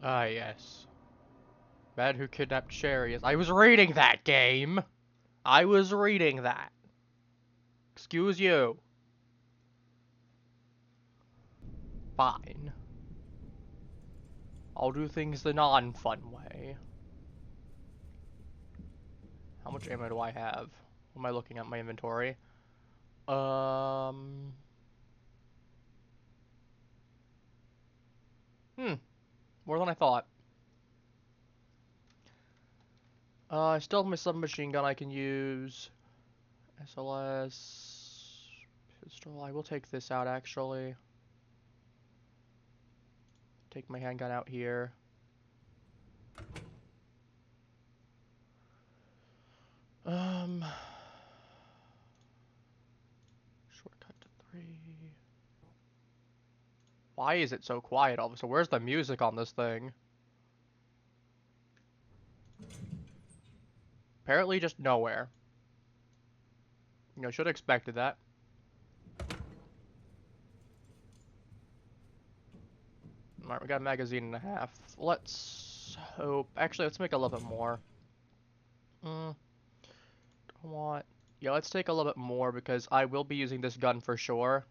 Ah, yes. Man Who Kidnapped Sherry. I was reading that game! I was reading that. Excuse you. Fine. I'll do things the non-fun way. How much ammo do I have? Am I looking at my inventory? More than I thought. I still have my submachine gun I can use. SLS... Pistol. I will take this out, actually. Take my handgun out here. Shortcut to 3. Why is it so quiet all of a sudden? Where's the music on this thing? Apparently just nowhere. You know, should have expected that. Alright, we got a magazine and a half. Let's hope... Actually, let's make a little bit more. Don't want... Yeah, let's take a little bit more because I will be using this gun for sure.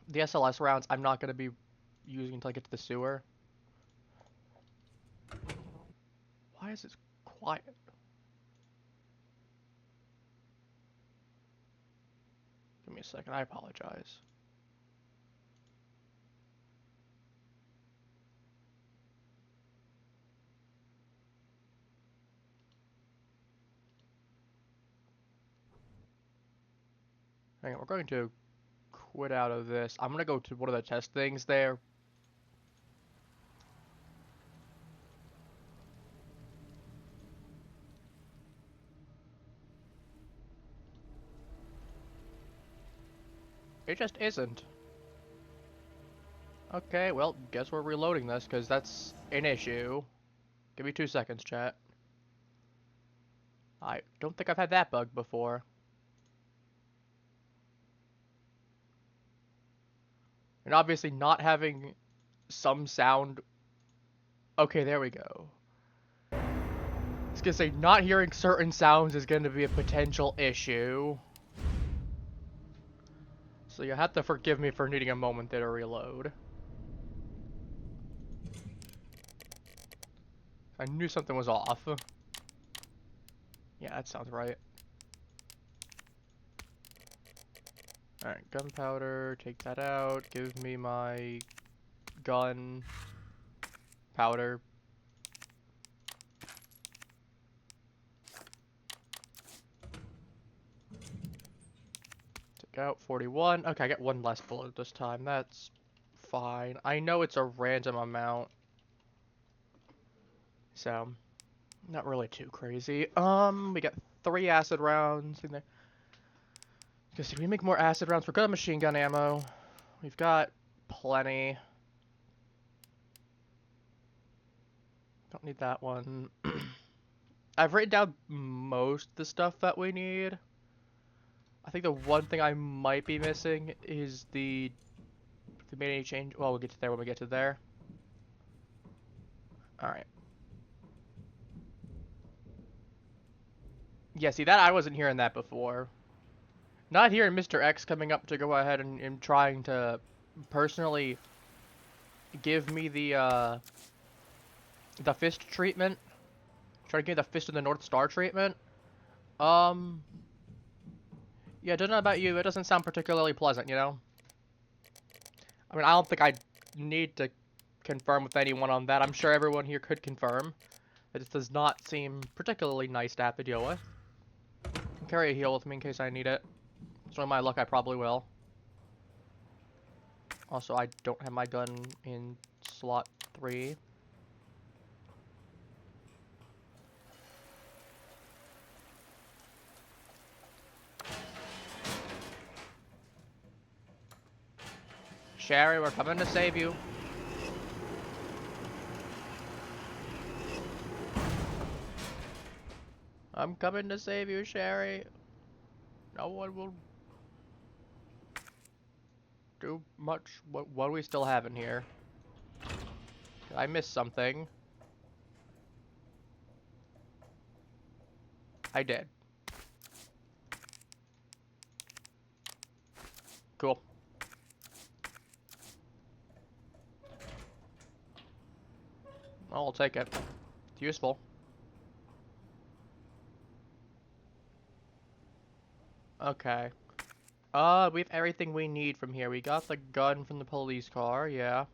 The SLS rounds I'm not going to be using until I get to the sewer. Why is it quiet? Give me a second, I apologize. Hang on, we're going to quit out of this. I'm going to go to one of the test things there. It just isn't. Okay, well, guess we're reloading this, because that's an issue. Give me 2 seconds, chat. I don't think I've had that bug before. And obviously not having some sound... Okay, there we go. I was gonna say, not hearing certain sounds is going to be a potential issue. So you have to forgive me for needing a moment there to reload. I knew something was off. Yeah, that sounds right. Alright, gunpowder, take that out. Give me my gun powder. Take out 41. Okay, I get one less bullet this time. That's fine. I know it's a random amount. So, not really too crazy. We got 3 acid rounds in there. Because did we make more acid rounds? We're good at machine gun ammo. We've got plenty. Don't need that one. I've written down most of the stuff that we need. I think the one thing I might be missing is the... If we made any change... Well, we'll get to there when we get to there. Alright. Yeah, see, that I wasn't hearing that before. Not hearing Mr. X coming up to go ahead and trying to personally give me the fist treatment. Try to give me the fist of the North Star treatment. Yeah, don't know about you, it doesn't sound particularly pleasant, you know? I mean, I don't think I need to confirm with anyone on that. I'm sure everyone here could confirm that it does not seem particularly nice to have to deal with. I'll carry a heal with me in case I need it. So in my luck, I probably will. Also, I don't have my gun in slot 3. Sherry, we're coming to save you. I'm coming to save you, Sherry. No one will do much. What do we still have in here? Did I miss something? I did. Cool. I'll take it. It's useful. Okay. We have everything we need from here. We got the gun from the police car, yeah.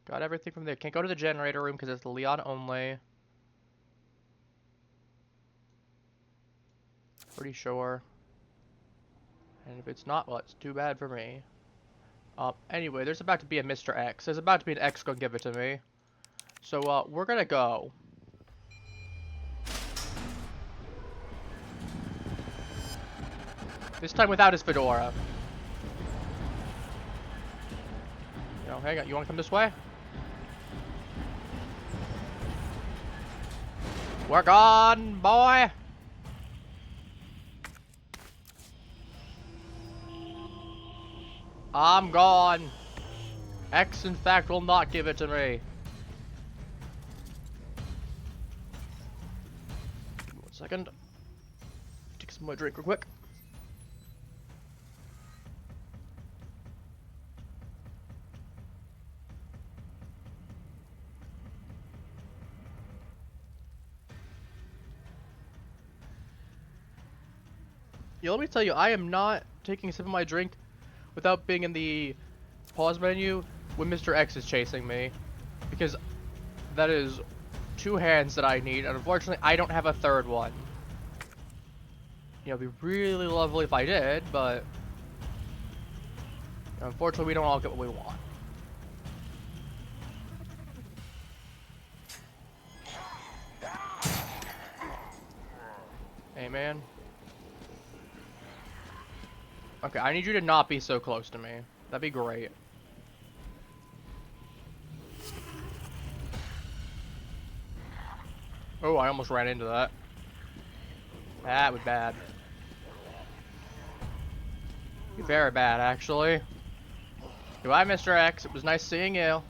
Got everything from there. Can't go to the generator room because it's Leon only. Pretty sure. And if it's not, well, it's too bad for me. Anyway, there's about to be a Mr. X. There's about to be an X gonna give it to me. So, we're gonna go. This time without his fedora. You know, hang on, you wanna come this way? Work on, boy! I'm gone. X, in fact, will not give it to me. 1 second. Take some more drink real quick. Yeah, let me tell you, I am not taking a sip of my drink without being in the pause menu when Mr. X is chasing me. Because that is 2 hands that I need, and unfortunately I don't have a third one. You know, it'd be really lovely if I did, but unfortunately we don't all get what we want. Hey, man. Okay, I need you to not be so close to me. That'd be great. Oh, I almost ran into that. That was bad. Very bad, actually. Goodbye, Mr. X. It was nice seeing you.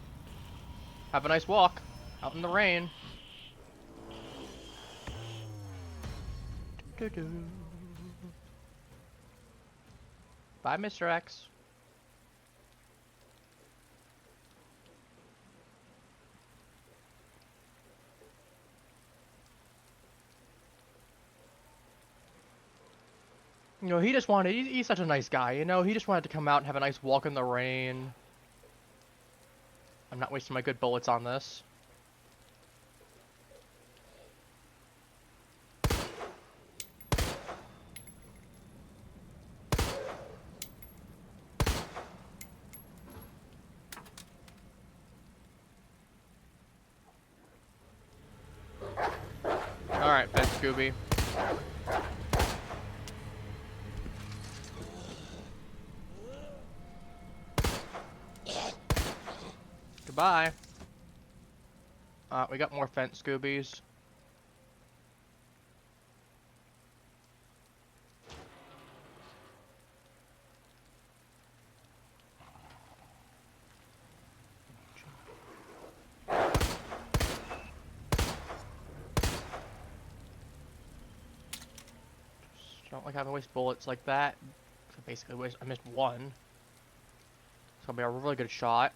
Have a nice walk out in the rain. Bye, Mr. X. You know, he just wanted, he's such a nice guy, you know? He just wanted to come out and have a nice walk in the rain. I'm not wasting my good bullets on this. Alright, Ben Scooby. Goodbye. We got more fence Scoobies. Don't like having to waste bullets like that. So basically, I missed one. It's gonna be a really good shot.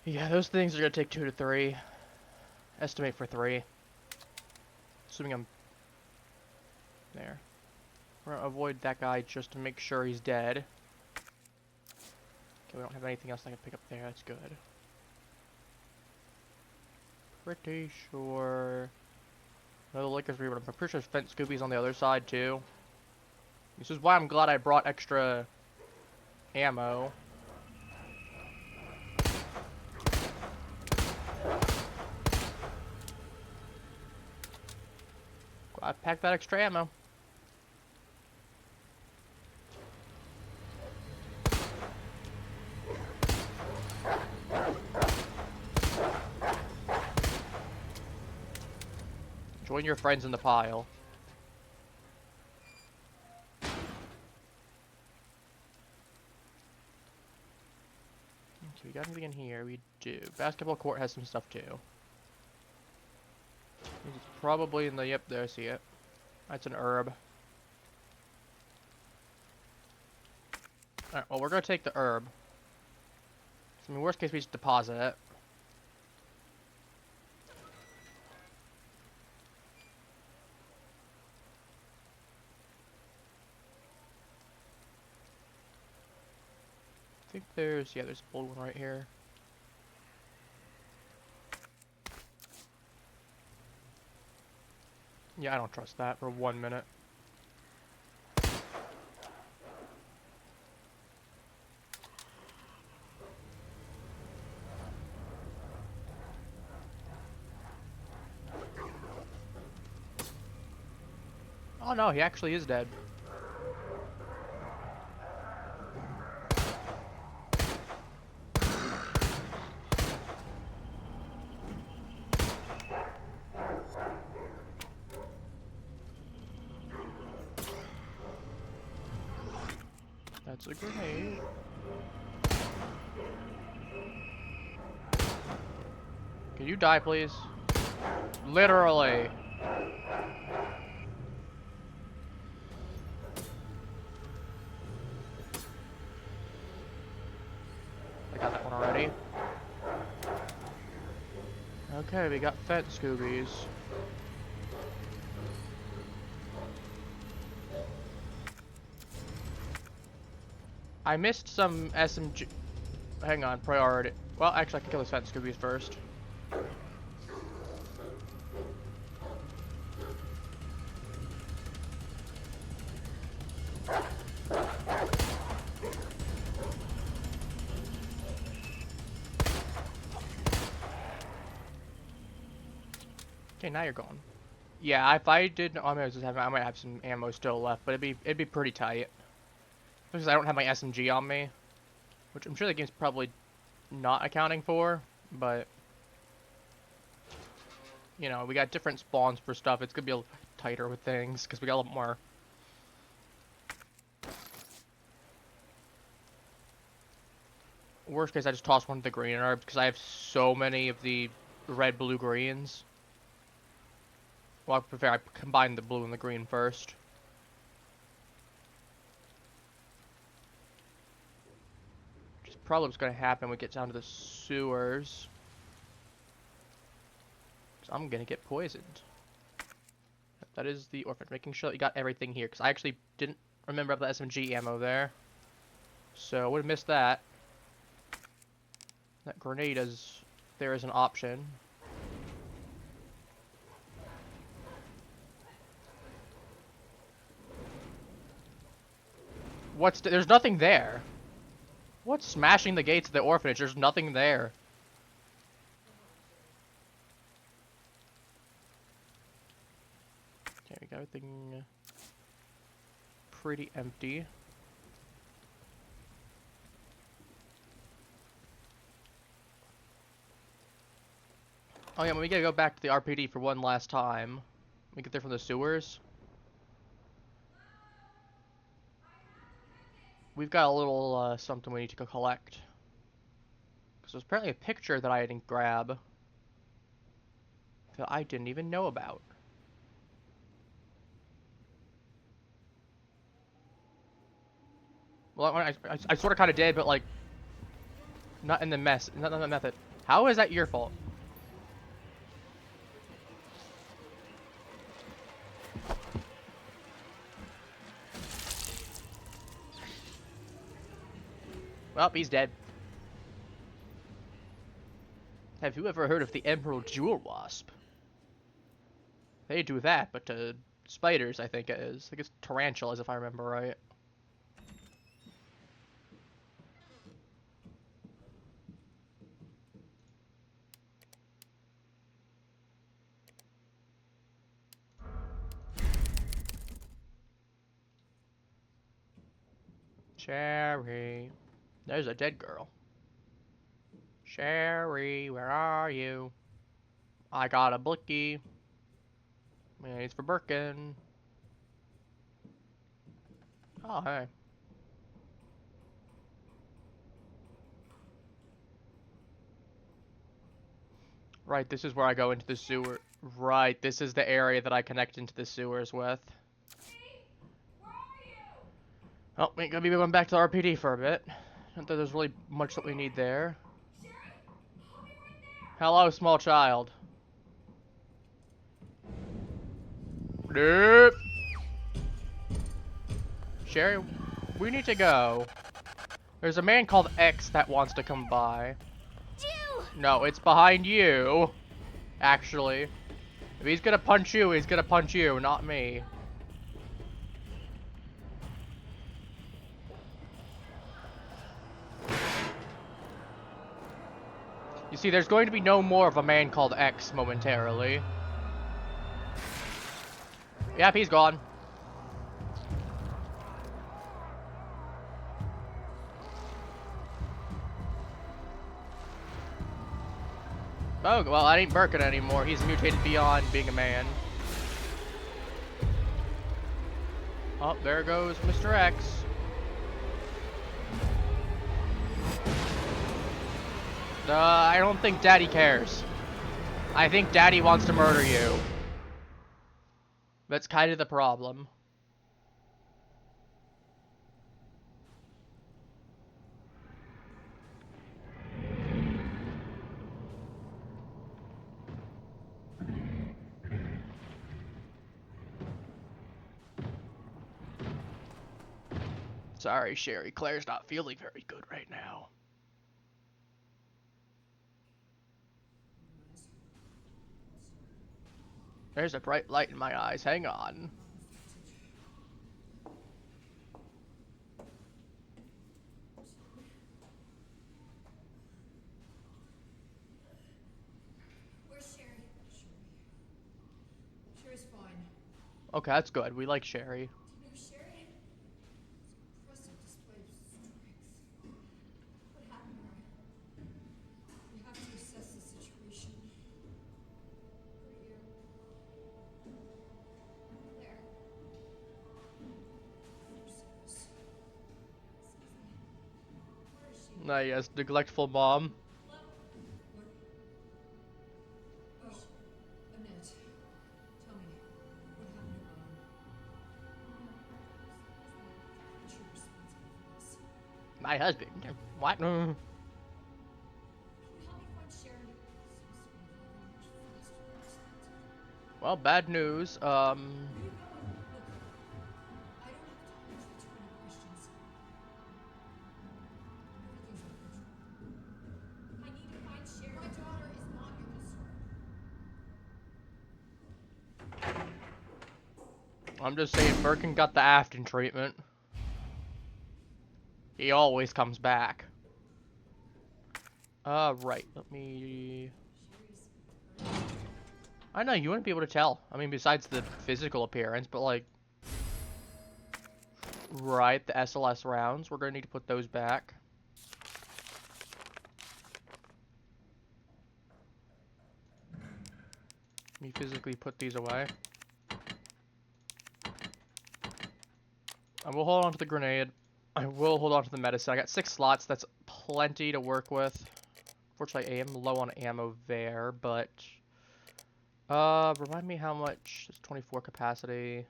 Yeah, those things are gonna take 2 to 3. Estimate for 3. Assuming I'm there. We're gonna avoid that guy just to make sure he's dead. Okay, we don't have anything else I can pick up there. That's good. Pretty sure. Another Lakers rebound. I'm pretty sure fence Scoobies on the other side too. This is why I'm glad I brought extra ammo. I packed that extra ammo. Join your friends in the pile. Okay, we got anything in here? We do. Basketball court has some stuff too. It's probably in the, yep, there, I see it. That's an herb. Alright, well, we're gonna take the herb. I mean, worst case, we just deposit it. I think there's, yeah, there's a blue one right here. Yeah, I don't trust that for 1 minute. Oh no, he actually is dead. That's a grenade. Can you die, please? Literally. I got that one already. Okay, we got fence Scoobies. I missed some SMG. Hang on, priority. Well, actually, I can kill the fence Scoobies first. Okay, now you're gone. Yeah, if I did, I might have some ammo still left, but it'd be pretty tight. Because I don't have my SMG on me, which I'm sure the game's probably not accounting for, but you know, we got different spawns for stuff. It's gonna be a little tighter with things because we got a lot more. Worst case, I just toss one of the green herbs because I have so many of the red, blue, greens. Well, I prefer I combine the blue and the green first. Which is probably what's going to happen when we get down to the sewers. Because I'm going to get poisoned. That is the orphanage. Making sure that you got everything here. Because I actually didn't remember the SMG ammo there. So I would have missed that. That grenade is... there is an option. There's nothing there. What's smashing the gates of the orphanage? There's nothing there. Okay, we got everything pretty empty. Oh yeah, we gotta go back to the RPD for one last time. We get there from the sewers. We've got a little something we need to go collect. Because there's apparently a picture that I didn't grab. That I didn't even know about. Well, I sort of kind of did, but like... not in the mess, not in the method. How is that your fault? Well, he's dead. Have you ever heard of the Emerald Jewel Wasp? They do that, but to spiders, I think it is. I think it's tarantulas, if I remember right. Sherry. There's a dead girl. Sherry, where are you? I got a blicky. Yeah, he's for Birkin. Oh, hey. Right, this is where I go into the sewer. Right, this is the area that I connect into the sewers with. Hey, where are you? Oh, we're gonna be going back to the RPD for a bit. Not that there's really much that we need there. Sherry, I'll be right there. Hello, small child. Nope. Sherry, we need to go. There's a man called X that wants to come by. Do. No, it's behind you. Actually. If he's gonna punch you, he's gonna punch you, not me. You see, there's going to be no more of a man called X momentarily. Yep, he's gone. Oh, well, that ain't Birkin anymore. He's mutated beyond being a man. Oh, there goes Mr. X. I don't think Daddy cares. I think Daddy wants to murder you. That's kind of the problem. Sorry, Sherry. Claire's not feeling very good right now. There's a bright light in my eyes. Hang on. Where's Sherry? Sherry's fine. Okay, that's good. We like Sherry. Do you know Sherry? It's an impressive display of strength. What happened to her? We have to assess the situation. Who are you? Claire. Where is she? Ah, yes, neglectful mom. Hello? What? Oh, Annette. Tell me, what happened to Ron? Is that you're responsible for this? My husband. What? Can you help me find Sherry? Seems to be evolving much faster than expected. Well, bad news. Where are you going? Look, I don't have time for too many questions. Everything's under control. I need to find Sherry. My daughter is not your concern. I'm just saying, Birkin got the Afton treatment. He always comes back. Right. Let me... I know, you wouldn't be able to tell. I mean, besides the physical appearance, but like... Right, the SLS rounds. We're gonna need to put those back. Let me physically put these away. I will hold on to the grenade. I will hold on to the medicine. I got 6 slots. That's plenty to work with. Unfortunately, I am low on ammo there, but... remind me how much... It's 24 capacity.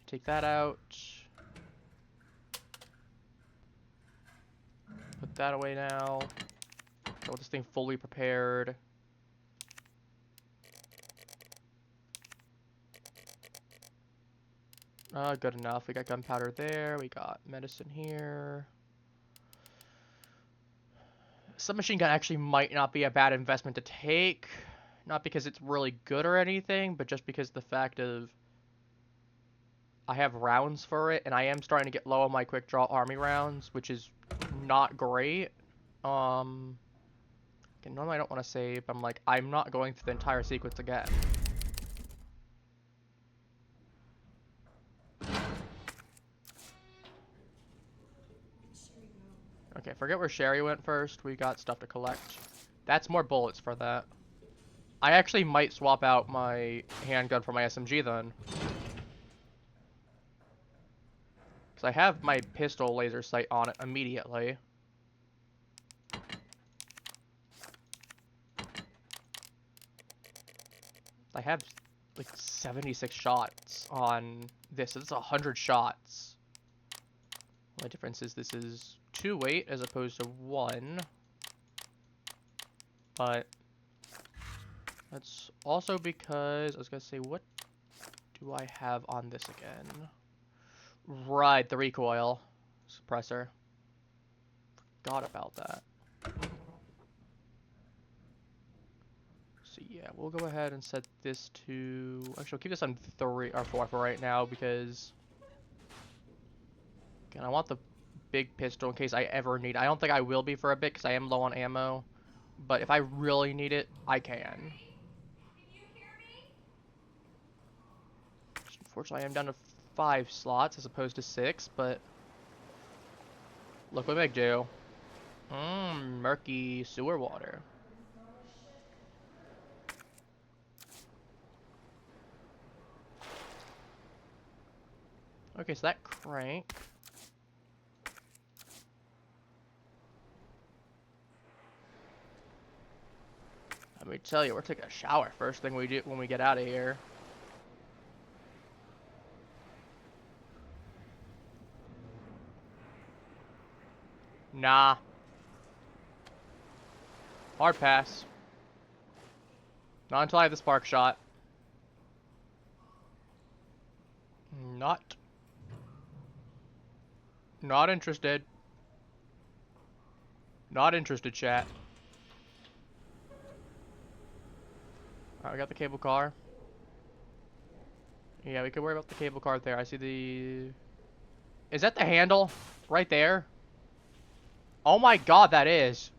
Take that out. Put that away now. Go with this thing fully prepared. Good enough. We got gunpowder there. We got medicine here. Submachine gun actually might not be a bad investment to take. Not because it's really good or anything, but just because the fact of I have rounds for it, and I am starting to get low on my quick draw army rounds, which is not great. Normally I don't want to save. I'm like, I'm not going through the entire sequence again. Okay, forget where Sherry went first. We got stuff to collect. That's more bullets for that. I actually might swap out my handgun for my SMG then. Because I have my pistol laser sight on it immediately. I have like 76 shots on this. It's 100 shots. The difference is this is 2 weight as opposed to 1. But that's also because I was gonna say, what do I have on this again? Right, the recoil suppressor. Forgot about that. So yeah, we'll go ahead and set this to... Actually, we'll keep this on 3 or 4 for right now because... Again, I want the big pistol in case I ever need it. I don't think I will be for a bit because I am low on ammo. But if I really need it, I can. Unfortunately, I'm down to 5 slots as opposed to 6, but... Look what Meg do. Murky sewer water. Okay, so that crank. Let me tell you, we're taking a shower first thing we do when we get out of here. Nah. Hard pass. Not until I have the spark shot. Not interested. Not interested, chat. Alright, we got the cable car. Yeah, we could worry about the cable car there. I see the... Is that the handle? Right there? Oh my god, that is.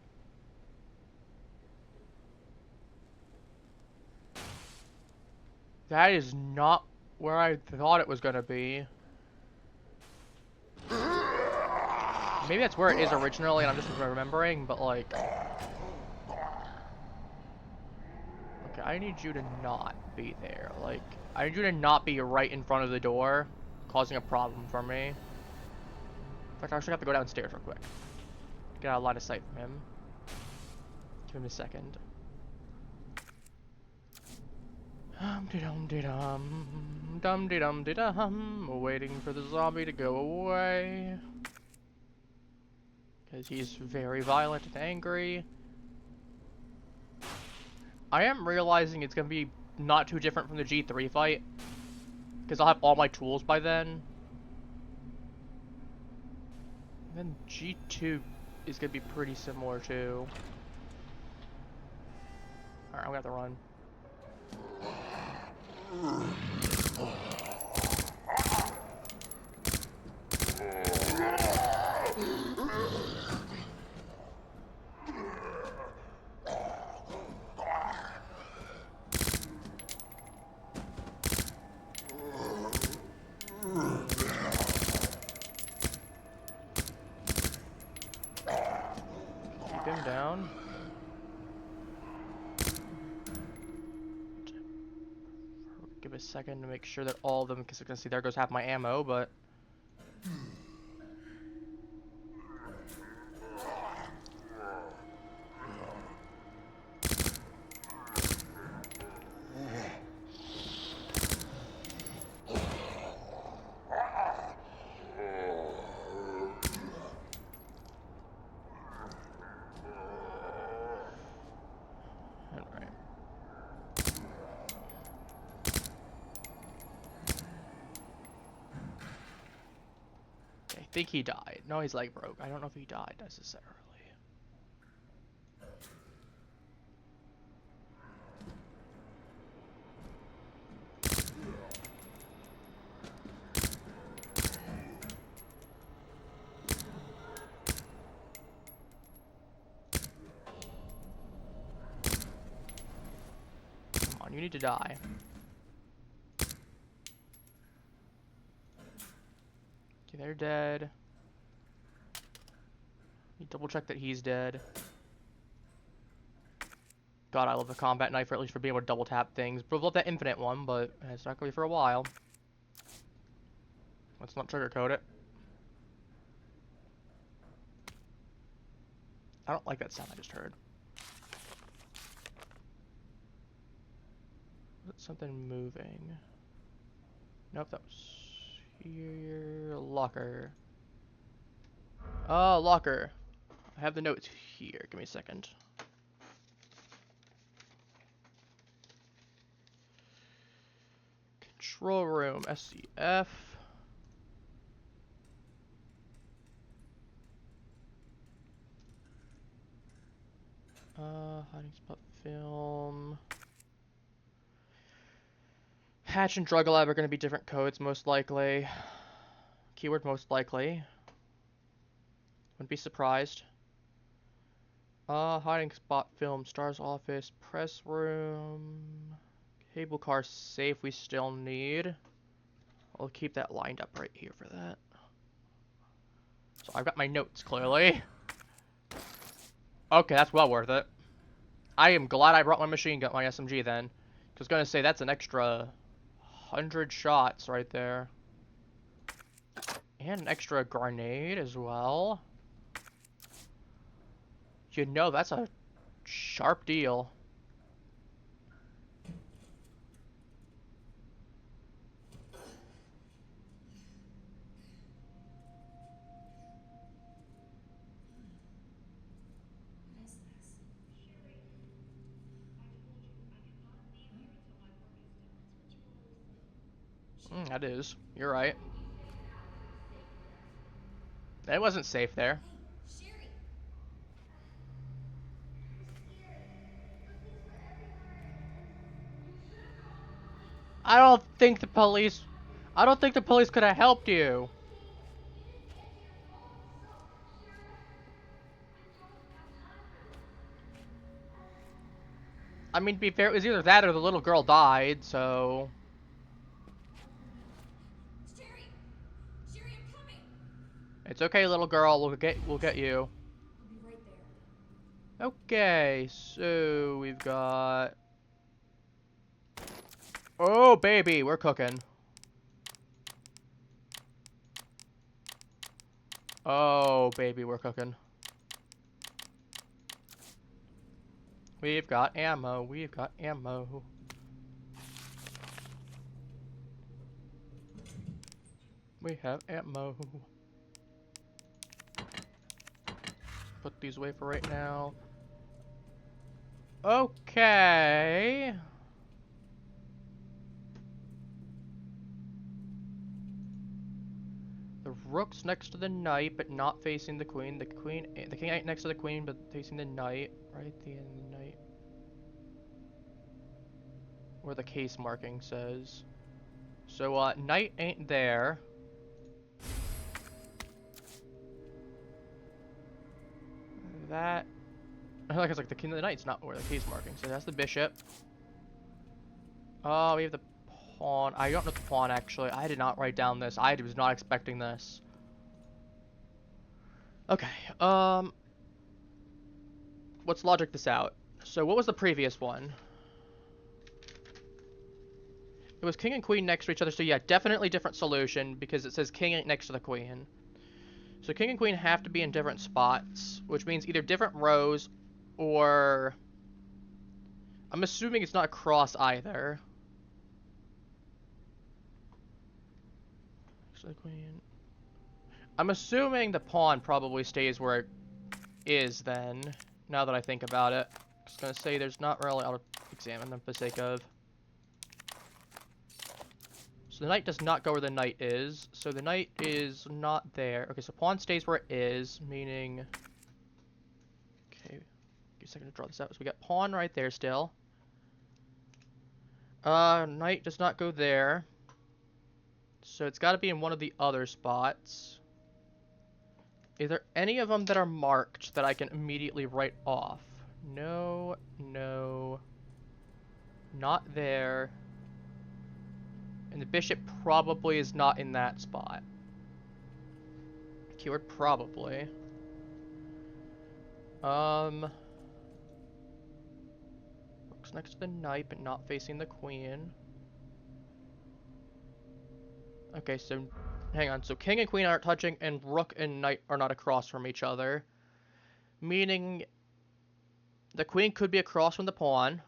That is not where I thought it was gonna be. Maybe that's where it is originally and I'm just remembering, but like... Okay, I need you to not be there. Like, I need you to not be right in front of the door, causing a problem for me. In fact, I actually have to go downstairs real quick. Get out of line of sight from him. Give him a second. Dum-de-dum-de-dum. Dum-de-dum-de-dum. Waiting for the zombie to go away. Because he's very violent and angry. I am realizing it's going to be not too different from the G3 fight. Because I'll have all my tools by then. And then G2 is going to be pretty similar too. Alright, I'm going to have to run. Keep him down. Give a second to make sure that all of them, because I can see there goes half my ammo, but... I think he died. No, his leg broke. I don't know if he died necessarily. Come on, you need to die. Okay, they're dead. You double check that he's dead. God, I love the combat knife, or at least for being able to double tap things. But I love that infinite one, but it's not gonna be for a while. Let's not sugarcoat it. I don't like that sound I just heard. Something moving. Nope, that was here. Locker. Oh, locker. I have the notes here. Give me a second. Control room, SCF. Hiding spot film. Hatch and drug lab are going to be different codes, most likely. Keyword most likely. Wouldn't be surprised. Hiding spot film, Star's office, press room, cable car safe we still need. I'll keep that lined up right here for that. So I've got my notes, clearly. Okay, that's well worth it. I am glad I brought my machine gun, my SMG then. I was gonna say, that's an extra 100 shots right there. And an extra grenade as well. You know, that's a sharp deal. What is this? That is. You're right. It wasn't safe there. Hey, Sherry! I don't think the police... I don't think the police could have helped you. I mean, to be fair, it was either that or the little girl died, so... Sherry! Sherry, I'm coming! It's okay, little girl. We'll get you. I'll be right there. Okay, so we've got... Oh, baby, we're cooking. Oh, baby, we're cooking. We've got ammo. We've got ammo. We have ammo. Put these away for right now. Okay. The rook's next to the knight, but not facing the queen. The king ain't next to the queen, but facing the knight. Right at the end of the knight. Where the case marking says. So, knight ain't there. That... I like it's like the king of the knight's not where the case marking. So that's the bishop. Oh, we have the pawn. I don't know the pawn, actually. I did not write down this. I was not expecting this. Okay, let's logic this out. So what was the previous one? It was king and queen next to each other, so yeah, definitely different solution, because it says king ain't next to the queen. So king and queen have to be in different spots, which means either different rows, or... I'm assuming it's not across either. So the queen... I'm assuming the pawn probably stays where it is then, now that I think about it. I was gonna say there's not really, I'll examine them for the sake of. So the knight does not go where the knight is, so the knight is not there. Okay, so pawn stays where it is, meaning... Okay, give me a second to draw this out. So we got pawn right there still. Knight does not go there. So it's gotta be in one of the other spots. Is there any of them that are marked that I can immediately write off? No, no, not there. And the bishop probably is not in that spot. Keyword probably. rook's next to the knight, but not facing the queen. Okay, so hang on. So king and queen aren't touching, and rook and knight are not across from each other. Meaning the queen could be across from the pawn.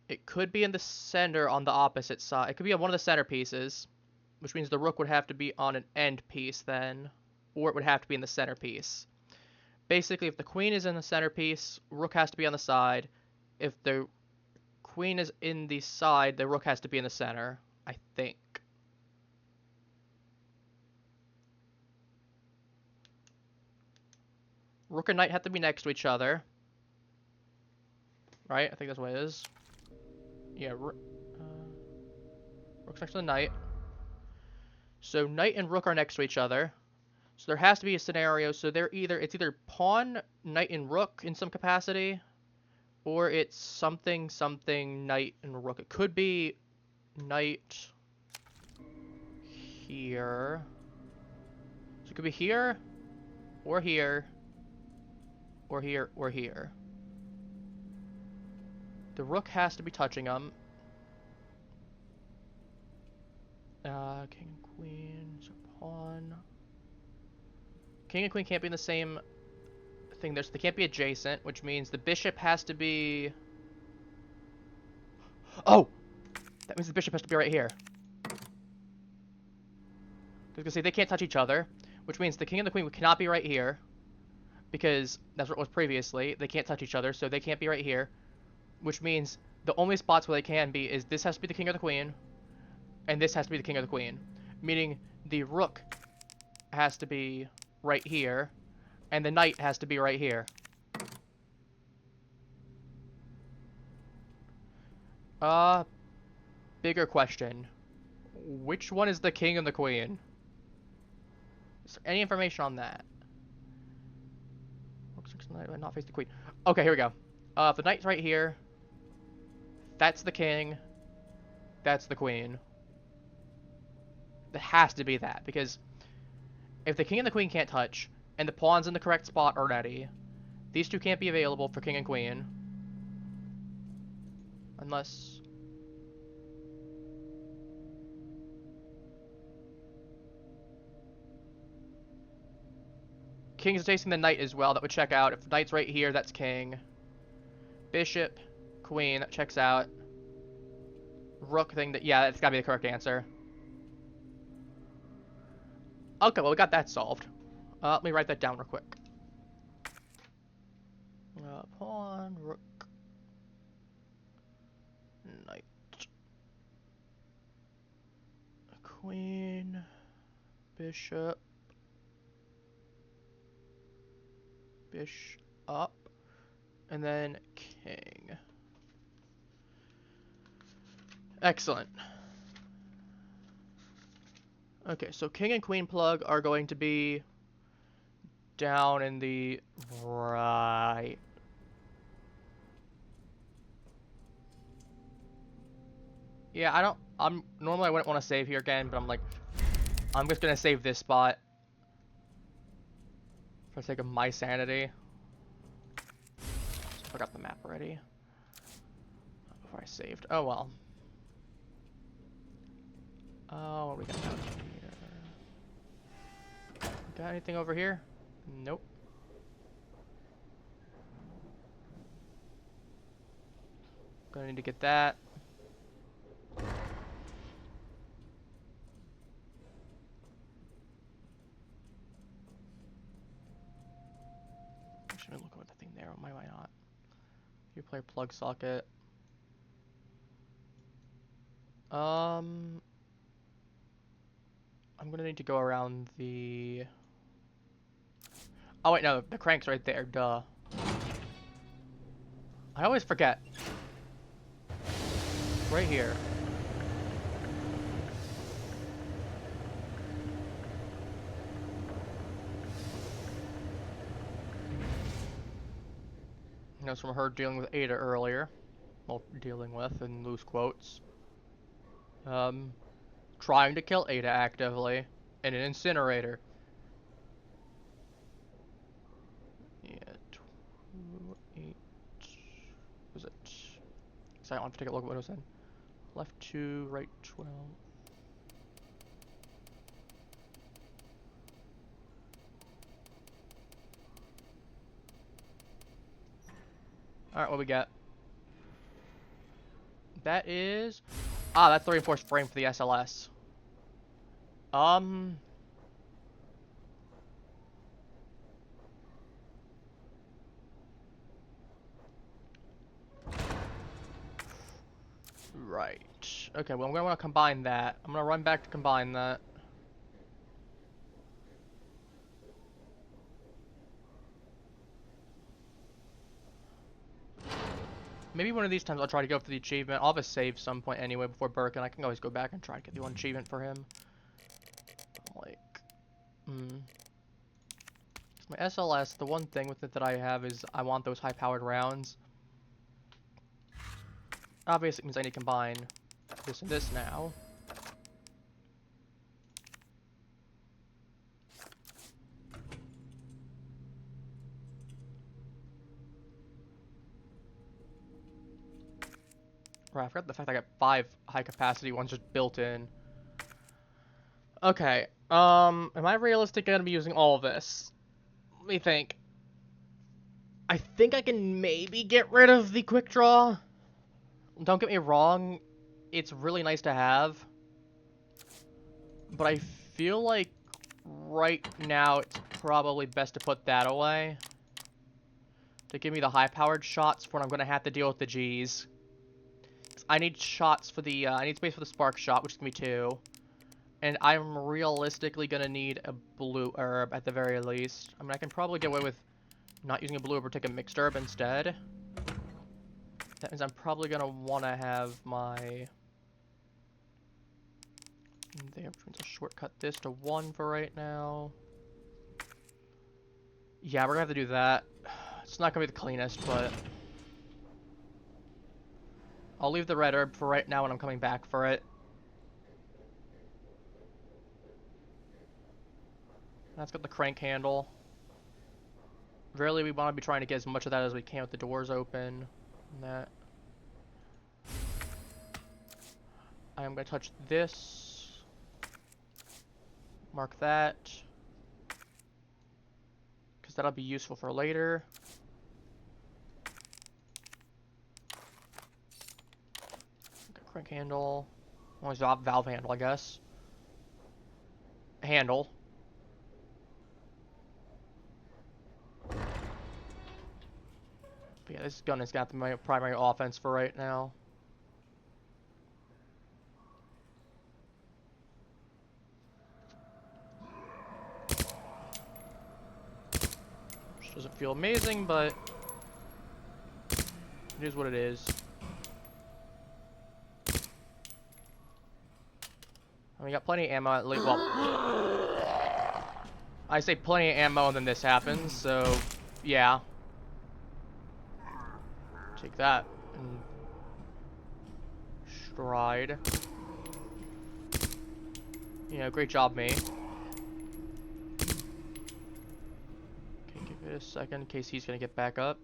It could be in the center on the opposite side. It could be on one of the centerpieces, which means the rook would have to be on an end piece then, or it would have to be in the centerpiece. Basically, if the queen is in the centerpiece, rook has to be on the side. If the queen is in the side, the rook has to be in the center, I think. Rook and knight have to be next to each other. Right? I think that's what it is. Yeah, rook's next to the knight. So knight and rook are next to each other. So there has to be a scenario. So it's either pawn, knight, and rook in some capacity, or it's something, knight and rook. It could be knight here. So it could be here, or here, or here, or here. The rook has to be touching them. King and queen, so pawn. King and queen can't be in the same thing. They can't be adjacent, which means the bishop has to be... Oh! That means the bishop has to be right here. I was gonna say, they can't touch each other, which means the king and the queen cannot be right here, because that's what it was previously. They can't touch each other, so they can't be right here, which means the only spots where they can be is this has to be the king or the queen, and this has to be the king or the queen. Meaning the rook has to be right here, and the knight has to be right here. Bigger question. Which one is the king and the queen? Is there any information on that? Looks like the knight not face the queen. Okay, here we go. If the knight's right here, that's the king, that's the queen. It has to be that, because if the king and the queen can't touch, and the pawn's in the correct spot already, these two can't be available for king and queen. Unless... King's chasing the knight as well. That would check out. If the knight's right here, that's king. Bishop, queen, that checks out. Rook thing, yeah, that's gotta be the correct answer. Okay, well, we got that solved. Let me write that down real quick. Pawn, rook, knight, queen, bishop, bishop, and then king. Excellent. Okay, so king and queen plug are going to be down in the right. Yeah, normally I wouldn't want to save here again, but I'm like, I'm just gonna save this spot for the sake of my sanity. I forgot the map already. Before I saved. Oh well. Oh, what we got down here? Got anything over here? Nope. Gonna need to get that. Actually, look at the thing there. Why not? You play plug socket. I'm gonna need to go around the... Oh wait, no, the crank's right there, duh. I always forget. Right here. That's from her dealing with Ada earlier. Well, dealing with, in loose quotes. Trying to kill Ada actively in an incinerator. Yeah, 2, 8. So I don't have to take a look at what it was in. Left 2, right 12. Alright, what we got? That is... Ah, that's the reinforced frame for the SLS. Right. Okay, well I'm gonna want to combine that. I'm gonna run back to combine that. Maybe one of these times I'll try to go for the achievement. I'll have a save some point anyway before Birkin. I can always go back and try to get the one achievement for him. Like, my SLS, the one thing with it that I have is I want those high-powered rounds. Obviously, it means I need to combine this and this now. Right, I forgot the fact I got 5 high-capacity ones just built in. Okay, am I realistic gonna be using all of this? Let me think. I think I can maybe get rid of the quick draw. Don't get me wrong, it's really nice to have. But I feel like right now it's probably best to put that away. To give me the high-powered shots for when I'm going to have to deal with the Gs. I need shots for the, I need space for the spark shot, which is going to be 2. And I'm realistically going to need a blue herb at the very least. I mean, I can probably get away with not using a blue herb or take a mixed herb instead. That means I'm probably going to want to have my... there, which means I'll shortcut this to 1 for right now. Yeah, we're going to have to do that. It's not going to be the cleanest, but... I'll leave the red herb for right now when I'm coming back for it. That's got the crank handle. Really, we want to be trying to get as much of that as we can with the doors open. And that. I am going to touch this. Mark that. Because that'll be useful for later. Okay, crank handle. Always valve handle, I guess. Handle. But yeah, this gun has got the primary offense for right now. Which doesn't feel amazing, but it is what it is. And we got plenty of ammo at least. Well, I say plenty of ammo and then this happens, so yeah. Take that and stride. Yeah, great job, me. Okay, give it a second in case he's gonna get back up.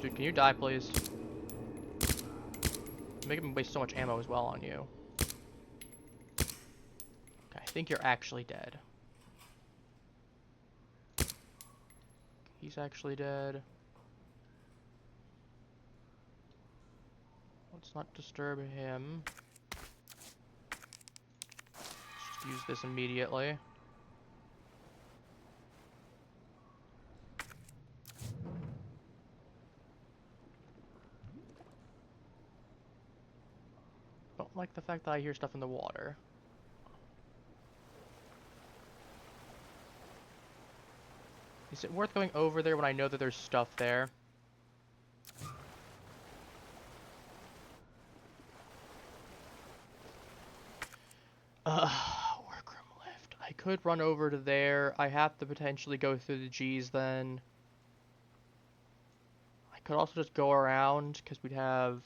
Dude, can you die, please? Make him waste so much ammo as well on you. Okay, I think you're actually dead. He's actually dead. Let's not disturb him. Let's just use this immediately. Don't like the fact that I hear stuff in the water. Is it worth going over there when I know that there's stuff there? Workroom lift. I could run over to there. I have to potentially go through the G's then. I could also just go around, because we'd have...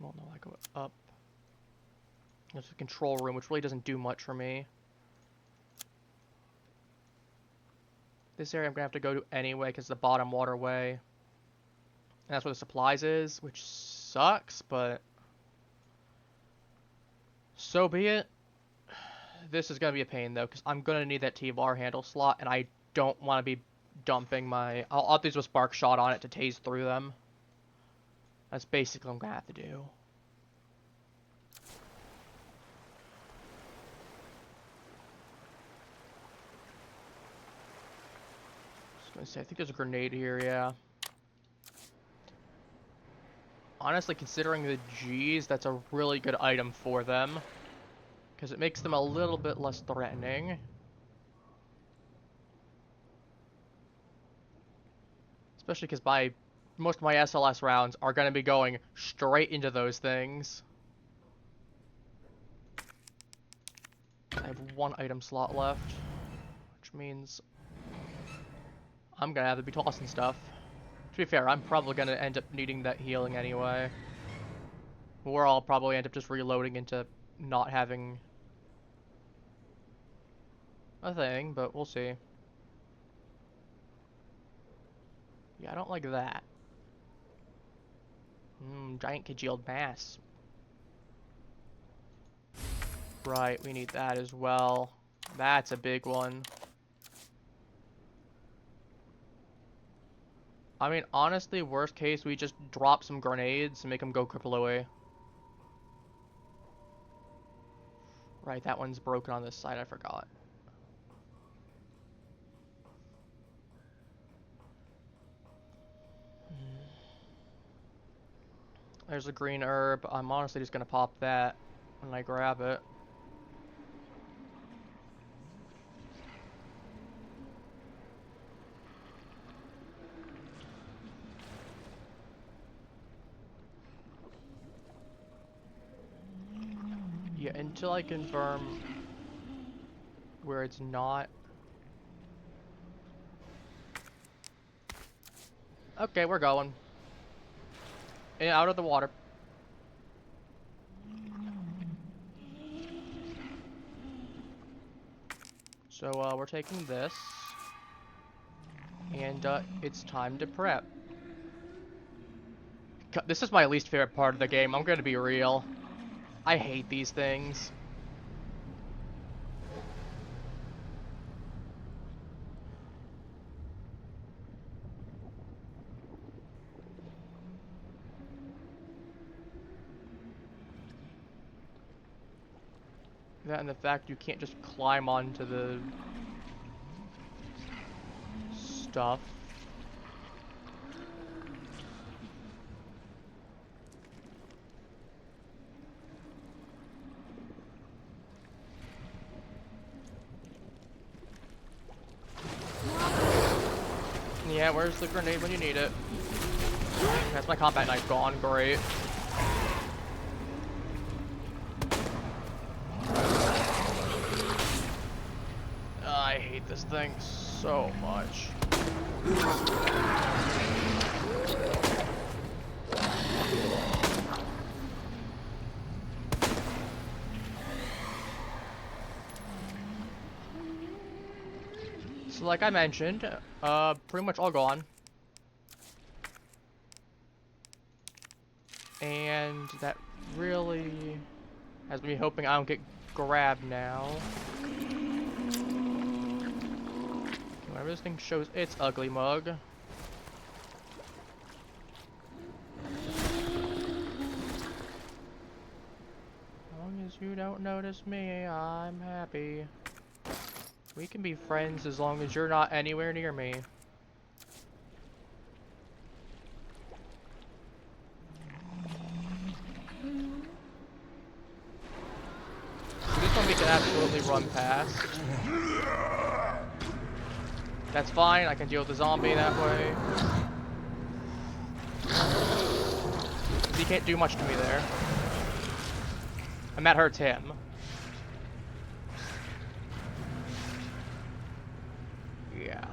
Well, no, I go up. There's a control room, which really doesn't do much for me. This area I'm gonna have to go to anyway, because the bottom waterway. And that's where the supplies is, which sucks, but so be it. This is gonna be a pain though, because I'm gonna need that T-bar handle slot, and I don't want to be dumping my... I'll have to use a spark shot on it to tase through them. That's basically what I'm gonna have to do. I think there's a grenade here, yeah. Honestly, considering the G's, that's a really good item for them. Because it makes them a little bit less threatening. Especially because most of my SLS rounds are going to be going straight into those things. I have one item slot left. Which means I'm gonna have to be tossing stuff. To be fair, I'm probably gonna end up needing that healing anyway. Or I'll probably end up just reloading into not having a thing, but we'll see. Yeah, I don't like that. Giant congealed mass. Right, we need that as well. That's a big one. I mean, honestly, worst case, we just drop some grenades and make them go kablooey. Right, that one's broken on this side, I forgot. There's a green herb. I'm honestly just gonna pop that when I grab it. Yeah, until I confirm where it's not. Okay, we're going. And out of the water. So, we're taking this. And, it's time to prep. This is my least favorite part of the game, I'm gonna be real. I hate these things. That and the fact you can't just climb onto the stuff. Yeah, where's the grenade when you need it? That's my combat knife gone, great. I hate this thing so much. So like I mentioned, pretty much all gone. And that really has me hoping I don't get grabbed now. Whenever this thing shows its ugly mug. As long as you don't notice me, I'm happy. We can be friends as long as you're not anywhere near me. This one we can absolutely run past. That's fine, I can deal with the zombie that way. He can't do much to me there. And that hurts him. Yeah.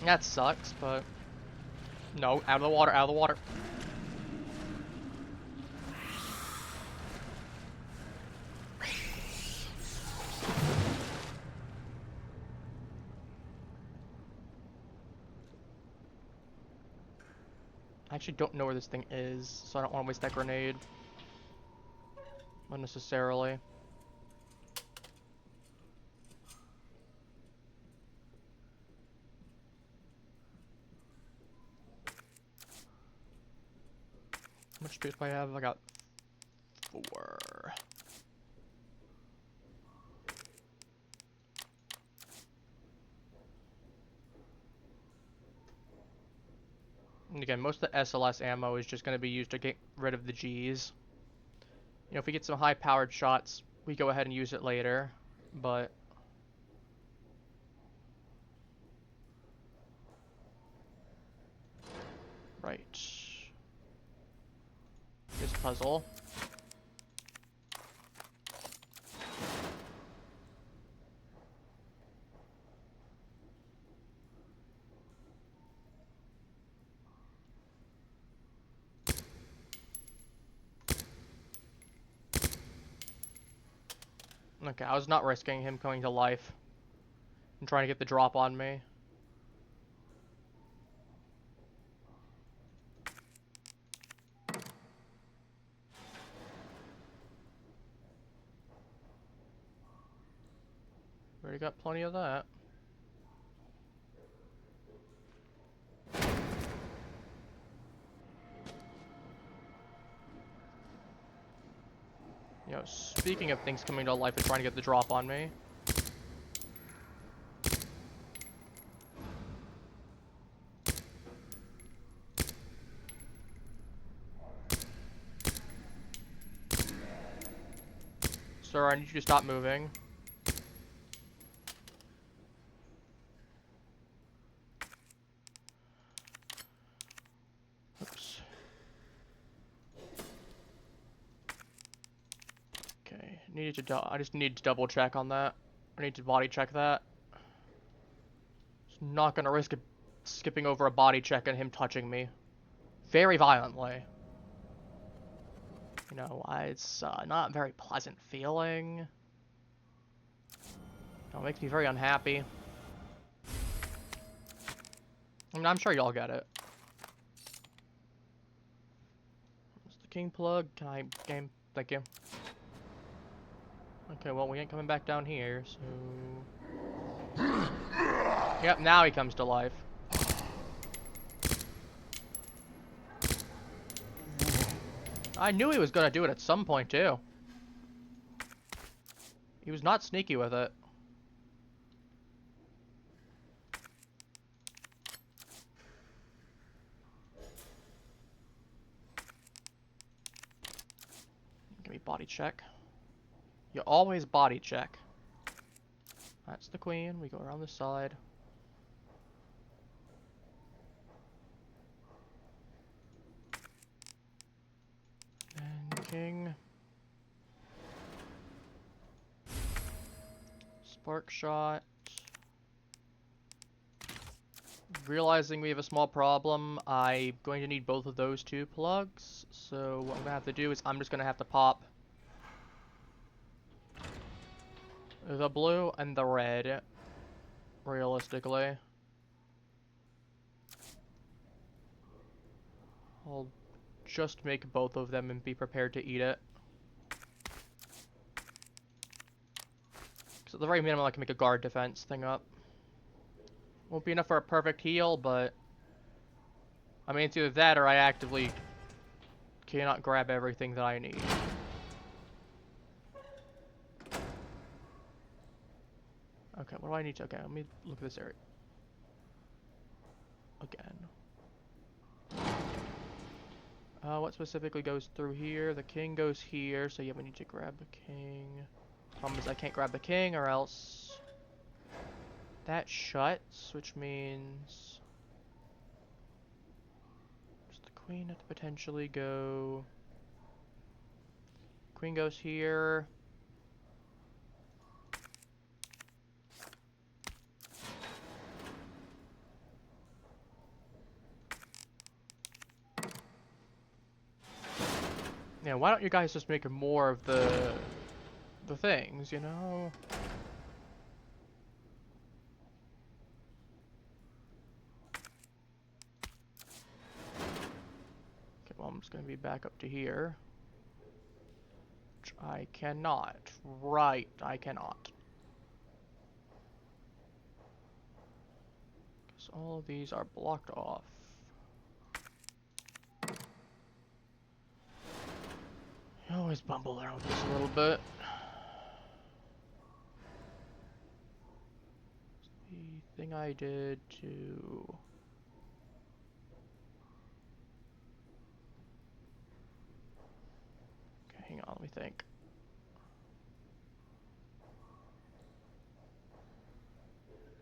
That sucks, but... No, out of the water, out of the water. I actually don't know where this thing is, so I don't want to waste that grenade unnecessarily. How much space do I have? I got 4. And again, most of the SLS ammo is just going to be used to get rid of the Gs. You know, if we get some high-powered shots, we go ahead and use it later, but... Right. This puzzle. Okay, I was not risking him coming to life and trying to get the drop on me. Already got plenty of that. You know, speaking of things coming to life and trying to get the drop on me. Sir, I need you to stop moving. Oops. Okay, I just need to double check on that. I need to body check that. Just not gonna risk skipping over a body check and him touching me very violently. You know, it's not a very pleasant feeling. It makes me very unhappy. I mean, I'm sure y'all get it. Where's the king plug? Can I game? Thank you. Okay, well, we ain't coming back down here, so... Yep, now he comes to life. I knew he was gonna do it at some point, too. He was not sneaky with it. Give me body check. You always body check. That's the queen. We go around the side. And king. Spark shot. Realizing we have a small problem, I'm going to need both of those 2 plugs. So what I'm going to have to do is I'm just going to have to pop the blue and the red, realistically. I'll just make both of them and be prepared to eat it. So at the very minimum, I can make a guard defense thing up. Won't be enough for a perfect heal, but... I mean, it's either that or I actively cannot grab everything that I need. Okay, what do I need to... Okay, let me look at this area. Again. What specifically goes through here? The king goes here, so yeah, we need to grab the king. Problem is I can't grab the king or else... That shuts, which means... Does the queen have to potentially go... Queen goes here. Yeah, why don't you guys just make more of the things, you know? room's gonna be back up to here. Which I cannot. Right, I cannot. Because all of these are blocked off. I always bumble around with this a little bit. The thing I did to... Okay, hang on, let me think.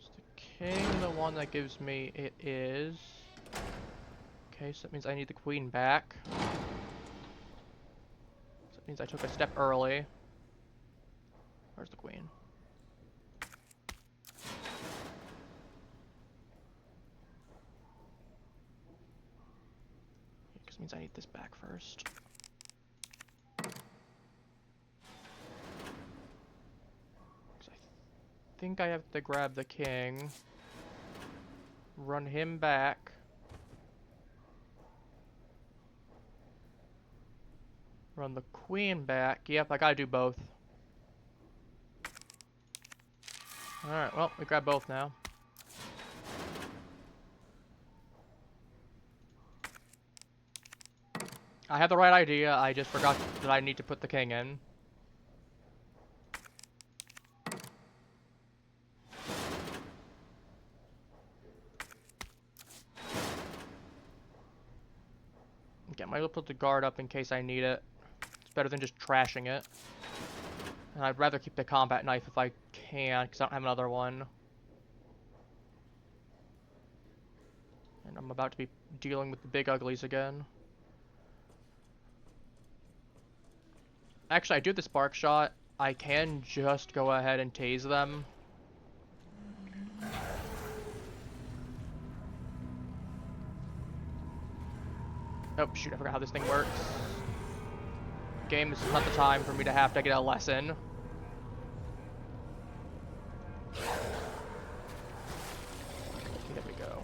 Is the king the one that gives me... It is... Okay, so that means I need the queen back. So that means I took a step early. Where's the queen? Because it means I need this back first. I think I have to grab the king, run him back, run the queen back. Yep, I gotta do both. Alright, well, we grab both now. I had the right idea, I just forgot that I need to put the king in. Okay, might as well put the guard up in case I need it. It's better than just trashing it. And I'd rather keep the combat knife if I can, because I don't have another one. And I'm about to be dealing with the big uglies again. Actually, I do the spark shot. I can just go ahead and tase them. Oh, shoot, I forgot how this thing works. Game, this is not the time for me to have to get a lesson. Okay, there we go.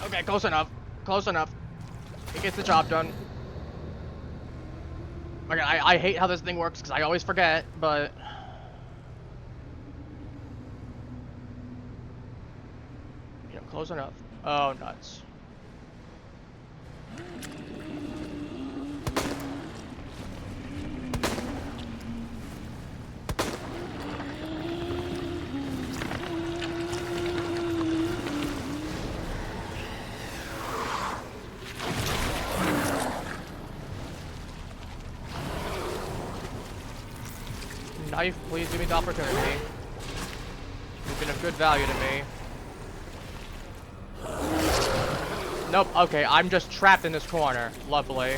Okay, close enough. Close enough. It gets the job done. Okay, I hate how this thing works because I always forget, but... You know, close enough. Oh, nuts. Knife, please give me the opportunity. You've been of good value to me. Nope, okay, I'm just trapped in this corner. Lovely.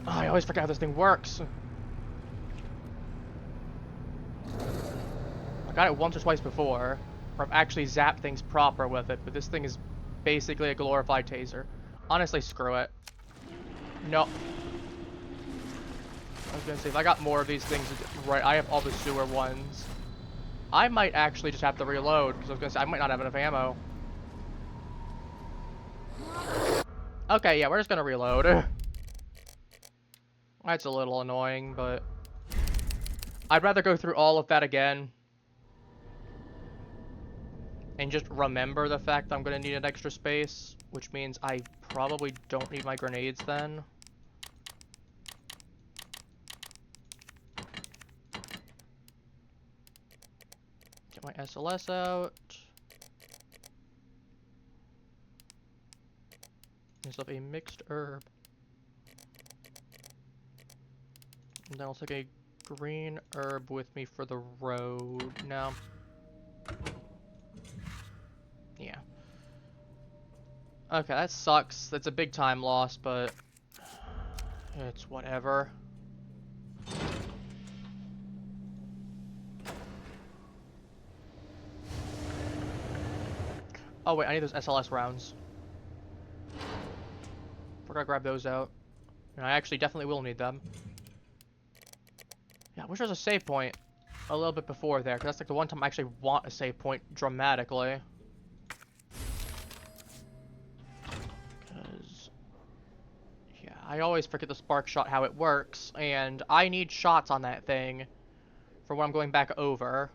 I always forget how this thing works. I got it once or twice before, where I've actually zapped things proper with it, but this thing is basically a glorified taser. Honestly, screw it. No. I was gonna say, if I got more of these things, right, I have all the sewer ones. I might actually just have to reload, because I was gonna say, I might not have enough ammo. Okay, yeah, we're just gonna reload. That's a little annoying, but I'd rather go through all of that again and just remember the fact that I'm going to need an extra space, which means I probably don't need my grenades then. Get my SLS out. Myself a mixed herb. And then I'll take a green herb with me for the road. No. Yeah. Okay, that sucks. That's a big time loss, but it's whatever. Oh wait, I need those SLS rounds. Forgot to grab those out. And I actually definitely will need them. Yeah, I wish there was a save point a little bit before there, because that's like the one time I actually want a save point dramatically. Because, yeah, I always forget the spark shot how it works, and I need shots on that thing for when I'm going back over.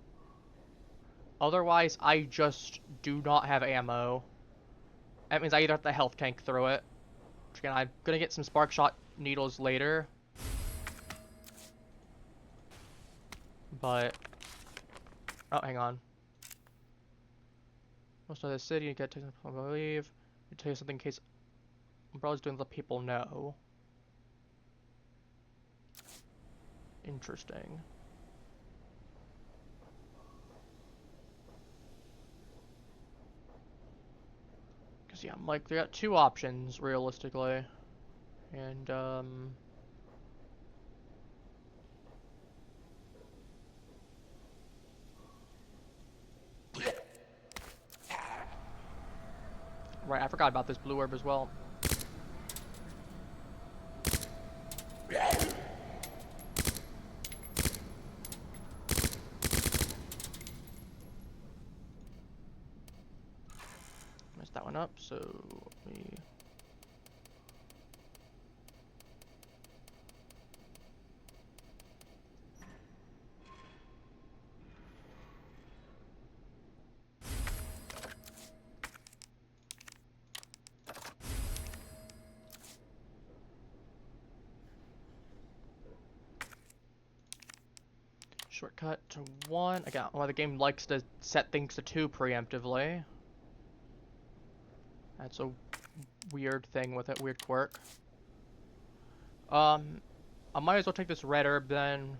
Otherwise, I just do not have ammo. That means I either have to health tank through it. Which again, I'm gonna get some spark shot needles later. But, oh, hang on. Most of the city, you get to, I believe. I tell you something in case Umbrella's doing let people know. Interesting. Because, yeah, I'm like, they got two options, realistically. And, right, I forgot about this blue herb as well. Messed that one up, so let me... Shortcut to 1. Again, well, the game likes to set things to 2 preemptively. That's a weird thing with it, weird quirk. I might as well take this red herb then.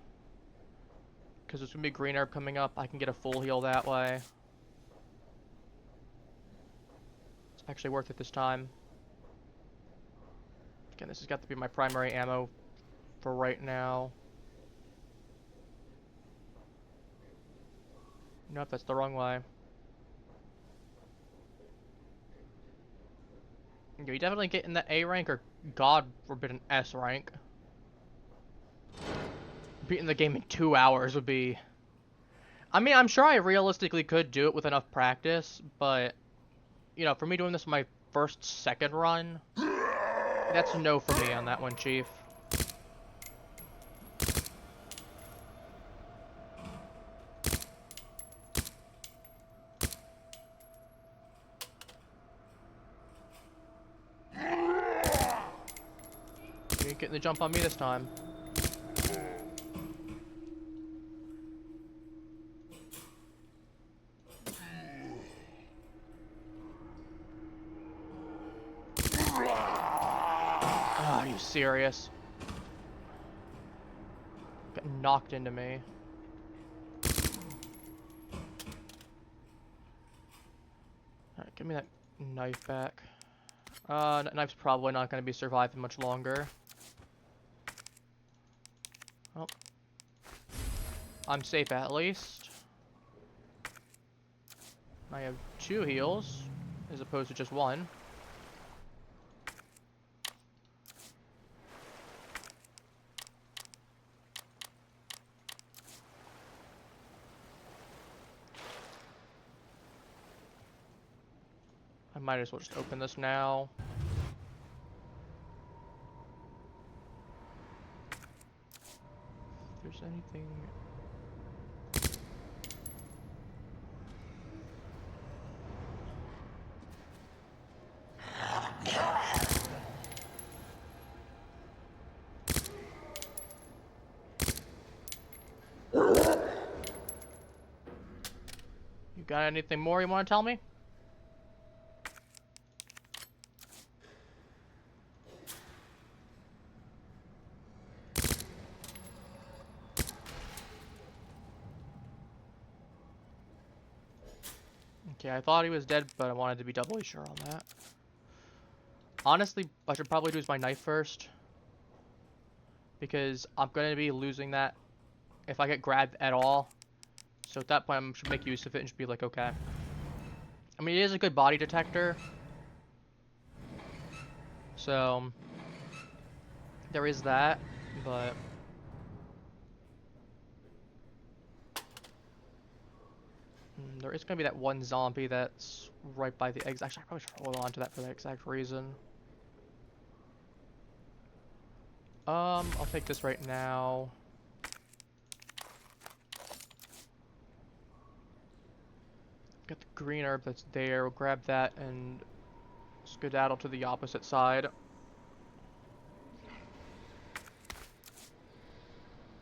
Because there's gonna be a green herb coming up. I can get a full heal that way. It's actually worth it this time. Again, this has got to be my primary ammo for right now. Nope, that's the wrong way. You definitely get in the A rank or God forbid an S rank. Beating the game in 2 hours would be... I mean, I'm sure I realistically could do it with enough practice, but... You know, for me doing this my second run... That's a no for me on that one, Chief. You ain't getting the jump on me this time. Are you serious? Got knocked into me. Alright, give me that knife back. That knife's probably not going to be surviving much longer. Well, I'm safe at least. I have 2 heals, as opposed to just 1. I might as well just open this now. If there's anything... You got anything more you want to tell me? Okay, I thought he was dead, but I wanted to be doubly sure on that. Honestly, I should probably use my knife first. Because I'm going to be losing that if I get grabbed at all. So at that point, I should make use of it and just be like, okay. I mean, it is a good body detector. So, there is that, but... there is going to be that one zombie that's right by the exit. Actually, I probably should hold on to that for that exact reason. I'll take this right now. Got the green herb that's there. We'll grab that and skedaddle to the opposite side.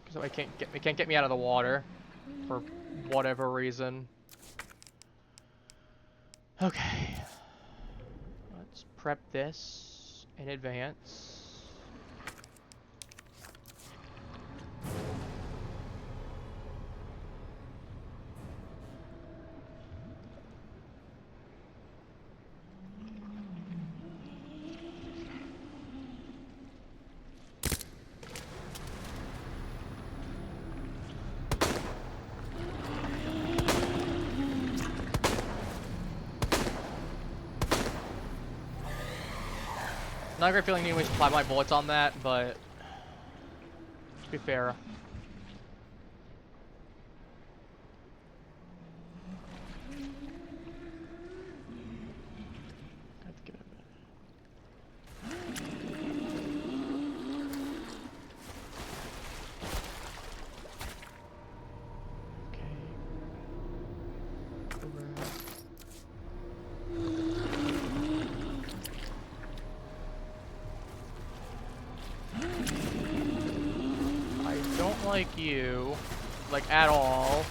Because it can't get me out of the water for whatever reason. Okay. Let's prep this in advance. Not a great feeling needing to apply my bullets on that, but to be fair. Have to give it a minute. Like you, like at all.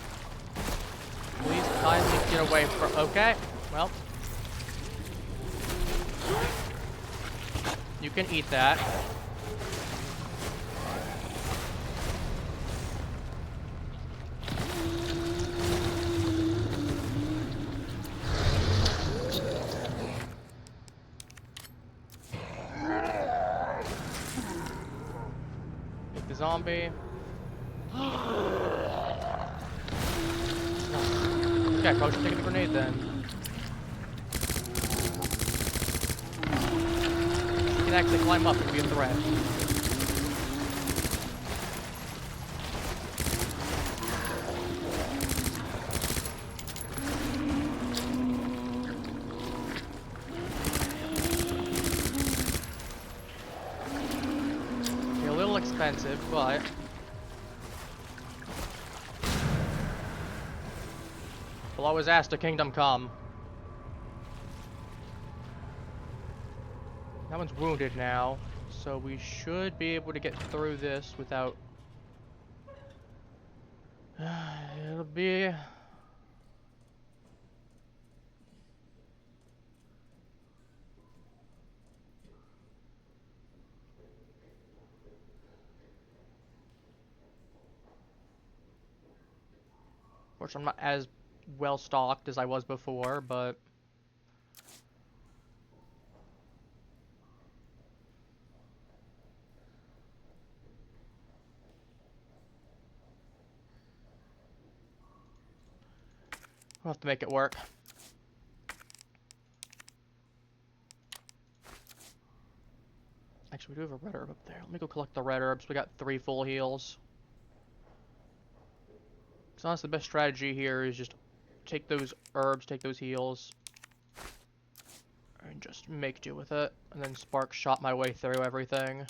Please kindly get away from. Okay, well, you can eat that. Eat the zombie. Okay, probably should take the grenade then. You can actually climb up and be a threat. Be a little expensive, but will always ask the kingdom come. That one's wounded now, so we should be able to get through this without... It'll be... Of course, I'm not as well stocked as I was before, but... we'll have to make it work. Actually, we do have a red herb up there. Let me go collect the red herbs. We got 3 full heals. Because honestly, the best strategy here is just take those herbs, take those heals, and just make do with it. And then spark shot my way through everything.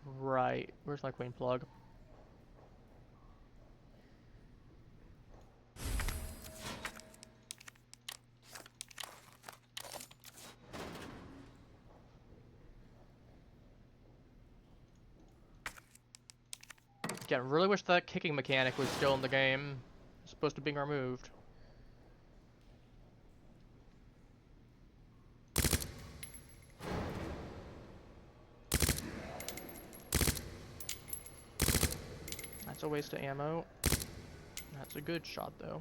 Right. Where's my queen plug? Yeah, I really wish that kicking mechanic was still in the game. It's supposed to be removed. That's a waste of ammo. That's a good shot, though.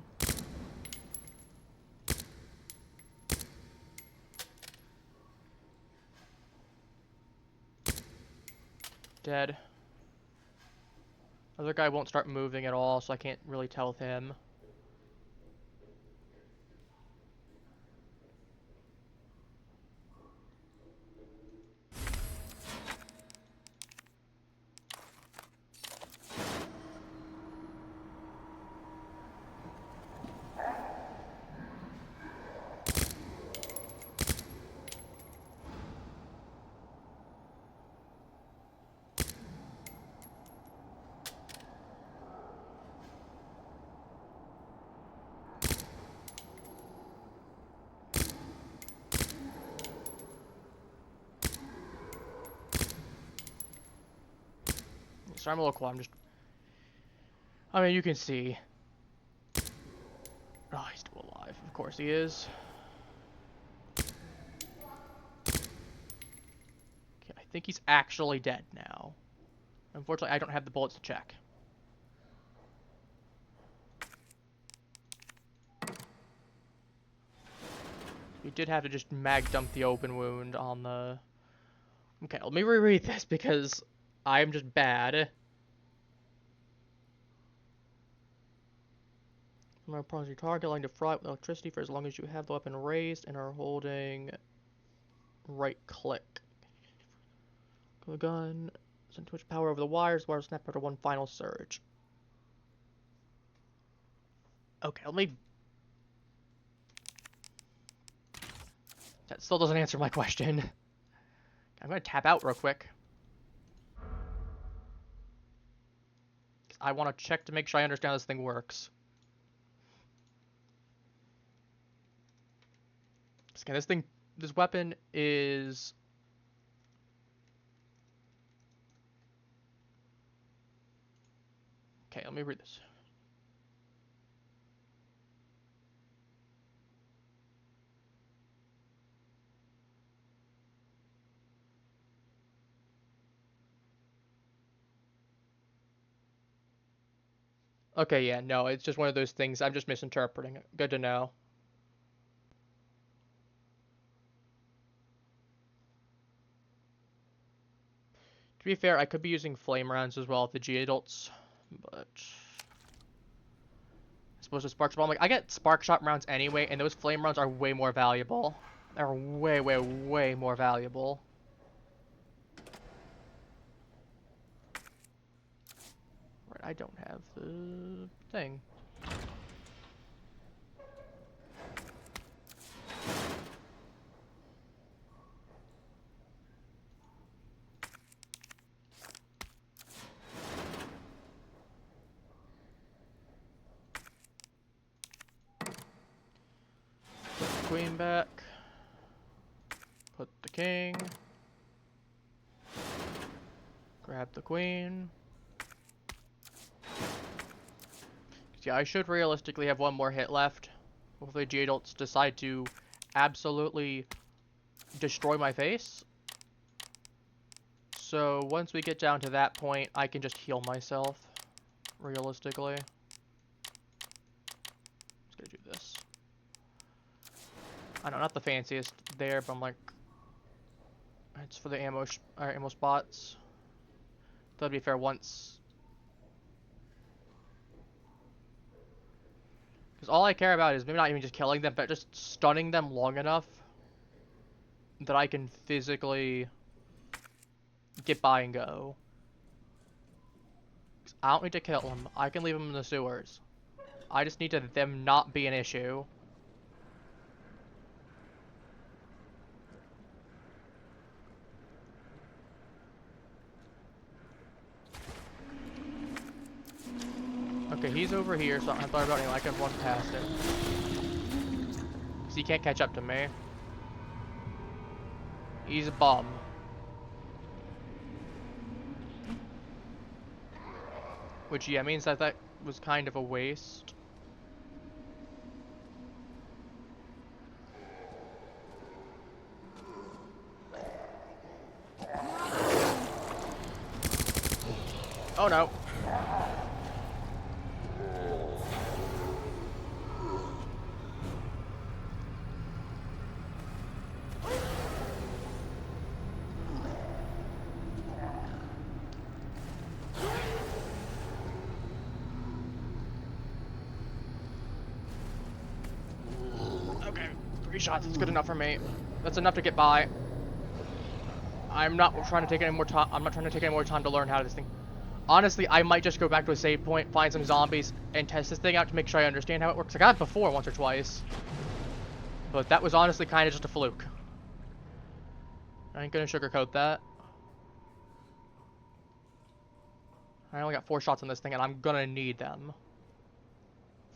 Dead. Other guy won't start moving at all, so I can't really tell with him. So I'm a little cool. I mean, you can see. Oh, he's still alive. Of course he is. Okay, I think he's actually dead now. Unfortunately, I don't have the bullets to check. We did have to just mag dump the open wound on the... Okay, let me reread this because I'm just bad. Pause your target, allowing to fry with electricity for as long as you have the weapon raised and are holding right click. The gun, send too much power over the wires snap after one final surge. Okay, let me... That still doesn't answer my question. I'm gonna tap out real quick. I want to check to make sure I understand how this thing works. Okay, this weapon is... Okay, let me read this. Okay, yeah, no, it's just one of those things. I'm just misinterpreting it. Good to know. To be fair, I could be using flame rounds as well with the G-adults, but... I suppose the spark shot, I get spark shot rounds anyway, and those flame rounds are way more valuable. They're way, way, way more valuable. Right, I don't have the thing. Queen back. Put the king. Grab the queen. Yeah, I should realistically have one more hit left. Hopefully G-adults decide to absolutely destroy my face. So once we get down to that point, I can just heal myself. Realistically. Just gonna do this. I know, not the fanciest there, but I'm like... It's for the ammo spots. Though, to be fair, once... Because all I care about is maybe not even just killing them, but just stunning them long enough that I can physically get by and go. 'Cause I don't need to kill them. I can leave them in the sewers. I just need them not be an issue. Okay, he's over here, so I don't have to worry about anything. I can run past him. Because he can't catch up to me. He's a bum. Which, yeah, means that was kind of a waste. Oh no. 3 shots is good enough for me. That's enough to get by. I'm not trying to take any more time. I'm not trying to take any more time to learn how this thing. Honestly, I might just go back to a save point, find some zombies, and test this thing out to make sure I understand how it works. I got it before once or twice, but that was honestly kind of just a fluke. I ain't gonna sugarcoat that. I only got 4 shots on this thing, and I'm gonna need them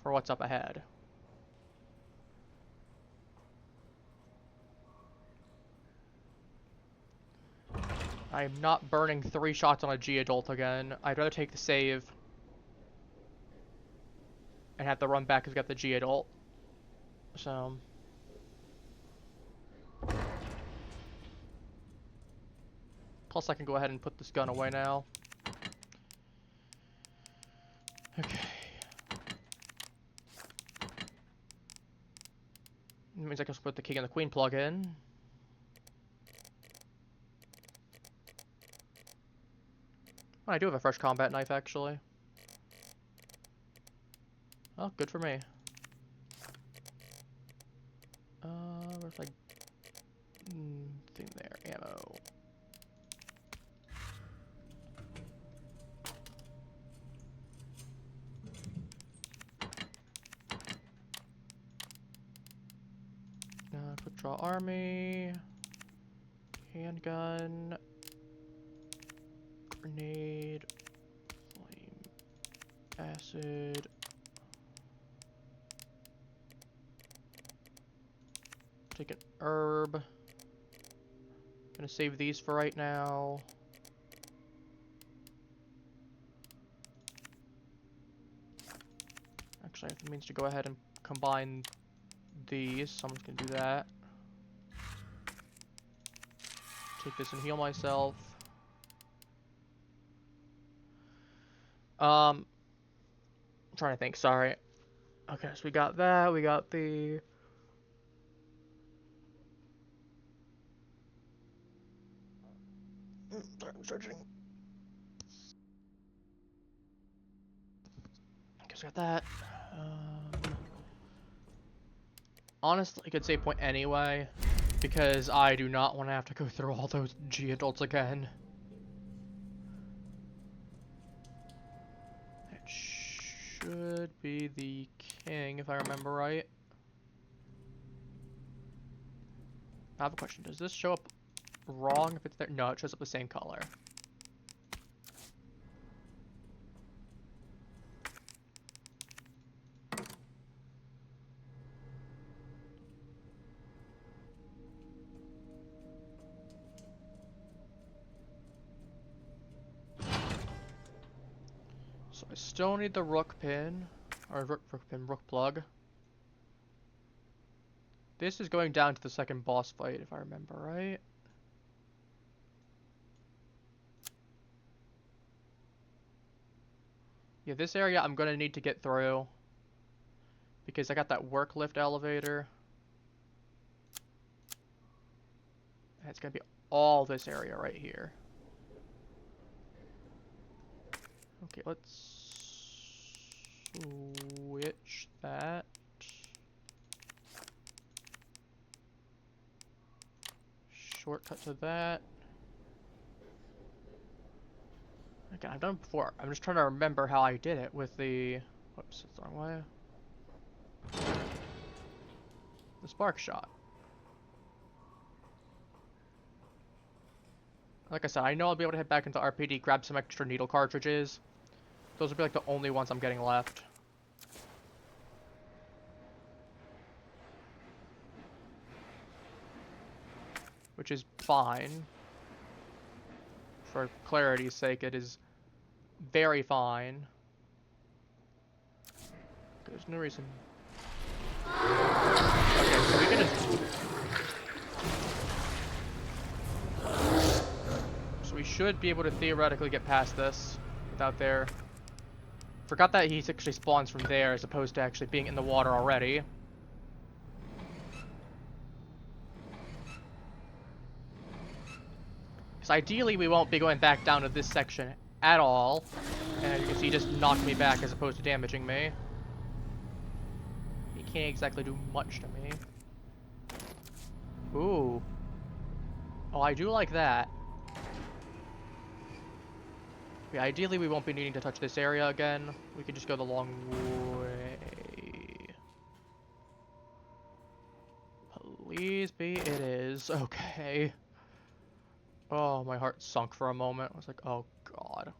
for what's up ahead. I am not burning 3 shots on a G-adult again. I'd rather take the save and have to run back because we got the G-adult. So... Plus I can go ahead and put this gun away now. Okay. That means I can just put the king and the queen plug in. Oh, I do have a fresh combat knife, actually. Oh, good for me. Where's my thing there? Ammo. Quick draw army. Handgun. Grenade. Flame. Acid. Take an herb. Gonna save these for right now. Actually, I have the means to go ahead and combine these, so I'm just gonna do that. Take this and heal myself. I'm trying to think, sorry. Okay, so we got that, we got the... Sorry, I'm searching. Okay, so we got that. Honestly, I could save point anyway, because I do not want to have to go through all those G-adults again. It should be the king, if I remember right. I have a question. Does this show up wrong if it's there? No, it shows up the same color. So I still need the rook pin, or rook plug. This is going down to the second boss fight, if I remember right. Yeah, this area I'm gonna need to get through, because I got that work lift elevator. And it's gonna be all this area right here. Okay, let's switch that. Shortcut to that. Okay, I've done it before. I'm just trying to remember how I did it with the... Whoops, that's the wrong way. The spark shot. Like I said, I know I'll be able to head back into RPD, grab some extra needle cartridges. Those will be like the only ones I'm getting left. Which is fine. For clarity's sake, it is very fine. There's no reason. Okay, so we can just... So we should be able to theoretically get past this without their... Forgot that he actually spawns from there as opposed to actually being in the water already. Because ideally we won't be going back down to this section at all. And as you can see, he just knocked me back as opposed to damaging me. He can't exactly do much to me. Ooh. Oh, I do like that. Yeah, ideally we won't be needing to touch this area again. We can just go the long way. Please be it is. Okay. Oh, my heart sunk for a moment. I was like, oh god.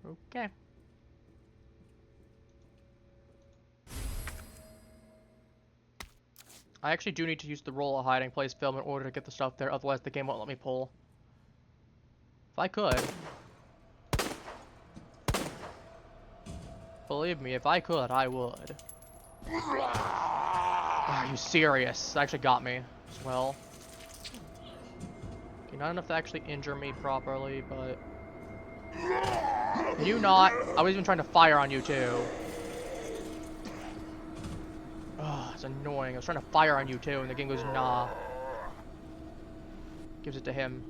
Okay. I actually do need to use the roll of hiding place film in order to get the stuff there, otherwise the game won't let me pull. If I could. Believe me, if I could, I would. Are you serious? That actually got me as well. Okay, not enough to actually injure me properly, but... Can you not? I was even trying to fire on you too. Ugh, it's annoying. I was trying to fire on you too, and the game goes, nah. Gives it to him.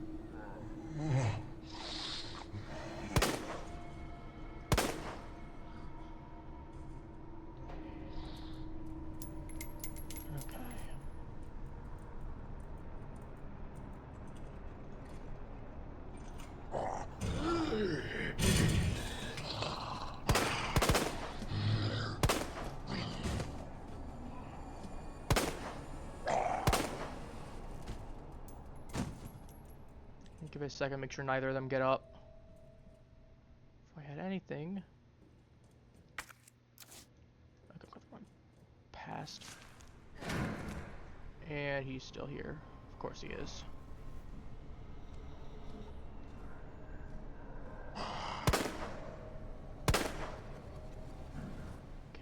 Give it a second, make sure neither of them get up. If I had anything... I could run past. And he's still here. Of course he is.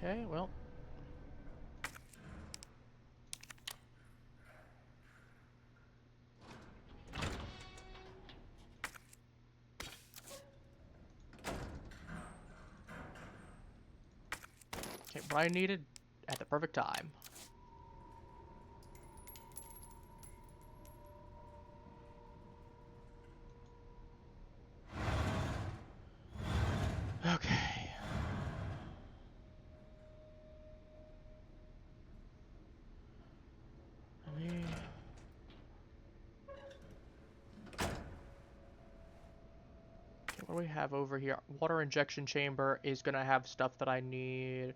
Okay, well... Okay, what I needed at the perfect time. Okay. Let me... Okay, what do we have over here? Water injection chamber is gonna have stuff that I need.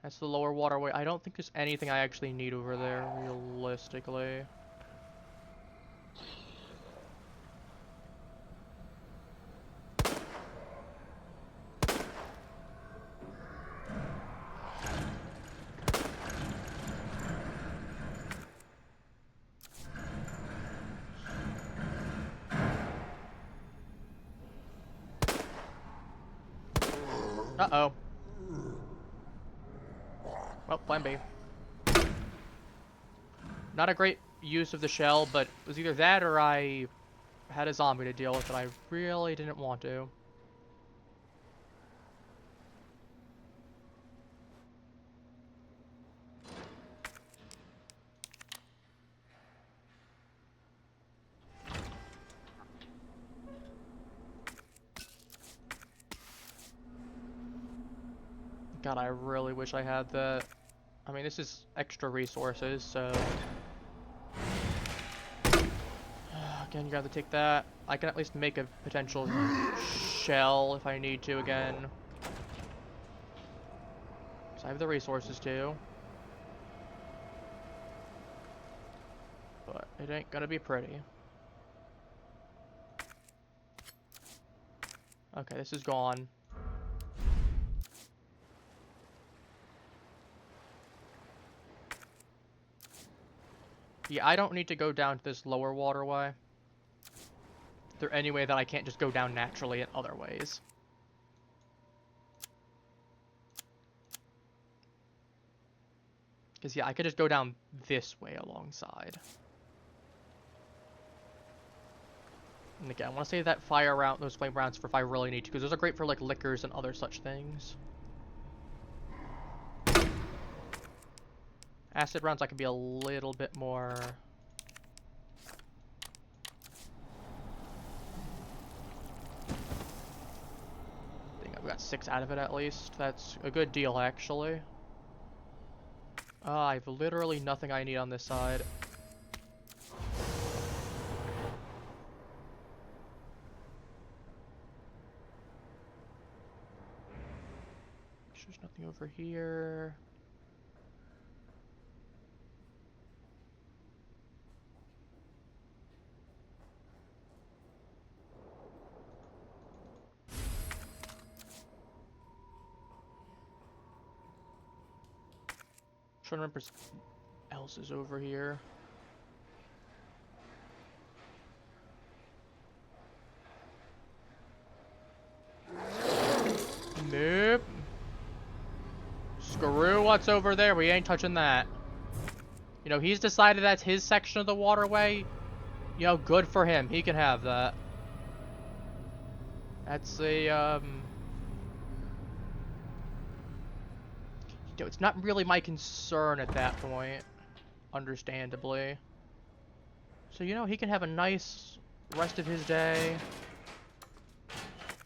That's the lower waterway. I don't think there's anything I actually need over there, realistically. Uh-oh. Well, plan B. Not a great use of the shell, but it was either that or I had a zombie to deal with that I really didn't want to. God, I really wish I had that. I mean, this is extra resources, so... Again, you gotta take that. I can at least make a potential shell if I need to again. So I have the resources too. But it ain't gonna be pretty. Okay, this is gone. Yeah, I don't need to go down to this lower waterway. Is there any way that I can't just go down naturally in other ways? Because, yeah, I could just go down this way alongside. And again, I want to save that fire round, those flame rounds for if I really need to, because those are great for, like, liquors and other such things. Acid rounds I can be a little bit more... Thing of We got 6 out of it at least. That's a good deal, actually. I've literally nothing I need on this side. There's nothing over here. Trying to remember else is over here. Nope. Screw what's over there. We ain't touching that. You know, he's decided that's his section of the waterway. You know, good for him. He can have that. That's a, You know, it's not really my concern at that point. Understandably. So, you know, he can have a nice rest of his day.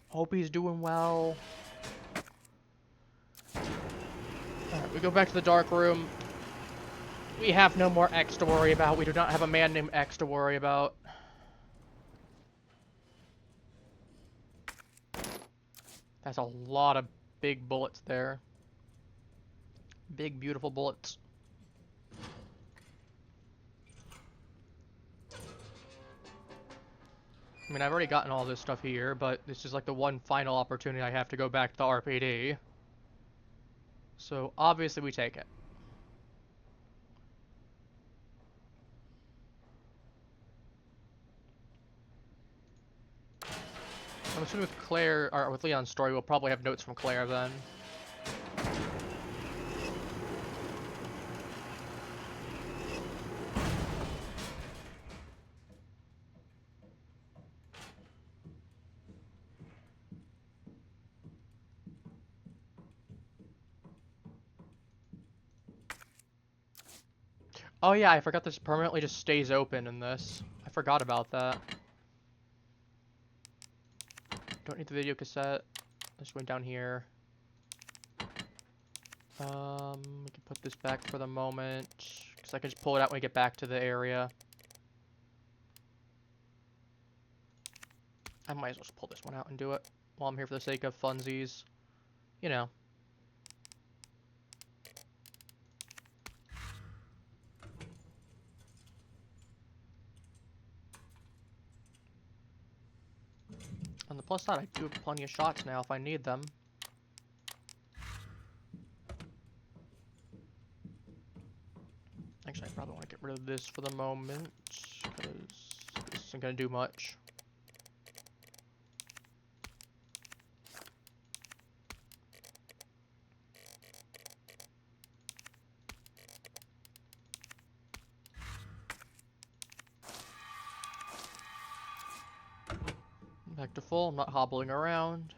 Hope he's doing well. Alright, we go back to the dark room. We have no more X to worry about. We do not have a man named X to worry about. That's a lot of big bullets there. Big, beautiful bullets. I mean, I've already gotten all this stuff here, but this is like the one final opportunity I have to go back to the RPD. So, obviously we take it. I'm assuming with Claire, or with Leon's story, we'll probably have notes from Claire then. Oh yeah, I forgot this permanently just stays open in this. I forgot about that. Don't need the video cassette. Just went down here. We can put this back for the moment, because I can just pull it out when we get back to the area. I might as well just pull this one out and do it while I'm here for the sake of funsies. You know. On the plus side, I do have plenty of shots now if I need them. Actually, I probably want to get rid of this for the moment, because this isn't going to do much. Back to full, I'm not hobbling around.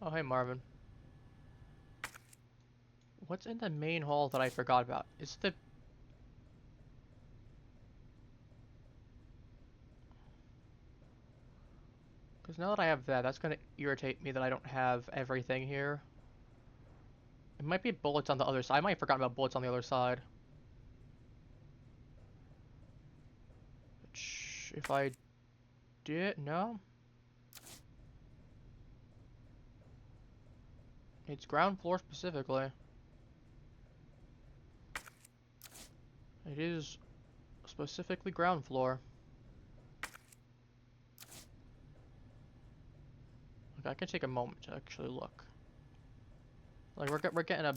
Oh, hey Marvin. What's in the main hall that I forgot about? Is the... Because now that I have that, that's going to irritate me that I don't have everything here. It might be bullets on the other side. I might have forgotten about bullets on the other side. Which, if I did... No? It's ground floor specifically. It is specifically ground floor. Okay, I can take a moment to actually look. Like we're getting a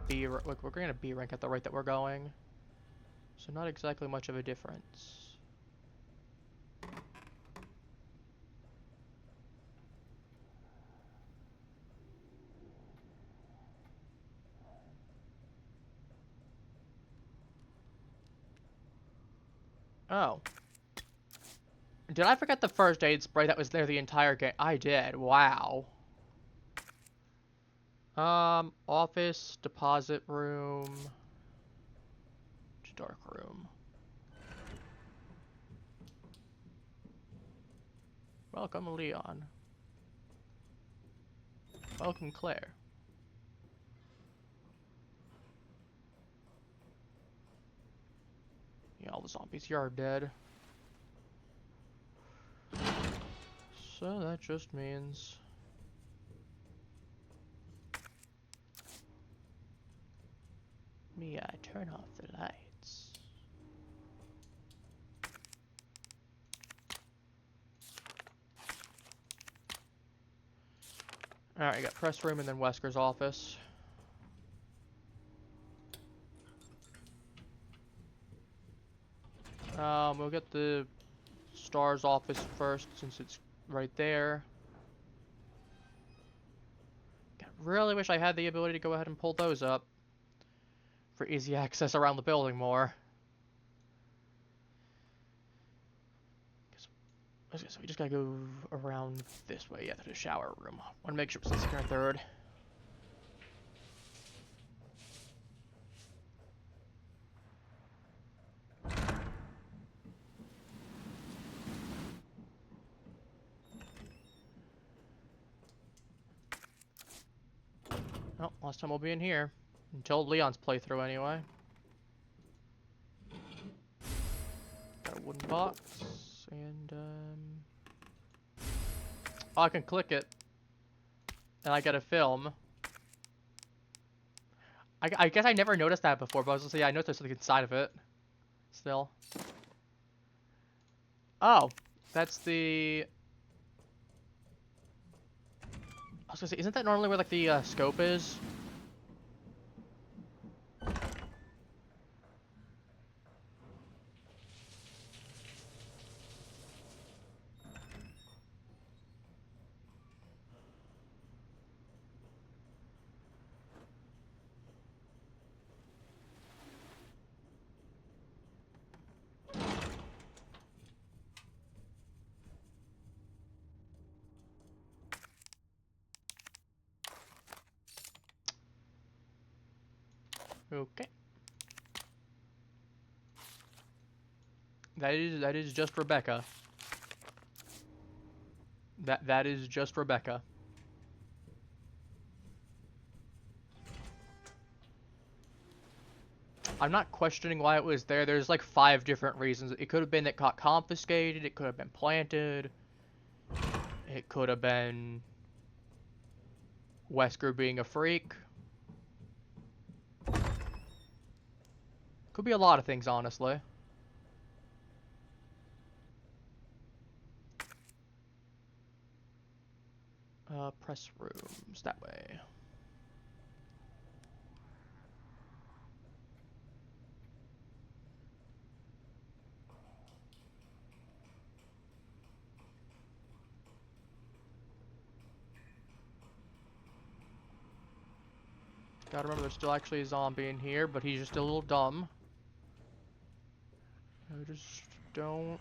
B, like we're getting a B rank at the rate that we're going, so not exactly much of a difference. Oh. Did I forget the first aid spray that was there the entire game? I did. Wow. Office, deposit room, dark room. Welcome, Leon. Welcome, Claire. Yeah, all the zombies here are dead. So that just means... I turn off the lights. Alright, you got press room and then Wesker's office. We'll get the Star's office first since it's right there. I really wish I had the ability to go ahead and pull those up for easy access around the building more. So we just gotta go around this way, yeah, to the shower room. Wanna make sure it's the second or third. Oh, last time we'll be in here. Until Leon's playthrough, anyway. Got a wooden box, and, oh, I can click it. And I get a film. I guess I never noticed that before, but I was gonna say, yeah, I noticed there's something inside of it. Still. Oh, that's the... I was gonna say, isn't that normally where, like, the, scope is? Okay. That is just Rebecca. That is just Rebecca. I'm not questioning why it was there. There's like 5 different reasons. It could have been that got confiscated. It could have been planted. It could have been Wesker being a freak. Could be a lot of things, honestly. Press rooms that way. Gotta remember there's still actually a zombie in here, but he's just a little dumb. I just don't...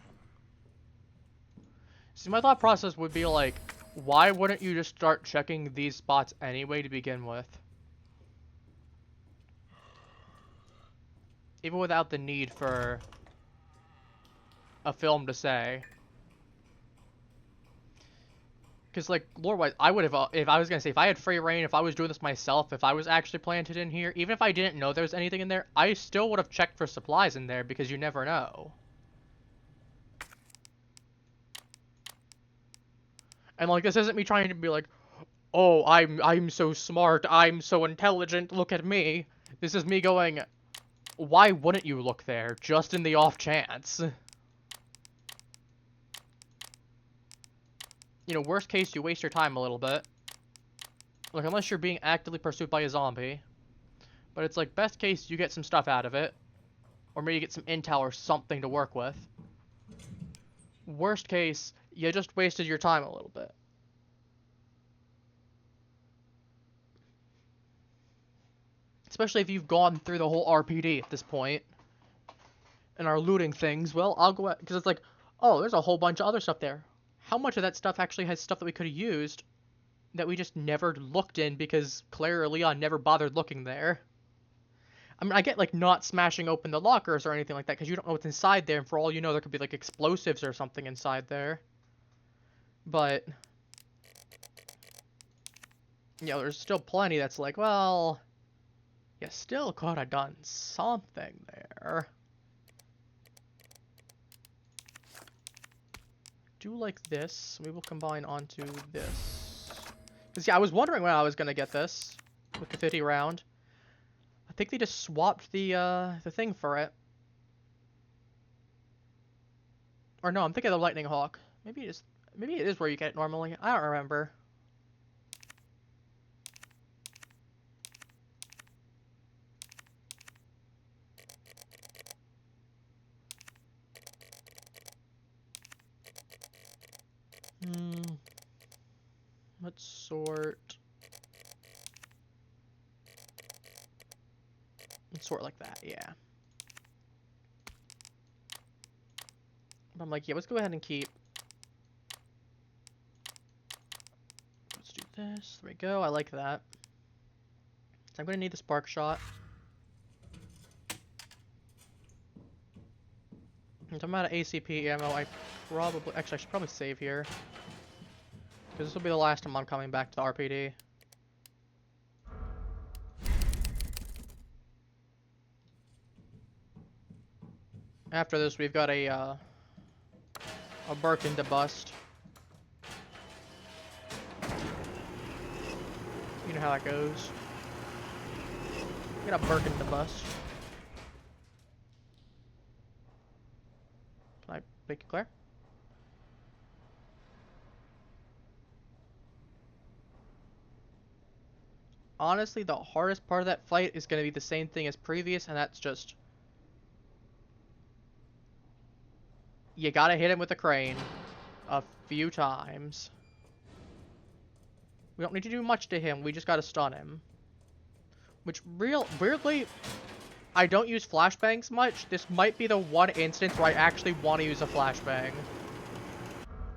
See, my thought process would be like, why wouldn't you just start checking these spots anyway to begin with? Even without the need for a film to say. Because, like, lore-wise, I would have, if I was going to say, if I had free reign, if I was doing this myself, if I was actually planted in here, even if I didn't know there was anything in there, I still would have checked for supplies in there, because you never know. And, like, this isn't me trying to be like, oh, I'm so smart, I'm so intelligent, look at me. This is me going, why wouldn't you look there, just in the off chance? You know, worst case, you waste your time a little bit. Like, unless you're being actively pursued by a zombie. But it's like, best case, you get some stuff out of it. Or maybe you get some intel or something to work with. Worst case, you just wasted your time a little bit. Especially if you've gone through the whole RPD at this point. And are looting things. Well, I'll go out, because it's like, oh, there's a whole bunch of other stuff there. How much of that stuff actually has stuff that we could have used that we just never looked in because Claire or Leon never bothered looking there. I mean, I get, like, not smashing open the lockers or anything like that because you don't know what's inside there, and for all you know, there could be, like, explosives or something inside there. But, you know, there's still plenty that's like, well, you still could have done something there. Do like this. We will combine onto this. Because, yeah, I was wondering when I was going to get this with the 50 round. I think they just swapped the thing for it. Or no, I'm thinking of the Lightning Hawk. Maybe it is where you get it normally. I don't remember. Let's sort. Let's sort like that, yeah. But I'm like, yeah, let's go ahead and keep. Let's do this. There we go. I like that. So I'm going to need the spark shot. If I'm out of ACP ammo, I should probably save here. Because this will be the last time I'm coming back to the RPD. After this, we've got a Birkin'd to bust. You know how that goes. Get a Birkin'd to bust. Can I make it clear? Honestly, the hardest part of that fight is going to be the same thing as previous, and that's just... You gotta hit him with a crane a few times. We don't need to do much to him, we just gotta stun him. Which, weirdly, I don't use flashbangs much. This might be the one instance where I actually want to use a flashbang.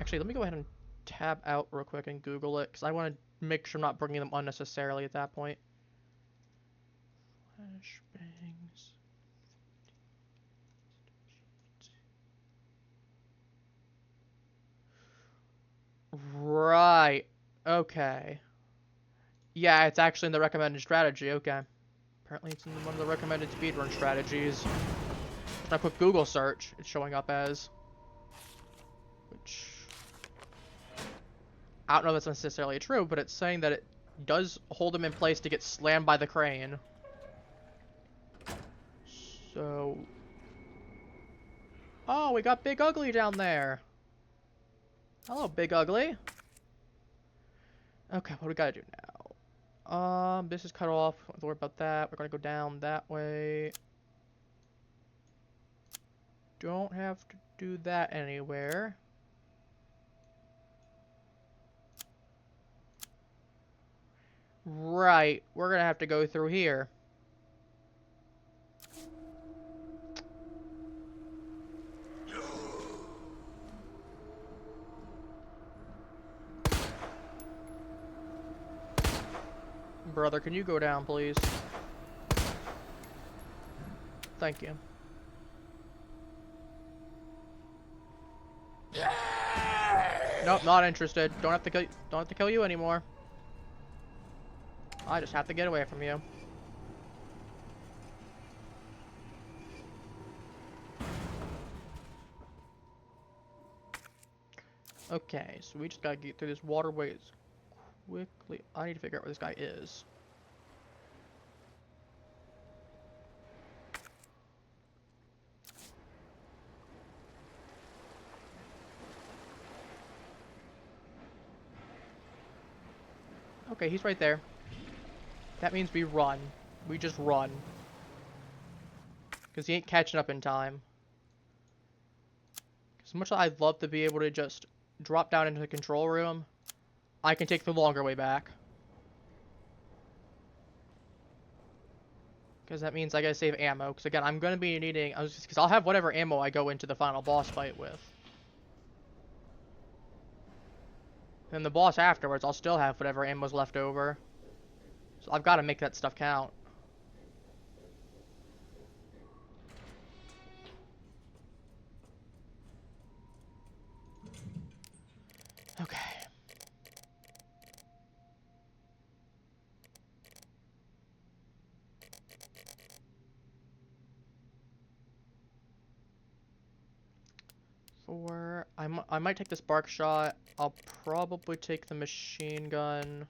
Actually, let me go ahead and tab out real quick and Google it, because I want to make sure I'm not bringing them unnecessarily at that point. Flashbangs. Right. Okay. Yeah, it's actually in the recommended strategy. Okay. Apparently it's in one of the recommended speedrun strategies. When I put Google search, it's showing up as. Which... I don't know if that's necessarily true, but it's saying that it does hold him in place to get slammed by the crane. So... Oh, we got Big Ugly down there. Hello, Big Ugly. Okay, what do we gotta do now? This is cut off. Don't worry about that. We're gonna go down that way. Don't have to do that anywhere. Right, we're gonna have to go through here. Brother, can you go down, please? Thank you. Nope, not interested. Don't have to kill you anymore. I just have to get away from you. Okay, so we just gotta get through this waterway as quickly. I need to figure out where this guy is. Okay, he's right there. That means we run. We just run. Because he ain't catching up in time. As much as I'd love to be able to just drop down into the control room, I can take the longer way back. Because that means I gotta save ammo. Because again, I'm gonna be needing... Because I'll have whatever ammo I go into the final boss fight with. Then the boss afterwards, I'll still have whatever ammo's left over. So I've got to make that stuff count. Okay. I might take the spark shot. I'll probably take the machine gun.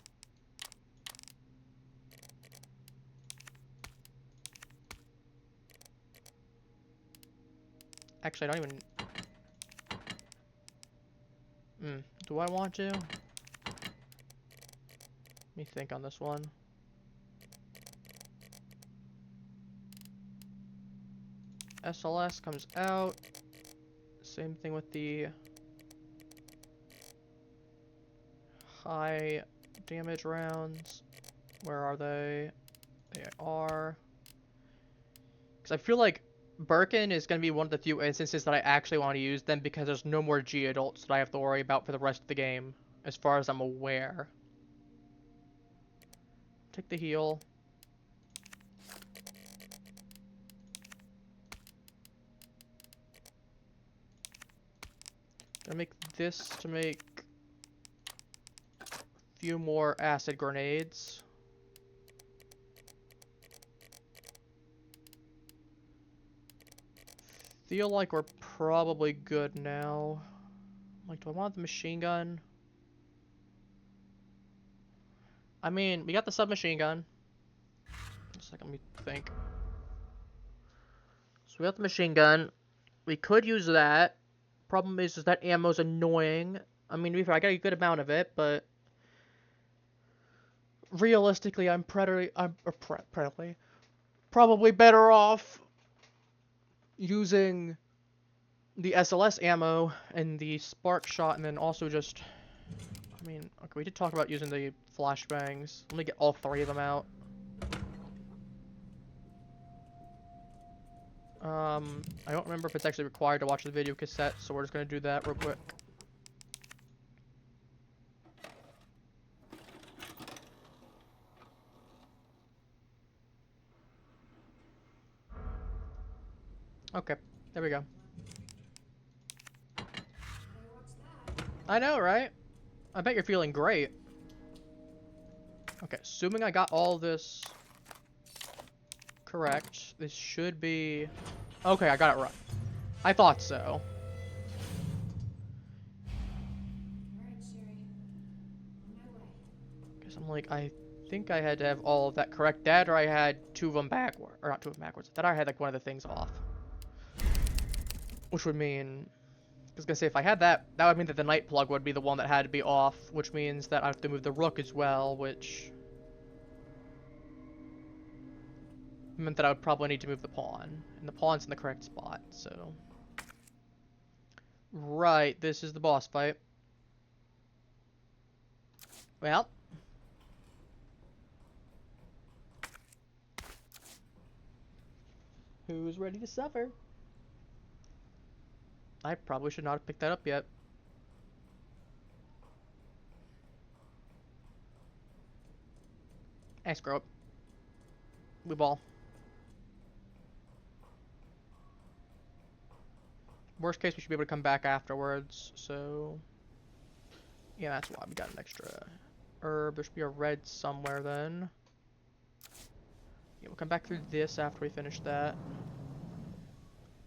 Actually, I don't even... do I want to? Let me think on this one. SLS comes out. Same thing with the high damage rounds. Where are they? They are. Because I feel like Birkin is going to be one of the few instances that I actually want to use them because there's no more G adults that I have to worry about for the rest of the game, as far as I'm aware. Take the heal. Gonna make this to make a few more acid grenades. Feel like we're probably good now. Like, do I want the machine gun? I mean, we got the submachine gun. Just like, let me think. So we got the machine gun. We could use that. Problem is that ammo's annoying. I mean, I got a good amount of it, but realistically, I'm probably better off using the SLS ammo and the spark shot, and then also just, I mean, okay, we did talk about using the flashbangs. Let me get all three of them out. I don't remember if it's actually required to watch the video cassette, so we're just gonna do that real quick. Okay, there we go. I know, right? I bet you're feeling great. Okay, assuming I got all this correct, this should be... Okay, I got it right. I thought so. Because I'm like, I think I had to have all of that correct. That, or I had two of them backwards. Or not two of them backwards. That I had like one of the things off. Which would mean... I was gonna say, if I had that, that would mean that the night plug would be the one that had to be off, which means that I have to move the rook as well, which meant that I would probably need to move the pawn. And the pawn's in the correct spot, so... Right, this is the boss fight. Well. Who's ready to suffer? I probably should not have picked that up yet. Screw it. We ball. Worst case, we should be able to come back afterwards, so... Yeah, that's why we got an extra herb. There should be a red somewhere then. Yeah, we'll come back through this after we finish that.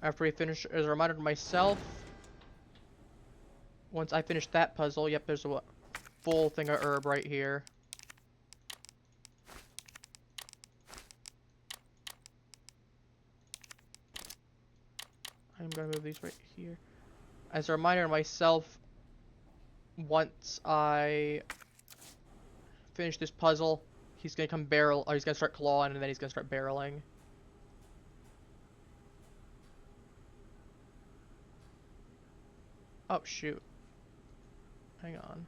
After we finish, as a reminder to myself, once I finish that puzzle, yep, there's a full thing of herb right here. I'm gonna move these right here. As a reminder to myself, once I finish this puzzle, he's gonna come barrel, or he's gonna start clawing, and then he's gonna start barreling. Oh, shoot. Hang on.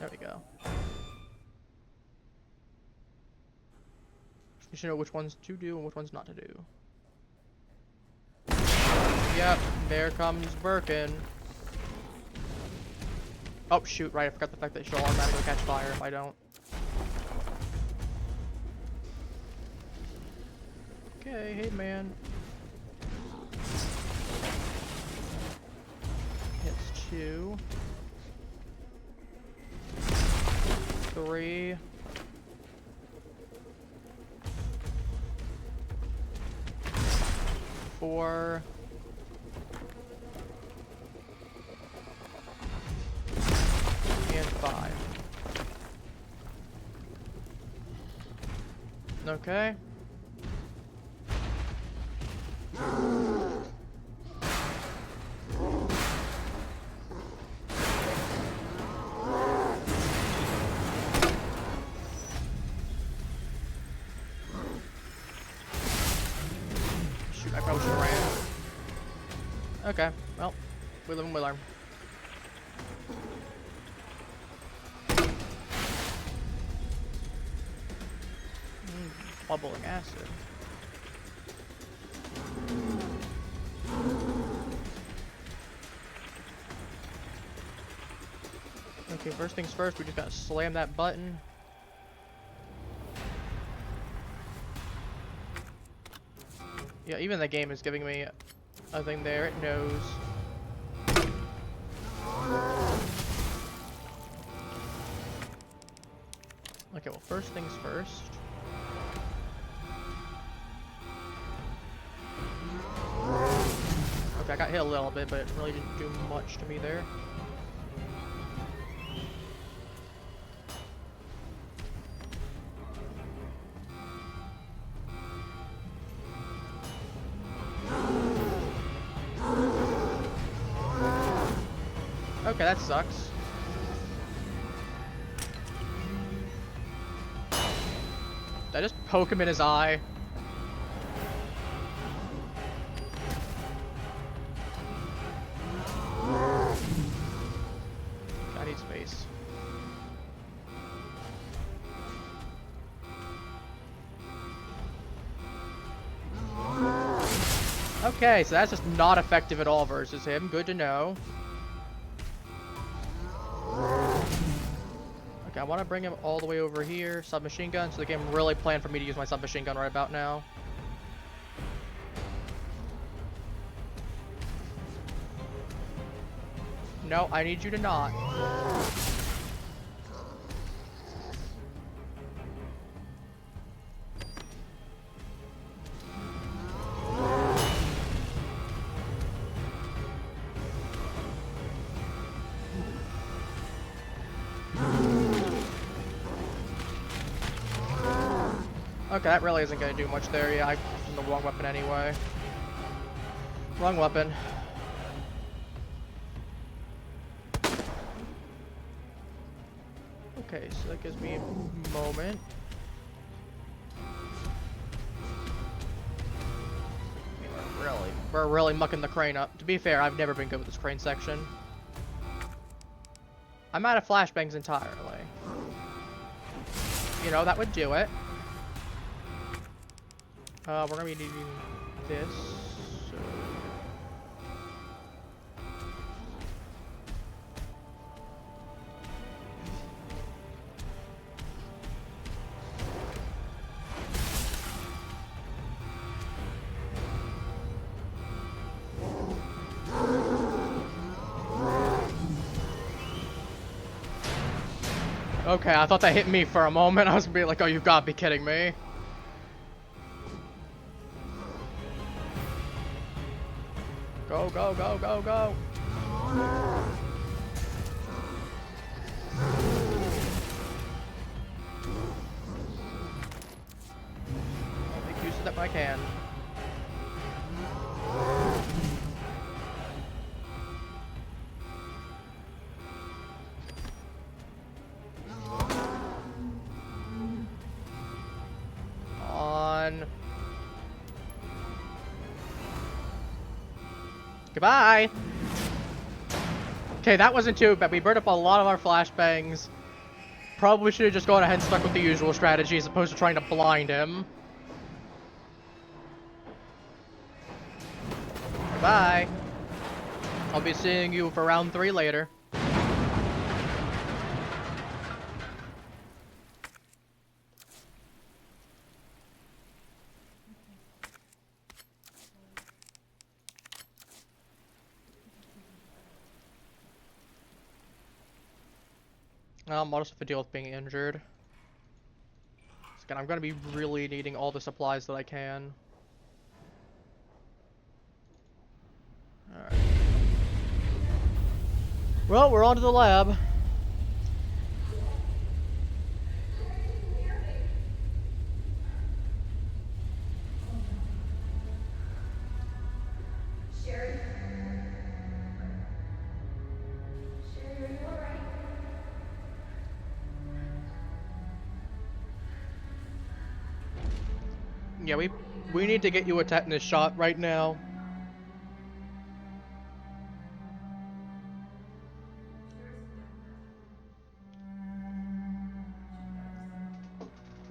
There we go. You should know which ones to do and which ones not to do. Yep, there comes Birkin. Oh shoot, right, I forgot the fact that she'll automatically catch fire if I don't. Okay, hey man. Hits 2. 3. 4. And 5. Okay. Shoot, I probably should have ran. Okay, well, we live and we learn. Bubbling acid. Okay, first things first, we just gotta slam that button. Yeah, even the game is giving me a thing there, it knows. Okay, well, first things first. Okay, I got hit a little bit, but it really didn't do much to me there. Okay, that sucks. Did I just poke him in his eye? I need space. Okay, so that's just not effective at all versus him. Good to know. Okay, I want to bring him all the way over here. Submachine gun. So the game really planned for me to use my submachine gun right about now. No, I need you to not. Okay, that really isn't going to do much there. Yeah, I used the wrong weapon anyway. Wrong weapon. Okay, so that gives me a moment. We're really mucking the crane up. To be fair, I've never been good with this crane section. I'm out of flashbangs entirely. You know, that would do it. We're gonna be needing this. So. Okay, I thought that hit me for a moment. I was gonna be like, oh, you've got to be kidding me. Go, go, go, go, go. I'll make use of that if I can. On. Goodbye! Okay, that wasn't too bad. We burned up a lot of our flashbangs. probably should have just gone ahead and stuck with the usual strategy as opposed to trying to blind him. Goodbye. I'll be seeing you for round 3 later. I'll just have to deal with being injured. Again, I'm gonna be really needing all the supplies that I can. Alright. Well, we're on to the lab. Sherry? Sherry, are you alright? Yeah, we need to get you a tetanus shot right now.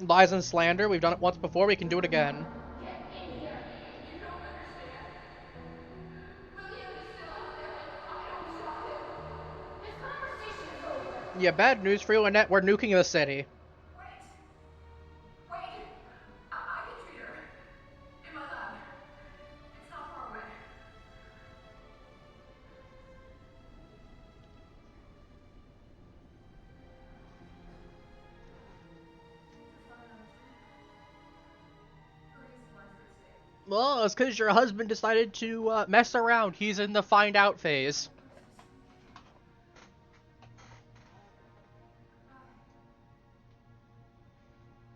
Lies and slander, we've done it once before, we can do it again. Get in here! You don't understand. William is still out there and I don't trust him. This conversation is over. Yeah, bad news for you, Annette, we're nuking the city. Wait. Wait. I can treat her. In my lab. It's not far away. Well, it's because your husband decided to mess around. He's in the find out phase.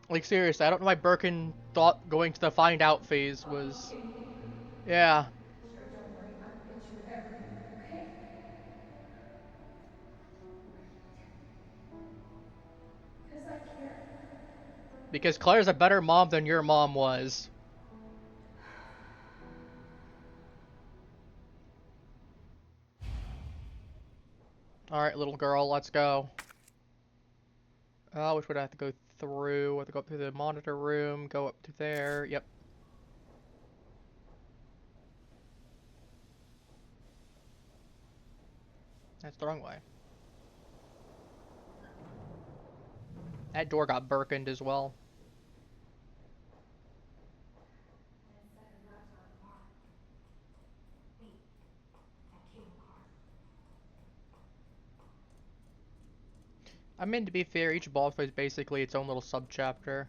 Like, seriously, I don't know why Birkin thought going to the find out phase was... Yeah. Sure, don't worry. I will get you everything, okay? Because I care. Because Claire's a better mom than your mom was. Alright, little girl, let's go. Which would I have to go through? I have to go up through the monitor room, go up to there. Yep. That's the wrong way. That door got Birkin'd as well. I mean, to be fair, each boss fight is basically its own little sub-chapter.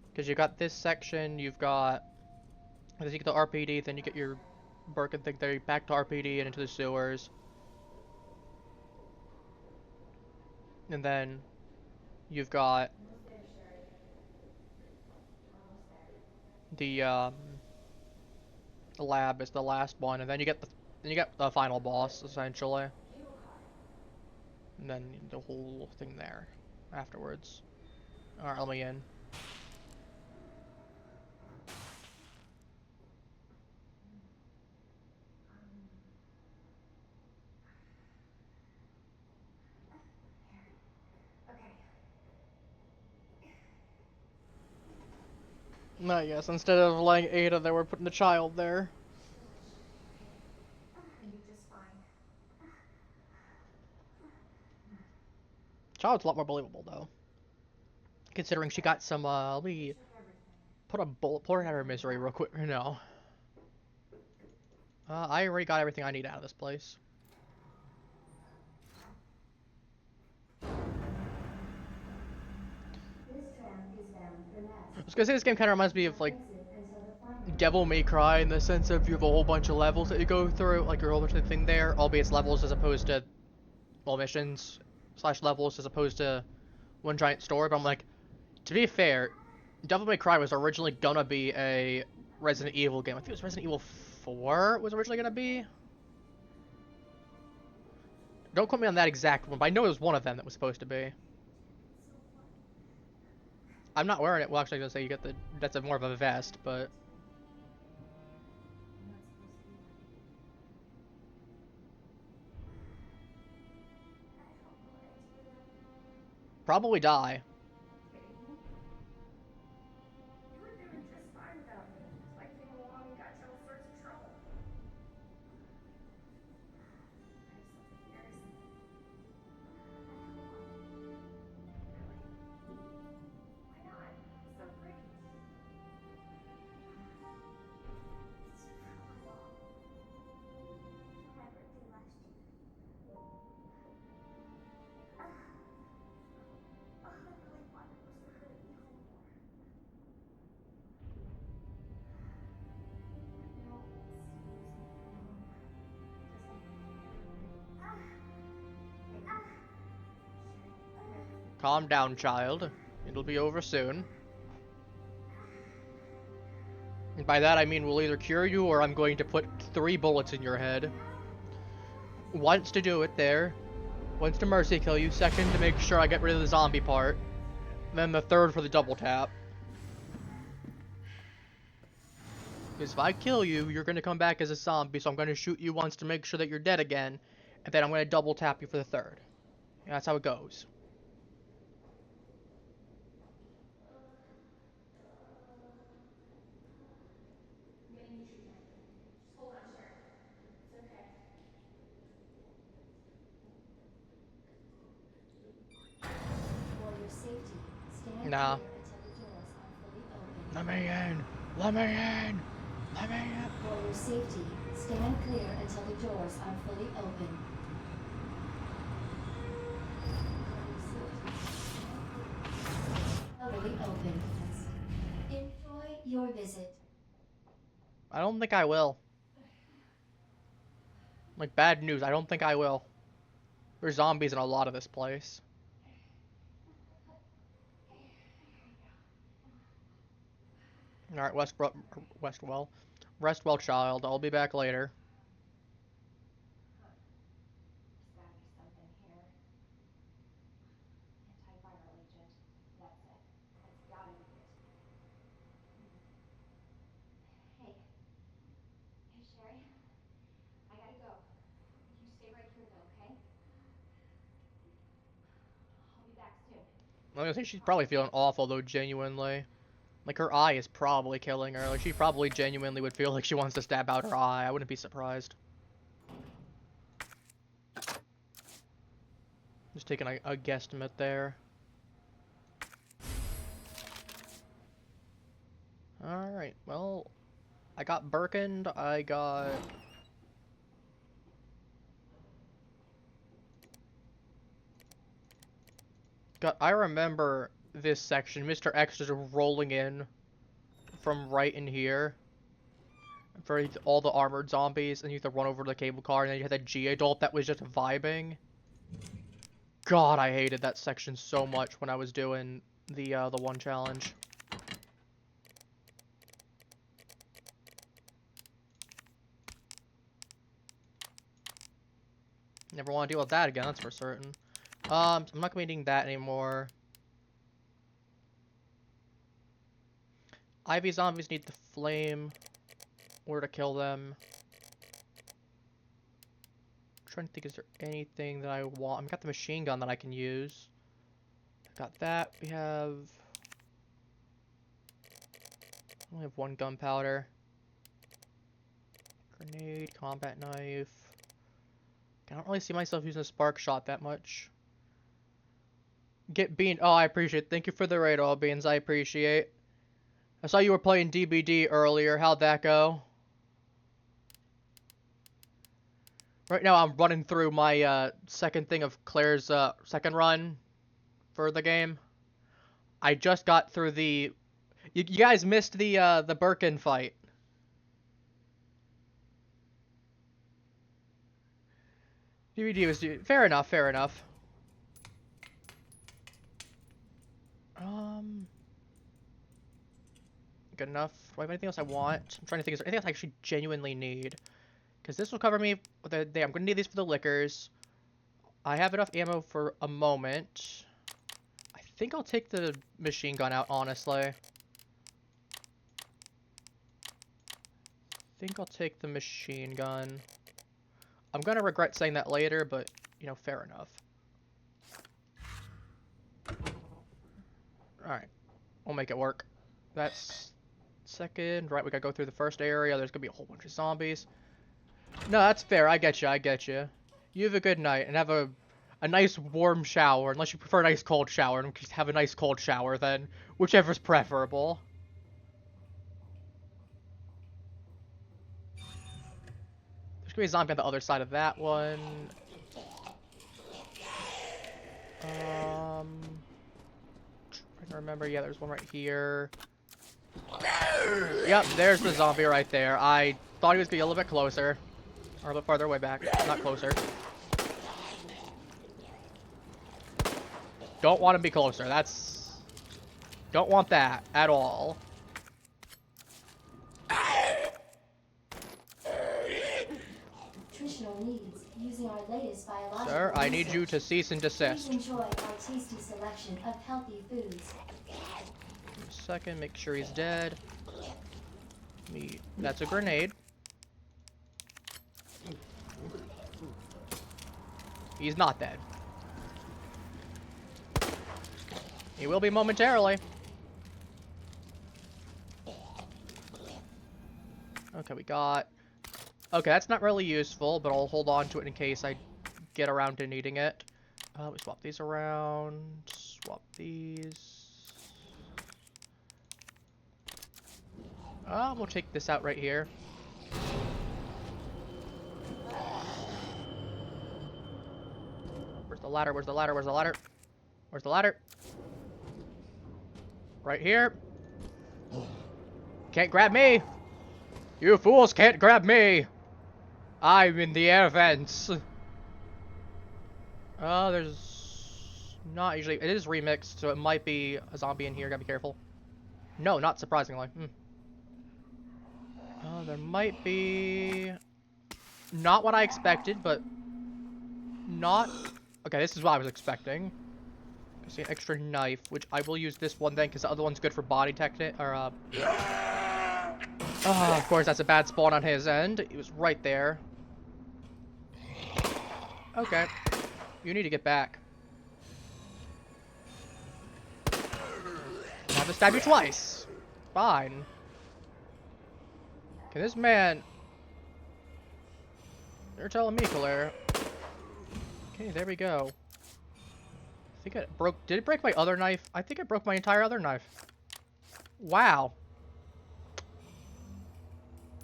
Because you got this section, you've got... As you get the RPD, then you get your Birkin thing there, back to RPD and into the sewers. And then you've got the lab is the last one, and then you get the final boss essentially, and then the whole thing there afterwards. All right, let me in. No, yes. Instead of laying Ada there, we're putting the child there. You'll be just fine. Child's a lot more believable though, considering she got some. Let me put a bullet point out of her misery real quick. No. I already got everything I need out of this place. I was gonna say this game kind of reminds me of like Devil May Cry in the sense of you have a whole bunch of levels that you go through, like your whole bunch of thing there, albeit it's levels as opposed to, well, missions slash levels as opposed to one giant story. But I'm like, to be fair, Devil May Cry was originally gonna be a Resident Evil game. I think it was Resident Evil 4 was originally gonna be. Don't quote me on that exact one, but I know it was one of them that was supposed to be. I'm not wearing it. Well, actually, I was gonna say you get the that's more of a vest, but. Probably die. Kidding me? You were doing just fine without me. So I came along and got you all sorts of trouble. I have something embarrassing. Really? Why not? It's so great. It's for my mom. For my birthday last year. All I really wanted was for her to be home more. No, Calm down, child. It'll be over soon. And by that I mean we'll either cure you or I'm going to put 3 bullets in your head. Once to do it there. Once to mercy kill you. Second to make sure I get rid of the zombie part. And then the third for the double tap. Because if I kill you, you're going to come back as a zombie, so I'm going to shoot you once to make sure that you're dead again. And then I'm going to double tap you for the third. And that's how it goes. I'm getting you treatment. Just hold on, Sherry. It's okay. For your safety, stand Nah. clear until the doors are fully open. Let me in! Let me in! Let me in! For your safety, stand clear until the doors are fully open. Fully open. Enjoy your visit. I don't think I will. Like, bad news, I don't think I will. There's zombies in a lot of this place. Alright, Westwell. Rest well, child. I'll be back later. There's gotta be something here. Antiviral agent. That's it. That's gotta be it. Hey. Hey, Sherry. I gotta go. You stay right here, though, okay? I'll be back soon. I'm gonna say she's probably feeling awful, though, genuinely. Like, her eye is probably killing her. Like, she probably genuinely would feel like she wants to stab out her eye. I wouldn't be surprised. Just taking a guesstimate there. Alright, well, I got Birkin'd, I got... I remember this section. Mr. X just rolling in from right in here for all the armored zombies, and you have to run over to the cable car, and then you had that G-adult that was just vibing. God, I hated that section so much when I was doing the one challenge. Never want to deal with that again, that's for certain. I'm not gonna be needing that anymore. Ivy zombies need the flame or to kill them. I'm trying to think, is there anything that I want? I've got the machine gun that I can use. Got that. We have... I only have 1 gunpowder. Grenade, combat knife. I don't really see myself using a spark shot that much. Get Bean. Oh, I appreciate it. Thank you for the raid, all Beans. I appreciate. I saw you were playing DBD earlier. How'd that go? Right now I'm running through my second thing of Claire's second run for the game. I just got through the... You guys missed the Birkin fight. DVD was... Fair enough, fair enough. Good enough. Do I have anything else I want? I'm trying to think, is there anything else I actually genuinely need? Because this will cover me with the day. I'm going to need these for the liquors. I have enough ammo for a moment. I think I'll take the machine gun out, honestly. I think I'll take the machine gun. I'm going to regret saying that later, but, you know, fair enough. Alright. We'll make it work. That's second. Right, we gotta go through the first area. There's gonna be a whole bunch of zombies. No, that's fair. I get you. I get you. You have a good night and have a nice warm shower. Unless you prefer a nice cold shower. And just have a nice cold shower then. Whichever's preferable. There's gonna be a zombie on the other side of that one. Trying to remember. Yeah, there's one right here. Yep, there's the zombie right there. I thought he was gonna be a little bit closer. Or a little farther away back. Not closer. Don't want him to be closer. That's... Don't want that at all. Nutritional needs using our latest biological Sir, I need research. you to cease and desist. Please enjoy our tasty selection of healthy foods. Second, make sure he's dead. That's a grenade. He's not dead. He will be momentarily. Okay, we got... Okay, that's not really useful, but I'll hold on to it in case I get around to needing it. We swap these around. Swap these. We'll take this out right here. Where's the ladder? Where's the ladder? Where's the ladder? Where's the ladder? Right here. Can't grab me! You fools can't grab me! I'm in the air vents. There's not usually... It is remixed, so it might be a zombie in here. Gotta be careful. No, not surprisingly. There might be... Not what I expected, but... Not... Okay, this is what I was expecting. I see an extra knife, which I will use this one then, because the other one's good for body technique, or, of course, that's a bad spawn on his end. He was right there. Okay. You need to get back. I have to stab you twice. Fine. Okay, this man... You're telling me, Claire. Okay, there we go. I think it broke... Did it break my other knife? I think it broke my entire other knife. Wow.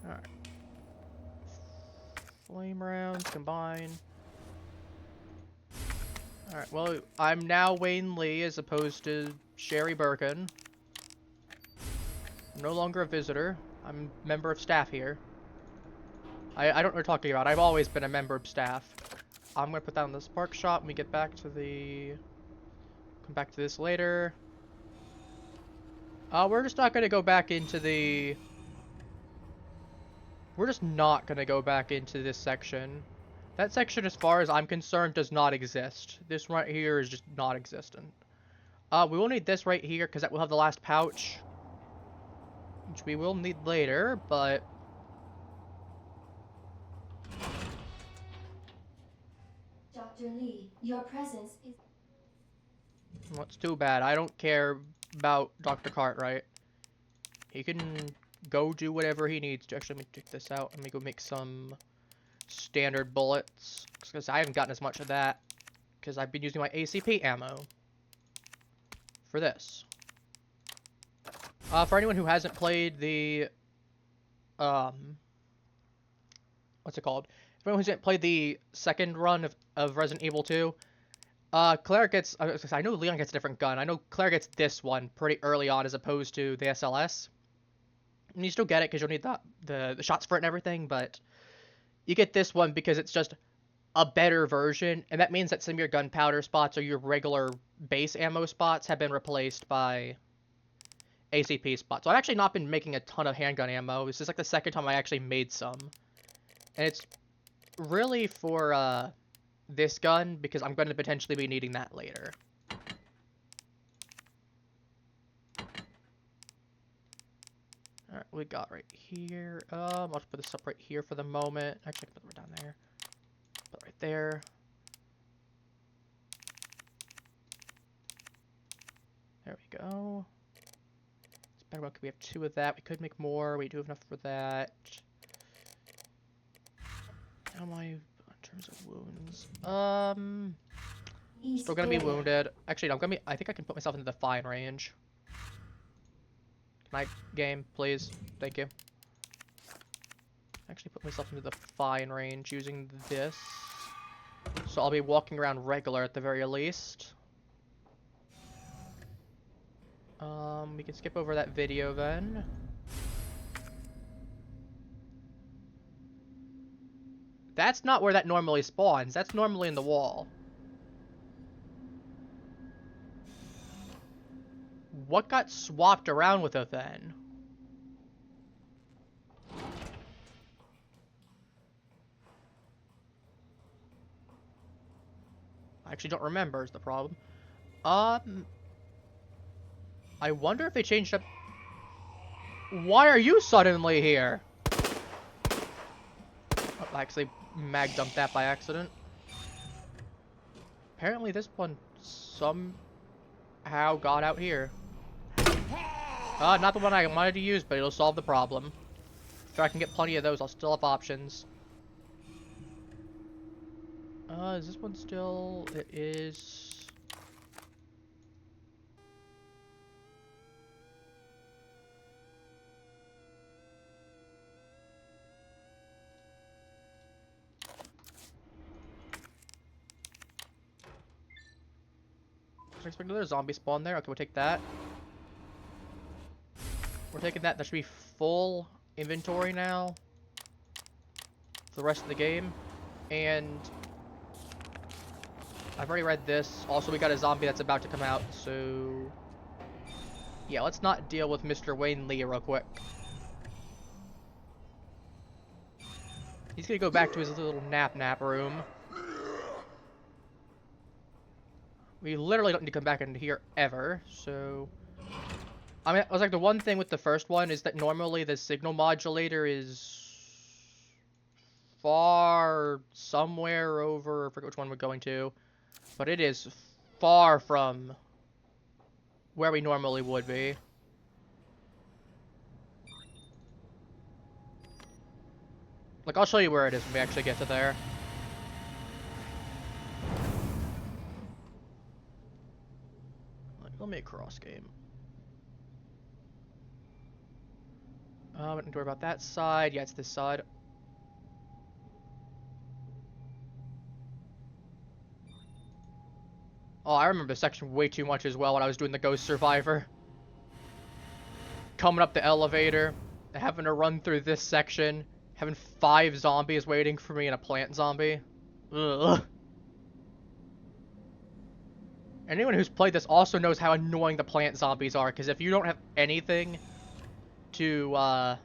Alright. Flame rounds, combine. Alright, well, I'm now Wayne Lee as opposed to Sherry Birkin. I'm no longer a visitor. I'm a member of staff here. I don't know what you're talking about. I've always been a member of staff. I'm gonna put that in the spark shot when we get back to the... Come back to this later. We're just not gonna go back into the... We're just not gonna go back into this section. That section, as far as I'm concerned, does not exist. This right here is just not existent. We will need this right here, because that will have the last pouch. Which we will need later, but... Dr. Lee, your presence is... Well, it's too bad. I don't care about Dr. Cartwright. He can go do whatever he needs to. Actually, let me take this out. Let me go make some standard bullets. Because I haven't gotten as much of that. Because I've been using my ACP ammo. For this. For anyone who hasn't played the... What's it called? If anyone who hasn't played the second run of Resident Evil 2... Claire gets... I know Leon gets a different gun. I know Claire gets this one pretty early on as opposed to the SLS. And you still get it because you'll need the shots for it and everything, but... You get this one because it's just a better version, and that means that some of your gunpowder spots or your regular base ammo spots have been replaced by ACP spots. So I've actually not been making a ton of handgun ammo. This is like the second time I actually made some. And it's really for this gun, because I'm going to potentially be needing that later. Alright, we got right here. I'll just put this up right here for the moment. Actually, I can put it down there. Put it right there. There we go. It's better one. We have 2 of that. We could make more. We do have enough for that. How am I in terms of wounds? East Still gonna be area. wounded. Actually, no, I think I can put myself into the fine range. Can I, game, please? Thank you. Actually put myself into the fine range using this. So I'll be walking around regular at the very least. We can skip over that video then. That's not where that normally spawns. That's normally in the wall. What got swapped around with it then? I actually don't remember is the problem. I wonder if they changed up... Why are you suddenly here? Oh, I actually mag dumped that by accident. Apparently this one somehow got out here. Not the one I wanted to use, but it'll solve the problem. If I can get plenty of those, I'll still have options. Is this one still... It is... I was expecting another zombie spawn there. Okay, we'll take that. We're taking that. That should be full inventory now for the rest of the game. And I've already read this. Also, we got a zombie that's about to come out, so... Yeah, let's not deal with Mr. Wayne Lee real quick. He's gonna go back to his little nap room. We literally don't need to come back into here ever, so... I mean, I was like, the one thing with the first one is that normally the signal modulator is... far somewhere over... I forget which one we're going to. But it is far from where we normally would be. Like, I'll show you where it is when we actually get to there. Like, let me cross game. I don't worry about that side. Yeah, it's this side. Oh, I remember this section way too much as well when I was doing the Ghost Survivor. Coming up the elevator, having to run through this section, having 5 zombies waiting for me and a plant zombie. Ugh. Anyone who's played this also knows how annoying the plant zombies are, because if you don't have anything to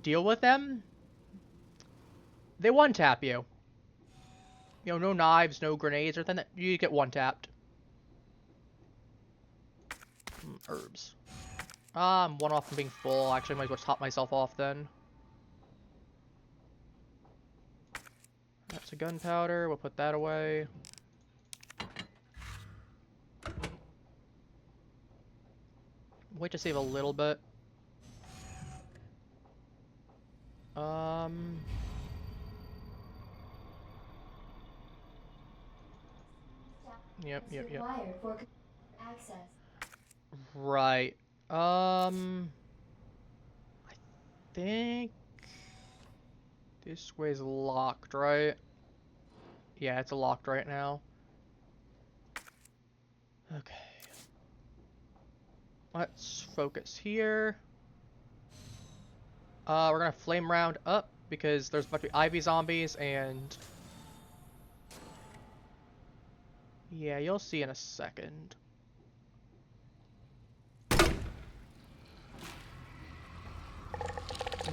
deal with them, they one-tap you. You know, no knives, no grenades, or anything. You get one-tapped. Herbs. I'm one off from being full. Actually, I might as well top myself off then. That's a gunpowder. We'll put that away. Wait to save a little bit. Yep. Required for access. Right. I think this way's locked, right? Yeah, it's locked right now. Okay. Let's focus here. We're gonna flame round up because there's about to be Ivy zombies and... Yeah, you'll see in a second.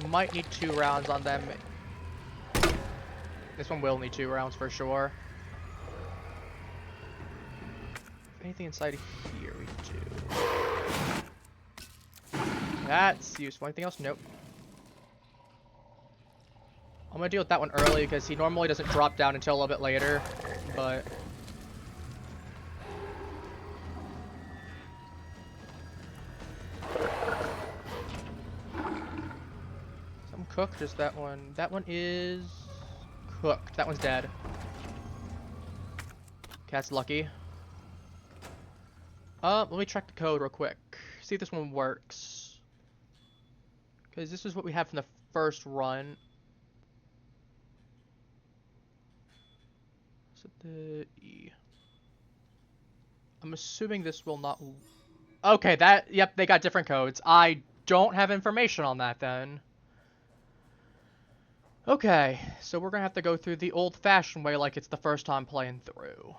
Might need 2 rounds on them. This one will need 2 rounds for sure. Anything inside here we do. That's useful. Anything else? Nope. I'm gonna deal with that one early because he normally doesn't drop down until a little bit later, but... cooked? Is that one? That one is cooked. That one's dead. Cat's lucky. Let me check the code real quick. See if this one works. Because this is what we have from the first run. Is it the E? I'm assuming this will not... Okay, that... Yep, they got different codes. I don't have information on that then. Okay, so we're gonna have to go through the old-fashioned way like it's the first time playing through.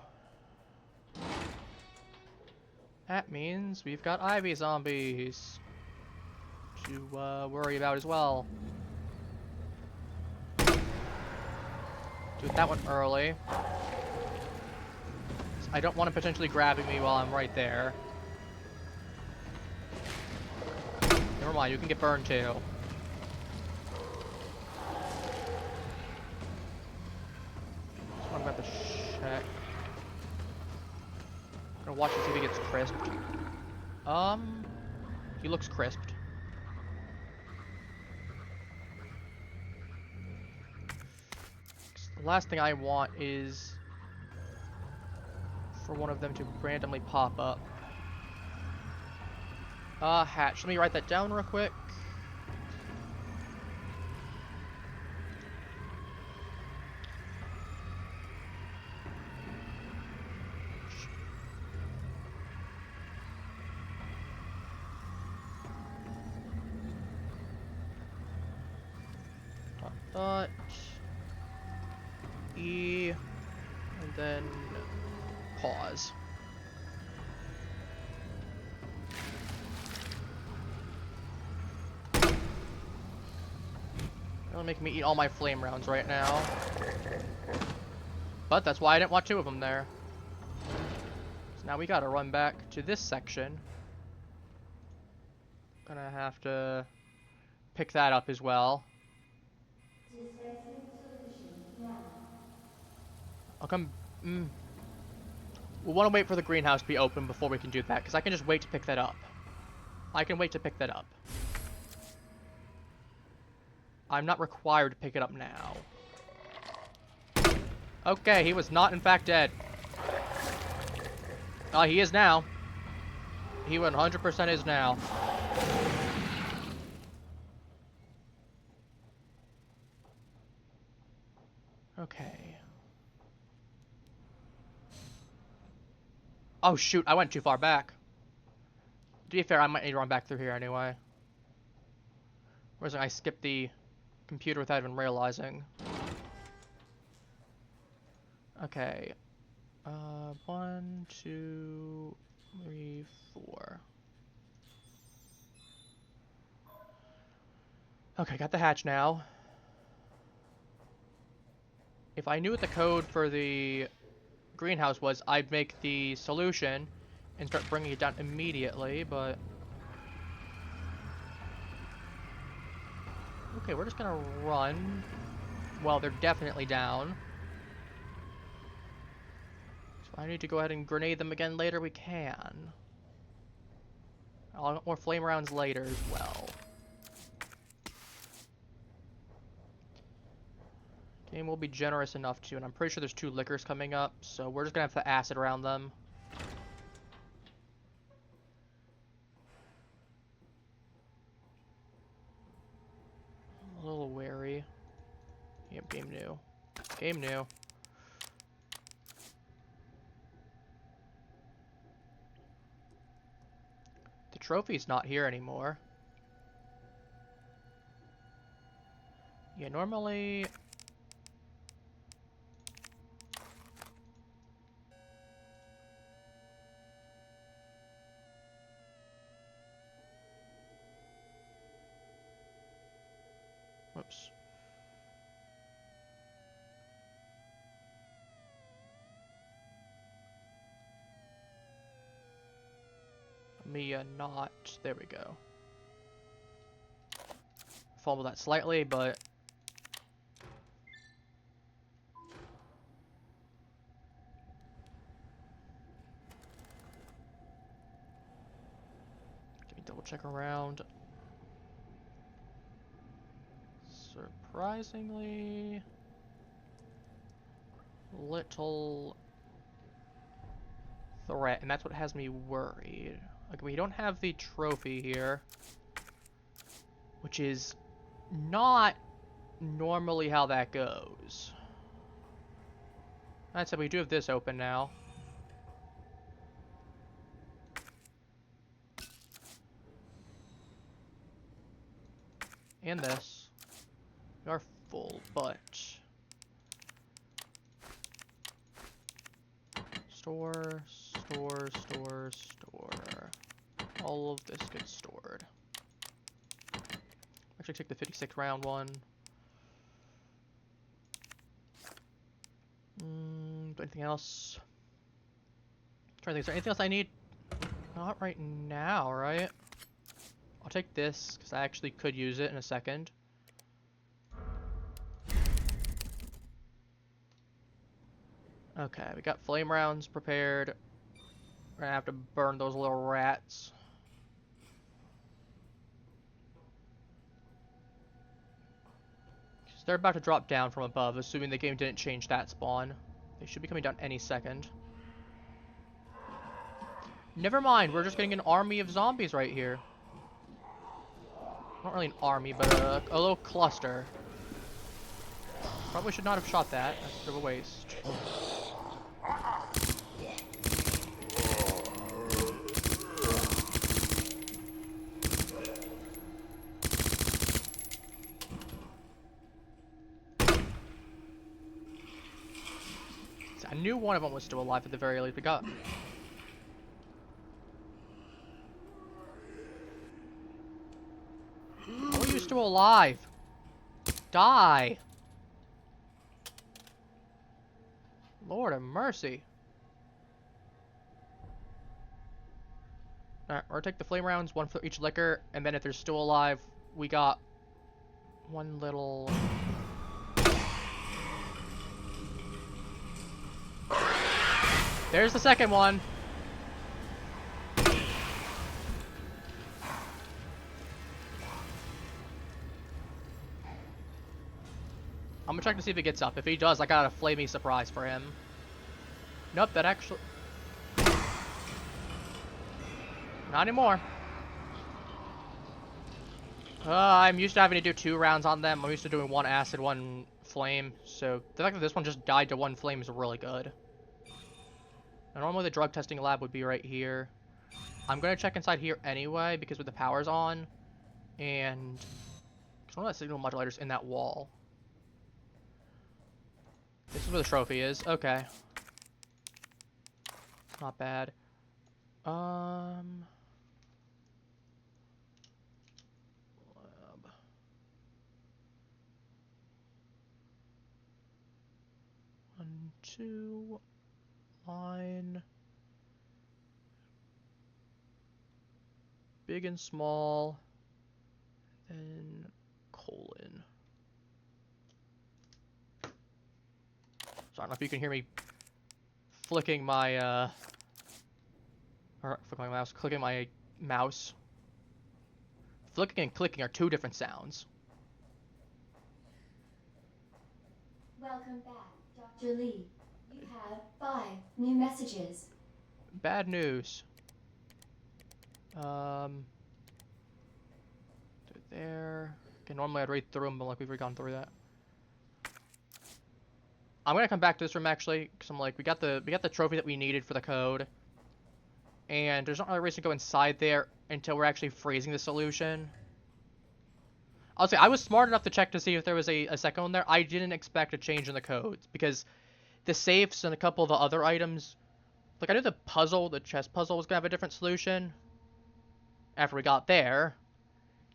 That means we've got Ivy zombies to worry about as well. Do that one early. I don't want him potentially grabbing me while I'm right there. Never mind, you can get burned too. Just want to grab the check. Gonna watch and see if he gets crisped. He looks crisped. The last thing I want is for one of them to randomly pop up. Hatch. Let me write that down real quick. Dot E, and then pause. They're making me eat all my flame rounds right now. But that's why I didn't want two of them there. So now we gotta run back to this section. Gonna have to pick that up as well. I'll come... We'll want to wait for the greenhouse to be open before we can do that, because I can just wait to pick that up. I can wait to pick that up. I'm not required to pick it up now. Okay, he was not in fact dead. He is now. He 100% is now. Okay. Oh shoot, I went too far back. To be fair, I might need to run back through here anyway. Whereas I skipped the computer without even realizing. Okay. 1, 2, 3, 4. Okay, got the hatch now. If I knew what the code for the greenhouse was, I'd make the solution and start bringing it down immediately, but... Okay, we're just gonna run. Well, they're definitely down. So if I need to go ahead and grenade them again later, we can. I'll get more flame rounds later as well. Game will be generous enough to, and I'm pretty sure there's 2 liquors coming up, so we're just gonna have to acid around them. A little wary. Yep, game new. Game new. The trophy's not here anymore. Yeah, normally... Whoops. Mia not. There we go. Fumble that slightly, but... Let me double check around. surprisingly little threat, and that's what has me worried. Like, we don't have the trophy here, which is not normally how that goes. That said, we do have this open now. And this. We are full, but... Store. All of this gets stored. Actually, take the 56 round one. Anything else? I'm trying to think, is there anything else I need? Not right now, right? I'll take this, because I actually could use it in a second. Okay, we got flame rounds prepared. We're gonna have to burn those little rats. They're about to drop down from above, assuming the game didn't change that spawn. They should be coming down any second. Never mind, we're just getting an army of zombies right here. Not really an army, but a little cluster. Probably should not have shot that. That's a bit of a waste. I knew one of them was still alive at the very least. We got... How are you still alive? Die! Lord of mercy. Alright, we're gonna take the flame rounds, one for each liquor, and then if they're still alive, we got one little... There's the second one. I'm gonna check to see if he gets up. If he does, I got a flamey surprise for him. Nope, that actually... Not anymore. I'm used to having to do 2 rounds on them. I'm used to doing 1 acid, 1 flame. So the fact that this one just died to 1 flame is really good. Now, normally the drug testing lab would be right here. I'm gonna check inside here anyway because with the power's on, and one of the signal modulators in that wall. This is where the trophy is. Okay. Not bad. Lab. 1, 2, line. Big and small. Then colon. So I don't know if you can hear me flicking my or flicking my mouse, clicking my mouse. Flicking and clicking are 2 different sounds. Welcome back, Dr. Lee. You have 5 new messages. Bad news. There. Okay, normally I'd read through them, but like we've already gone through that. I'm gonna come back to this room actually, because I'm like, we got the trophy that we needed for the code, and there's not really a reason to go inside there until we're actually freezing the solution. I'll say I was smart enough to check to see if there was a second one there. I didn't expect a change in the codes because the safes and a couple of the other items, like I knew the puzzle, the chess puzzle was gonna have a different solution after we got there.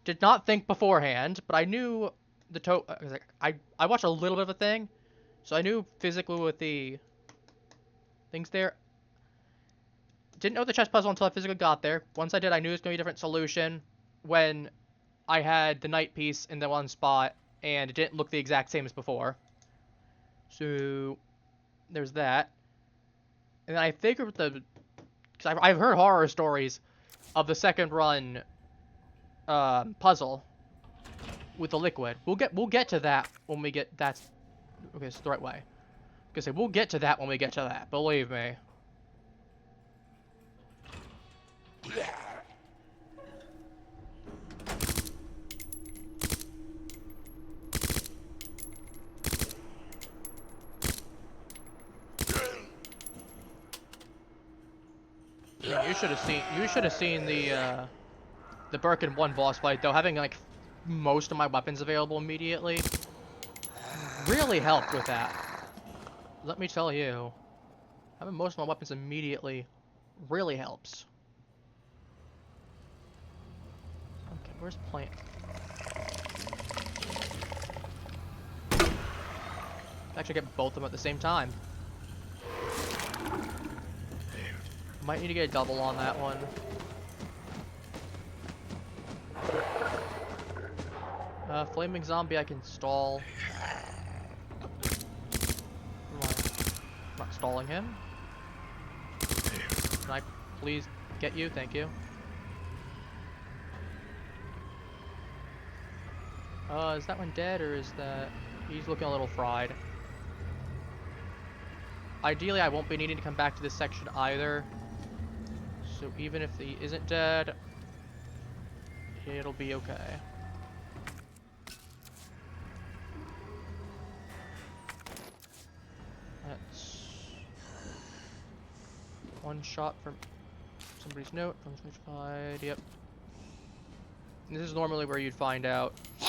Did not think beforehand, but I knew the I watched a little bit of a thing, so I knew physically with the things there. Didn't know the chess puzzle until I physically got there. Once I did, I knew it was going to be a different solution when I had the night piece in the one spot, and it didn't look the exact same as before. So, there's that. And I figured with the... Because I've heard horror stories of the second run puzzle, with the liquid. We'll get to that when we get that's okay, it's the right way. Because we'll get to that when we get to that, believe me. Yeah, you should have seen the Birkin'd 1 boss fight though. Having like most of my weapons available immediately really helped with that. Let me tell you, having most of my weapons immediately really helps. Okay, where's plant? Actually get both of them at the same time. Might need to get a double on that one. Flaming zombie I can stall. I'm not stalling him. Can I please get you? Thank you. Is that one dead or is that... He's looking a little fried. Ideally, I won't be needing to come back to this section either. So even if he isn't dead, it'll be okay. That's one shot from somebody's note. Yep. And this is normally where you'd find out. I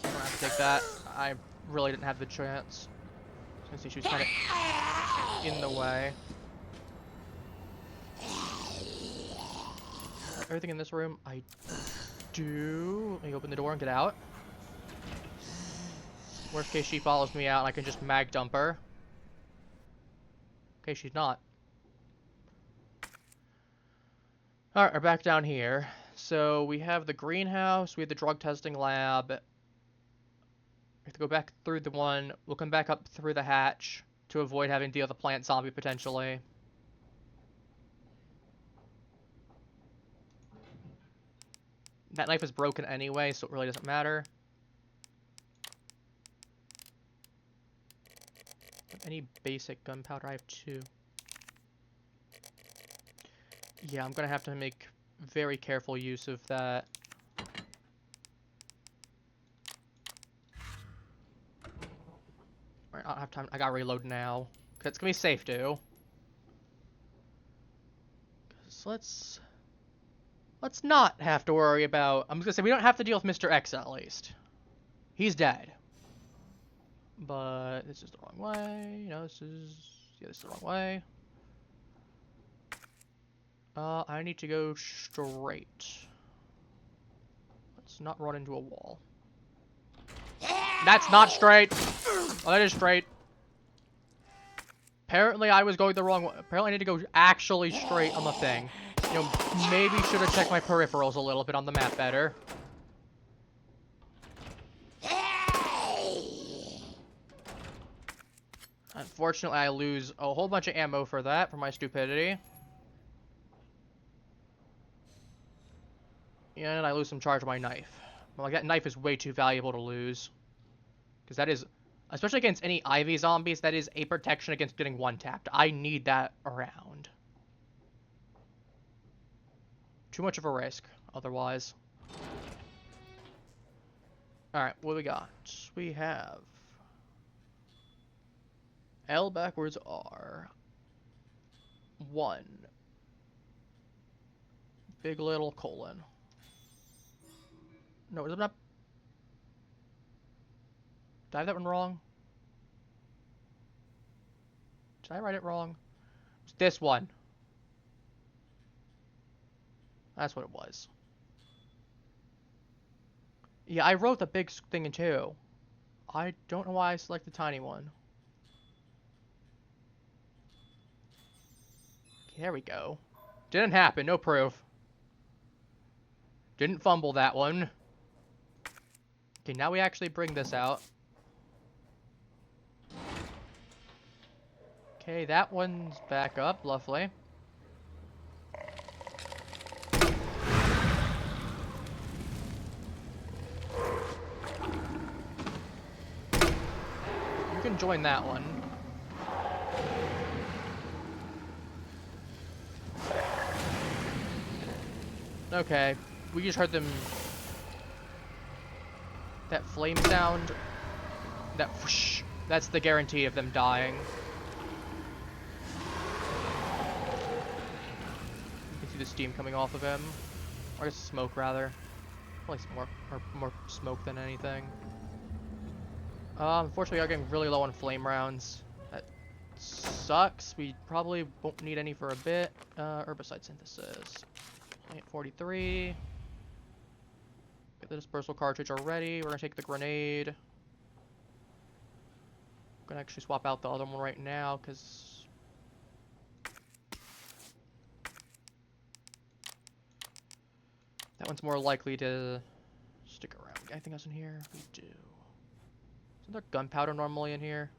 don't have to take that. I really didn't have the chance. Since she was kind of in the way. Everything in this room, I do. Let me open the door and get out. Worst case, she follows me out and I can just mag dump her. Okay, she's not. Alright, we're back down here. So we have the greenhouse, we have the drug testing lab. We have to go back through the one. We'll come back up through the hatch to avoid having to deal with the plant zombie potentially. That knife is broken anyway, so it really doesn't matter. Any basic gunpowder? I have 2. Yeah, I'm gonna have to make very careful use of that. Alright, I don't have time. I gotta reload now. Cause it's gonna be safe, too. Cause let's not have to worry about... I'm just gonna say, we don't have to deal with Mr. X, at least. He's dead. But this is the wrong way. No, this is... Yeah, this is the wrong way. I need to go straight. Let's not run into a wall. That's not straight! Oh, that is straight. Apparently I was going the wrong way. Apparently I need to go actually straight on the thing. You know, maybe should have checked my peripherals a little bit on the map better. Unfortunately, I lose a whole bunch of ammo for that, for my stupidity. And I lose some charge of my knife. Well, like, that knife is way too valuable to lose. Because that is, especially against any Ivy zombies, that is a protection against getting one-tapped. I need that around. Too much of a risk, otherwise. Alright, what do we got? We have... L backwards R. 1. Big little colon. No, is it not? Did I have that one wrong? Did I write it wrong? It's this one. That's what it was. Yeah, I wrote the big thing in 2. I don't know why I selected the tiny one. Okay, there we go. Didn't happen, no proof. Didn't fumble that one. Okay, now we actually bring this out. Okay, that one's back up, lovely. can join that one. Okay, we just heard them. That flame sound. That whoosh, that's the guarantee of them dying. You can see the steam coming off of him. Or I guess smoke, rather. Probably more smoke than anything. Unfortunately, we are getting really low on flame rounds. That sucks. We probably won't need any for a bit. Herbicide synthesis. 43. Get the dispersal cartridge already. We're gonna take the grenade. I'm gonna actually swap out the other one right now, because that one's more likely to stick around. Anything else in here? We do. Isn't there gunpowder normally in here?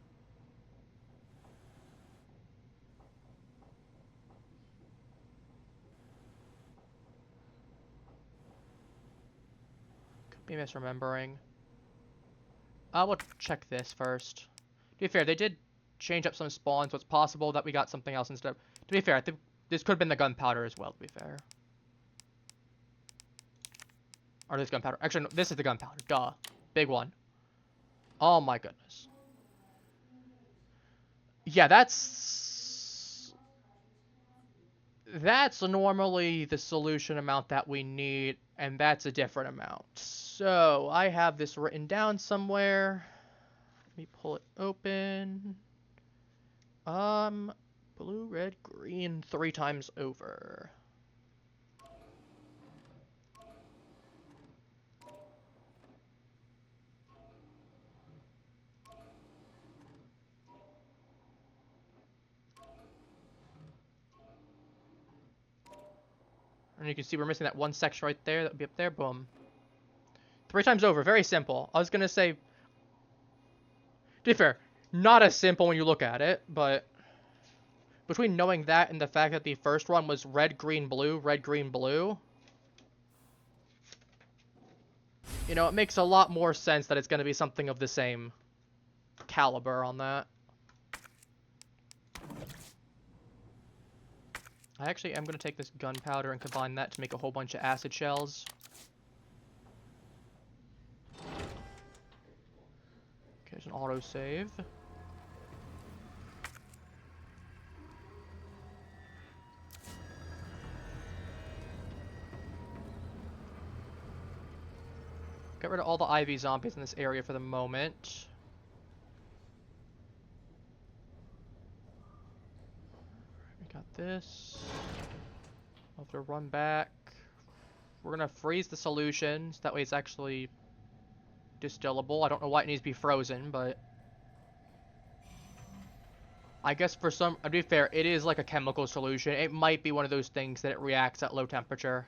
Could be misremembering. I will check this first. To be fair, they did change up some spawns, so it's possible that we got something else instead. To be fair, I think this could have been the gunpowder as well, to be fair. Or this gunpowder. Actually, no, this is the gunpowder. Duh. Big one. Oh my goodness. Yeah, that's normally the solution amount that we need, and that's a different amount. So, I have this written down somewhere. Let me pull it open. Blue, red, green, 3 times over. And you can see we're missing that one section right there. That would be up there. Boom. 3 times over. Very simple. I was going to say, to be fair, not as simple when you look at it, but between knowing that and the fact that the first one was red, green, blue, you know, it makes a lot more sense that it's going to be something of the same caliber on that. I actually am going to take this gunpowder and combine that to make a whole bunch of acid shells. Okay, there's an autosave. Get rid of all the IV zombies in this area for the moment. We got this. I'll have to run back. We're gonna freeze the solutions. That way it's actually distillable. I don't know why it needs to be frozen, but I guess for some, to be fair, it is like a chemical solution. It might be one of those things that it reacts at low temperature.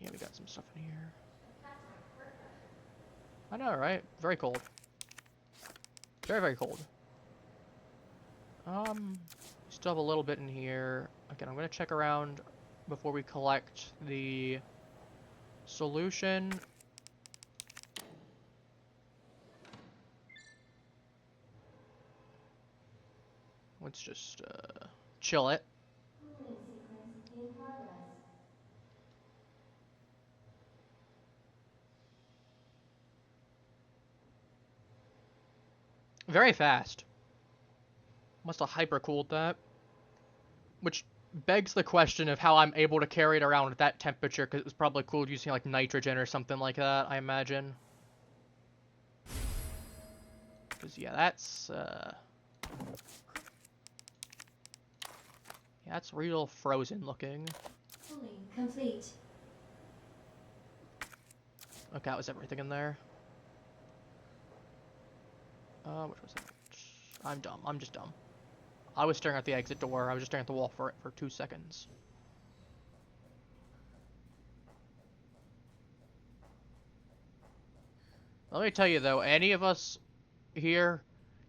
Yeah, we got some stuff in here. I know, right? Very cold. Very, very cold. Still have a little bit in here. Again, I'm gonna check around before we collect the solution. Let's just chill it. Cooling sequence in progress. Very fast. Must have hyper-cooled that. Which begs the question of how I'm able to carry it around at that temperature, because it was probably cooled using like nitrogen or something like that, I imagine. Because yeah, that's yeah, that's real frozen looking. Cooling complete. Okay, that was everything in there. Which was it? I'm dumb. I'm just dumb. I was staring at the exit door. I was just staring at the wall for 2 seconds. Let me tell you though, any of us here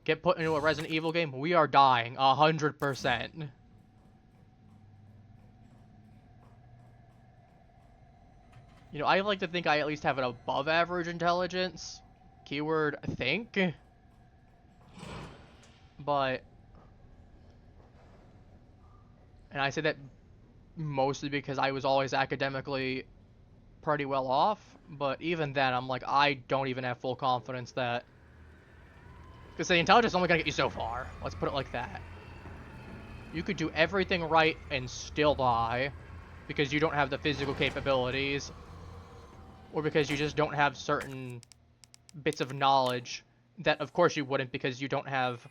get put into a Resident Evil game, we are dying 100%. You know, I like to think I at least have an above average intelligence. Keyword think. But, and I say that mostly because I was always academically pretty well off. But even then, I'm like, I don't even have full confidence that. Because the intelligence is only going to get you so far. Let's put it like that. You could do everything right and still die. Because you don't have the physical capabilities. Or because you just don't have certain bits of knowledge that of course you wouldn't because you don't have,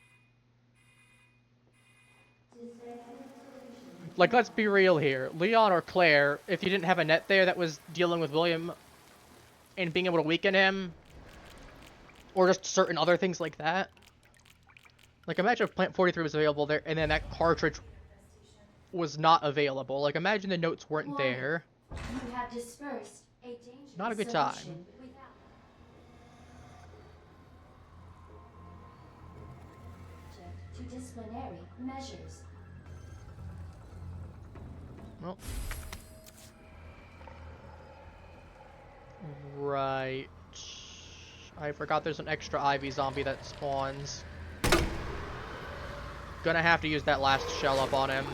like, let's be real here, Leon or Claire, if you didn't have a net there that was dealing with William and being able to weaken him, or just certain other things like that. Like, imagine if Plant 43 was available there and then that cartridge was not available. Like, imagine the notes weren't Warning. there. You have dispersed a dangerous Not a good solution time. without to disciplinary measures. Well, right. I forgot there's an extra Ivy zombie that spawns. Gonna have to use that last shell up on him.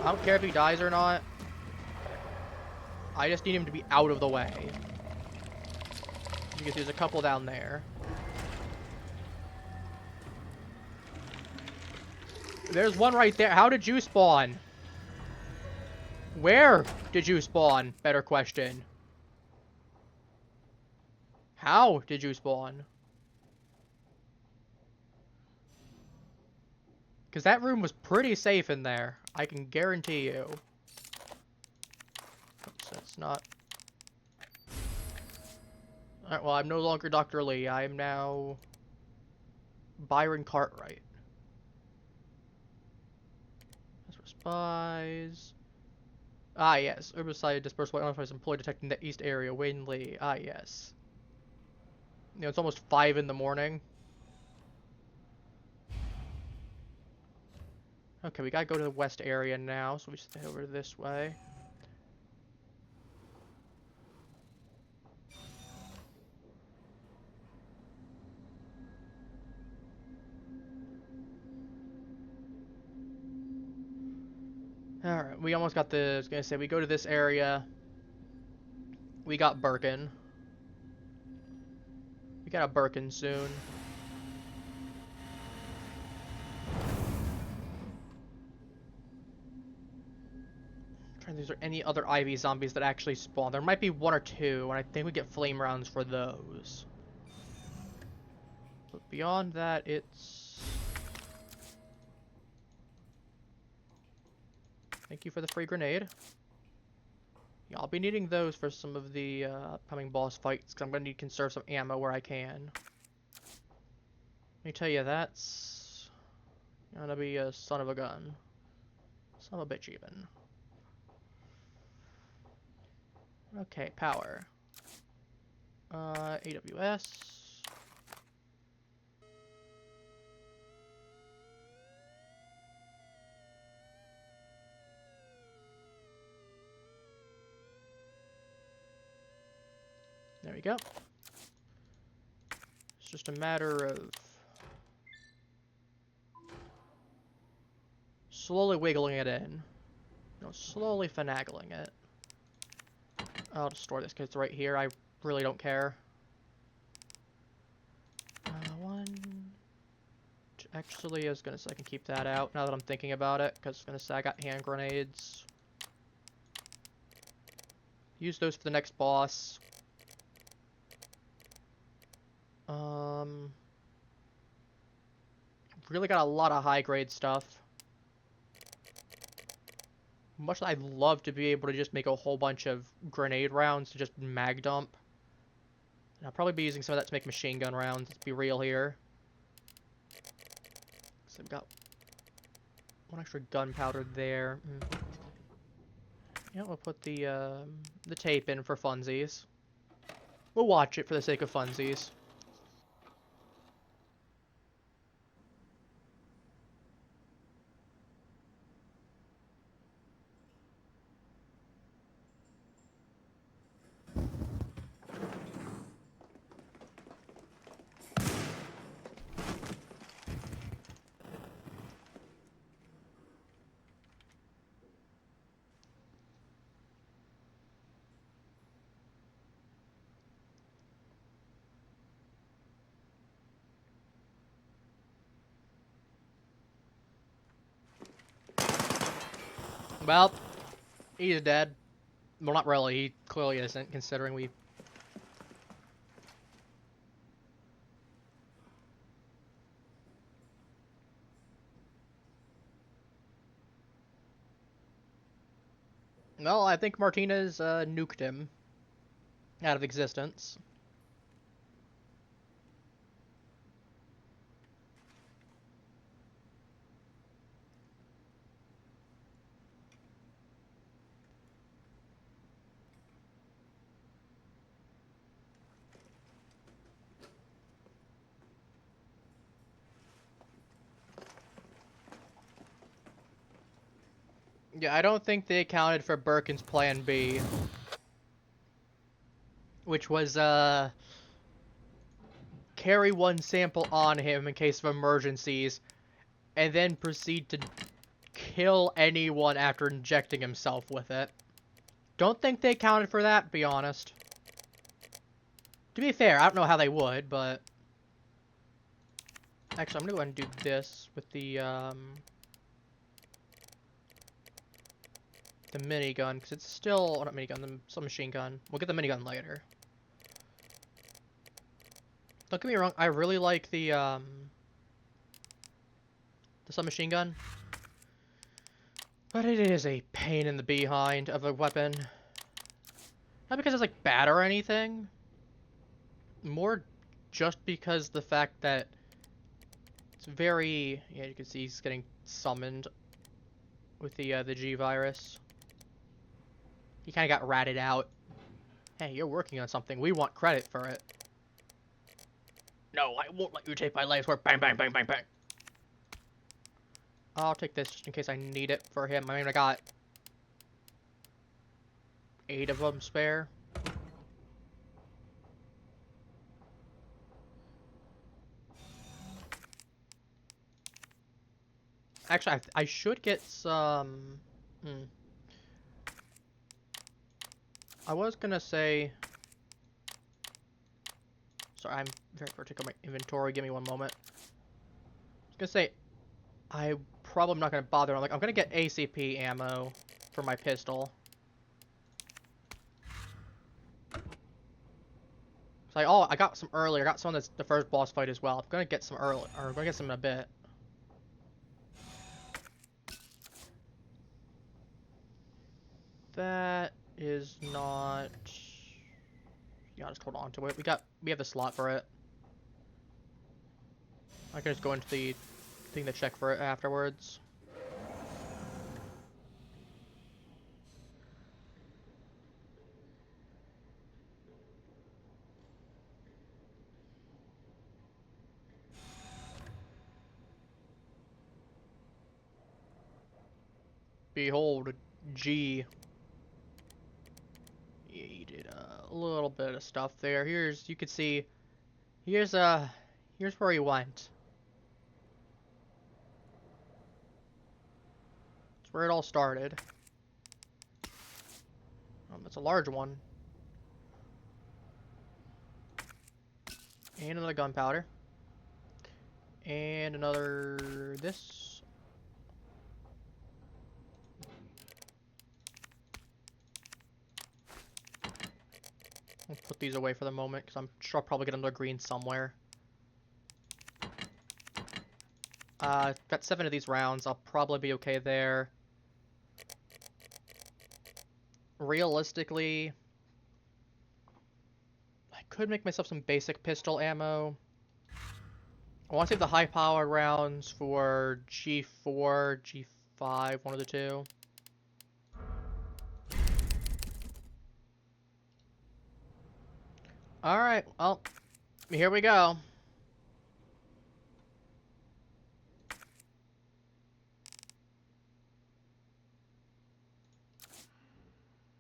I don't care if he dies or not. I just need him to be out of the way. Because there's a couple down there. There's one right there. How did you spawn? Where did you spawn? Better question. How did you spawn? Because that room was pretty safe in there. I can guarantee you. Oops, that's not... Alright, well, I'm no longer Dr. Lee. I am now... Byron Cartwright. That's for spies. Ah, yes. Herbicide dispersed white identifies employee detecting the east area. Wayne Lee. Ah, yes. You know, it's almost 5 in the morning. Okay, we gotta go to the west area now, so we just head over this way. Alright, we almost got the... I was gonna say, we go to this area. We got Birkin. We got a Birkin soon. I'm trying to think if there any other Ivy zombies that actually spawn. There might be 1 or 2, and I think we get flame rounds for those. But beyond that, it's... Thank you for the free grenade. Yeah, I'll be needing those for some of the upcoming boss fights, because I'm going to need to conserve some ammo where I can. Let me tell you, that's gonna be a son of a gun. Son of a bitch, even. Okay, power. AWS. There we go. It's just a matter of slowly wiggling it in. No, slowly finagling it. I'll just store this because it's right here. I really don't care. One... Actually, I was gonna say I can keep that out now that I'm thinking about it, because I was gonna say I got hand grenades. Use those for the next boss. Really got a lot of high grade stuff. Much I'd love to be able to just make a whole bunch of grenade rounds to just mag dump. And I'll probably be using some of that to make machine gun rounds, let's be real here. So I've got 1 extra gunpowder there. Yeah, we'll put the tape in for funsies. We'll watch it for the sake of funsies. Well, he's dead. Well, not really. He clearly isn't, considering we... Well, I think Martinez nuked him out of existence. Yeah, I don't think they accounted for Birkin's plan B. Which was, carry one sample on him in case of emergencies, and then proceed to kill anyone after injecting himself with it. Don't think they accounted for that, be honest. To be fair, I don't know how they would, but... Actually, I'm gonna go ahead and do this with the minigun, because it's still... Oh, not minigun, the submachine gun. We'll get the minigun later. Don't get me wrong, I really like the submachine gun. But it is a pain in the behind of a weapon. Not because it's, like, bad or anything. More just because the fact that it's very... Yeah, you can see he's getting summoned with the G virus. He kind of got ratted out. Hey, you're working on something. We want credit for it. No, I won't let you take my life's work. Bang, bang, bang, bang, bang. I'll take this just in case I need it for him. I mean, I got 8 of them spare. Actually, I should get some... I was gonna say... Sorry, I'm very particular with my inventory. Give me one moment. I was gonna say, I'm probably not gonna bother. I'm gonna get ACP ammo for my pistol. It's like, oh, I got some earlier. I got some that's the first boss fight as well. I'm gonna get some early, or I'm gonna get some in a bit. That is not... Yeah, I'll just hold on to it. We have the slot for it. I can just go into the thing to check for it afterwards. Behold, G. Yeah, he did a little bit of stuff there. Here's, you can see, here's where he went. That's where it all started. That's a large one. And another gunpowder. And another, this. I'll put these away for the moment, because I'm sure I'll probably get another green somewhere. Got 7 of these rounds. I'll probably be okay there. Realistically, I could make myself some basic pistol ammo. I want to save the high-powered rounds for G4, G5, one of the two. Alright, well, here we go.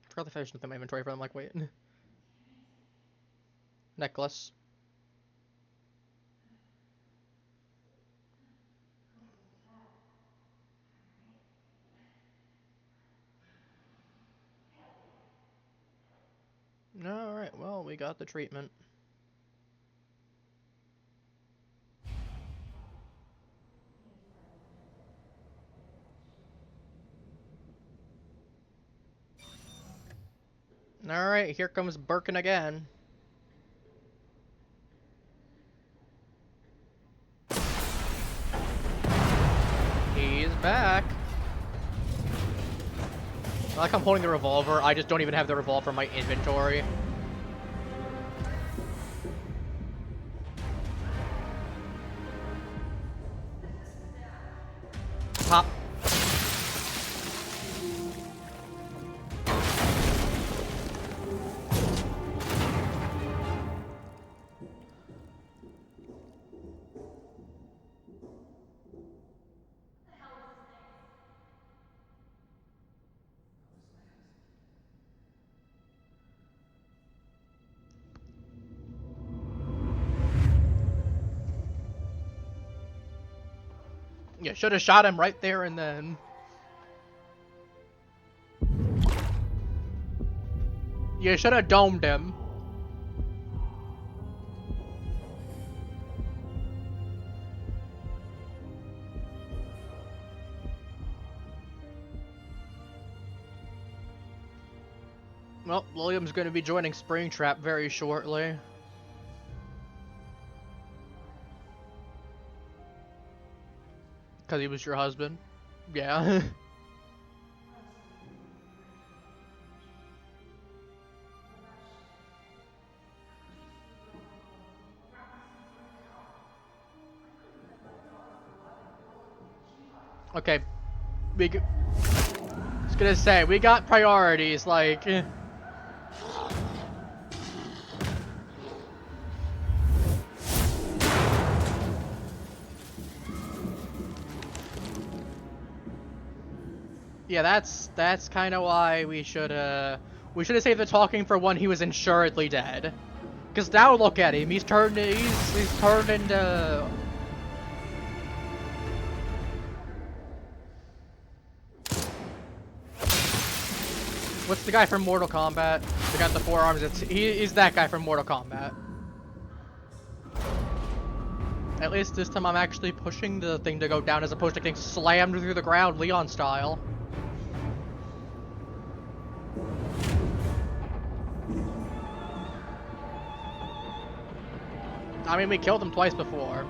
I forgot to finish with my inventory for them, like, wait. Necklace. Alright, well, we got the treatment. Alright, here comes Birkin again. He's back. I like I'm holding the revolver, I just don't even have the revolver in my inventory. Pop. You should have shot him right there and then. You should have domed him. Well, William's going to be joining Springtrap very shortly. Because he was your husband? Yeah. Okay. I was gonna say, we got priorities, like... Yeah, that's kind of why we should have saved the talking for when he was assuredly dead. Cause now look at him, he's turned into. What's the guy from Mortal Kombat? The guy with the forearms. He's that guy from Mortal Kombat. At least this time I'm actually pushing the thing to go down as opposed to getting slammed through the ground, Leon style. I mean, we killed him twice before.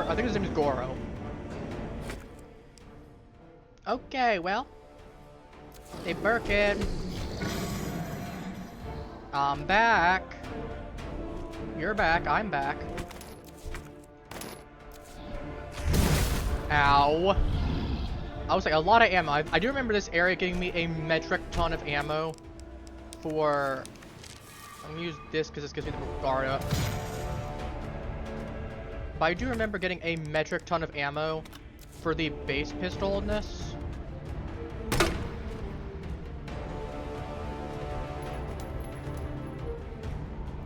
I think his name is Goro. Okay, well. Hey, Birkin. I'm back. You're back, I'm back. Ow. I was like, a lot of ammo. I do remember this area giving me a metric ton of ammo for... I'm gonna use this because this gives me the guard up. But I do remember getting a metric ton of ammo for the base pistol in this.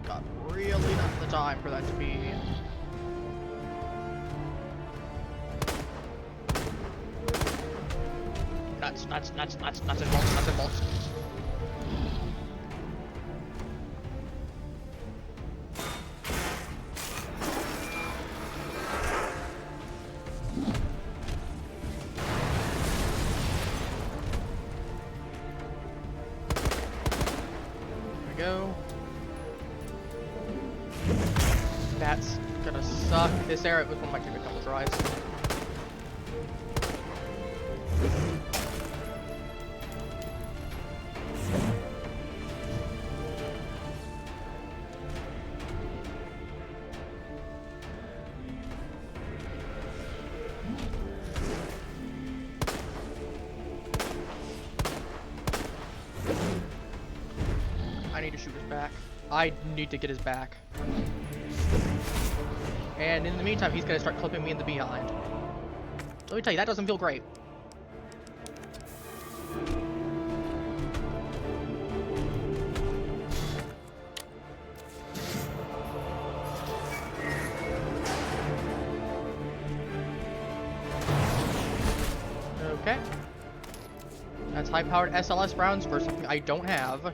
Got really not the time for that to be... Nuts and bolts. There we go. That's gonna suck. This area was one of my favorite couple tries. I need to shoot his back. I need to get his back. And in the meantime, he's gonna start clipping me in the behind. Let me tell you, that doesn't feel great. Okay. That's high-powered SLS rounds for something I don't have.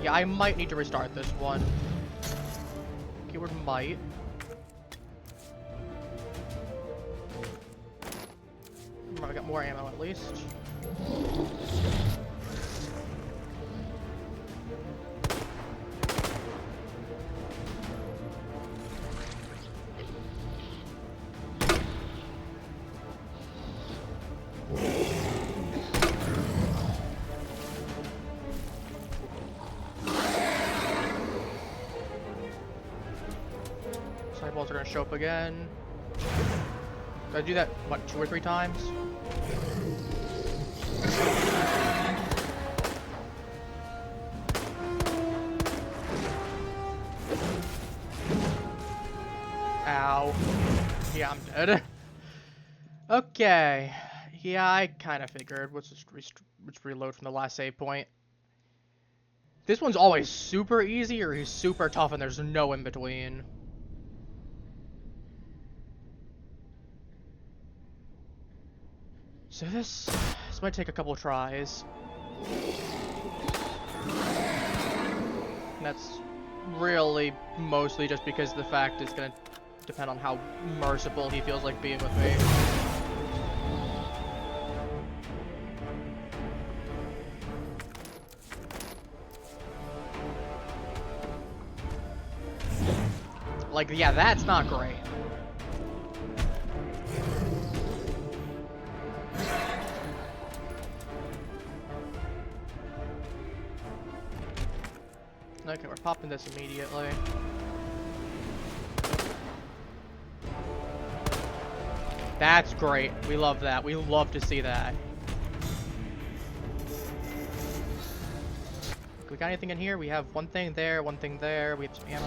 Yeah, I might need to restart this one. Keyword might. more ammo at least. Cyballs are gonna show up again. Did I do that, what, 2 or 3 times? Ow. Yeah, I'm dead. Okay. Yeah, I kind of figured. Let's just reload from the last save point. This one's always super easy or he's super tough and there's no in between. So this might take a couple of tries. And that's really mostly just because the fact it's gonna depend on how merciful he feels like being with me. Like, yeah, that's not great. Okay, we're popping this immediately. That's great. We love that. We love to see that. We got anything in here? We have one thing there, one thing there. We have some ammo.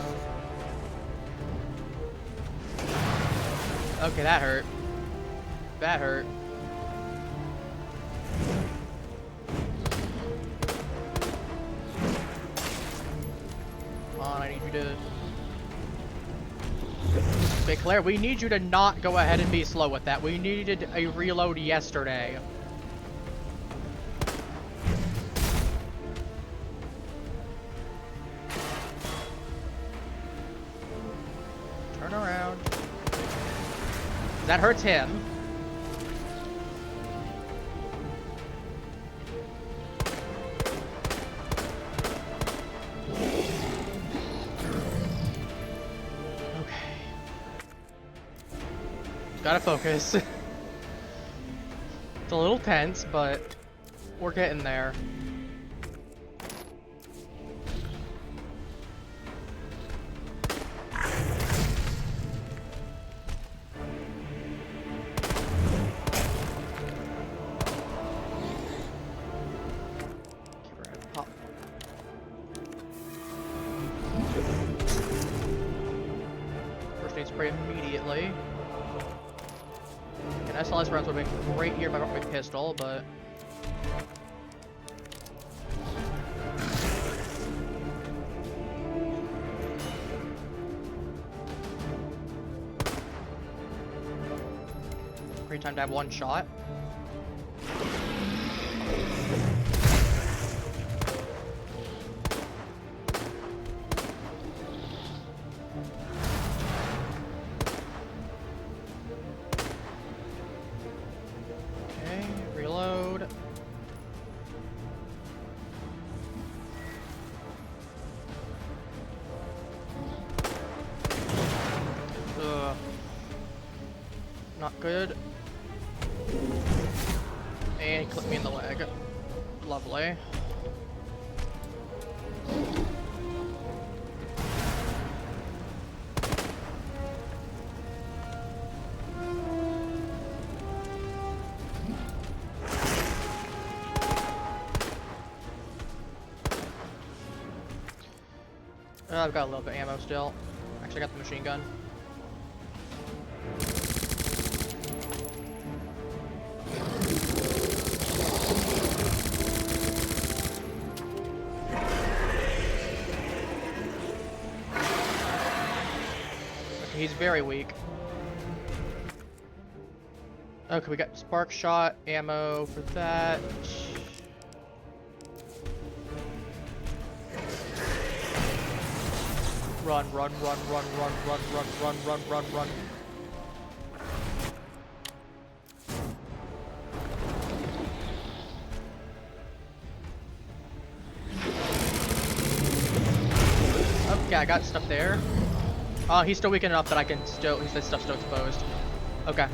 Okay, that hurt. That hurt. Come on, I need you to... Okay, Claire, we need you to not go ahead and be slow with that. We needed a reload yesterday. Turn around. That hurts him. Gotta focus. It's a little tense, but we're getting there. Pop. First aid spray immediately. An SLS rounds would have been great here if I got my pistol, but... Great time to have one shot. Not good. And clip me in the leg. Lovely. I've got a little bit of ammo still. Actually, I got the machine gun. He's very weak. Okay, we got spark shot, ammo for that. Run, run, run, run, run, run, run, run, run, run, run. Okay, I got stuff there. He's still weak enough that I can still, his stuff's still exposed. Okay.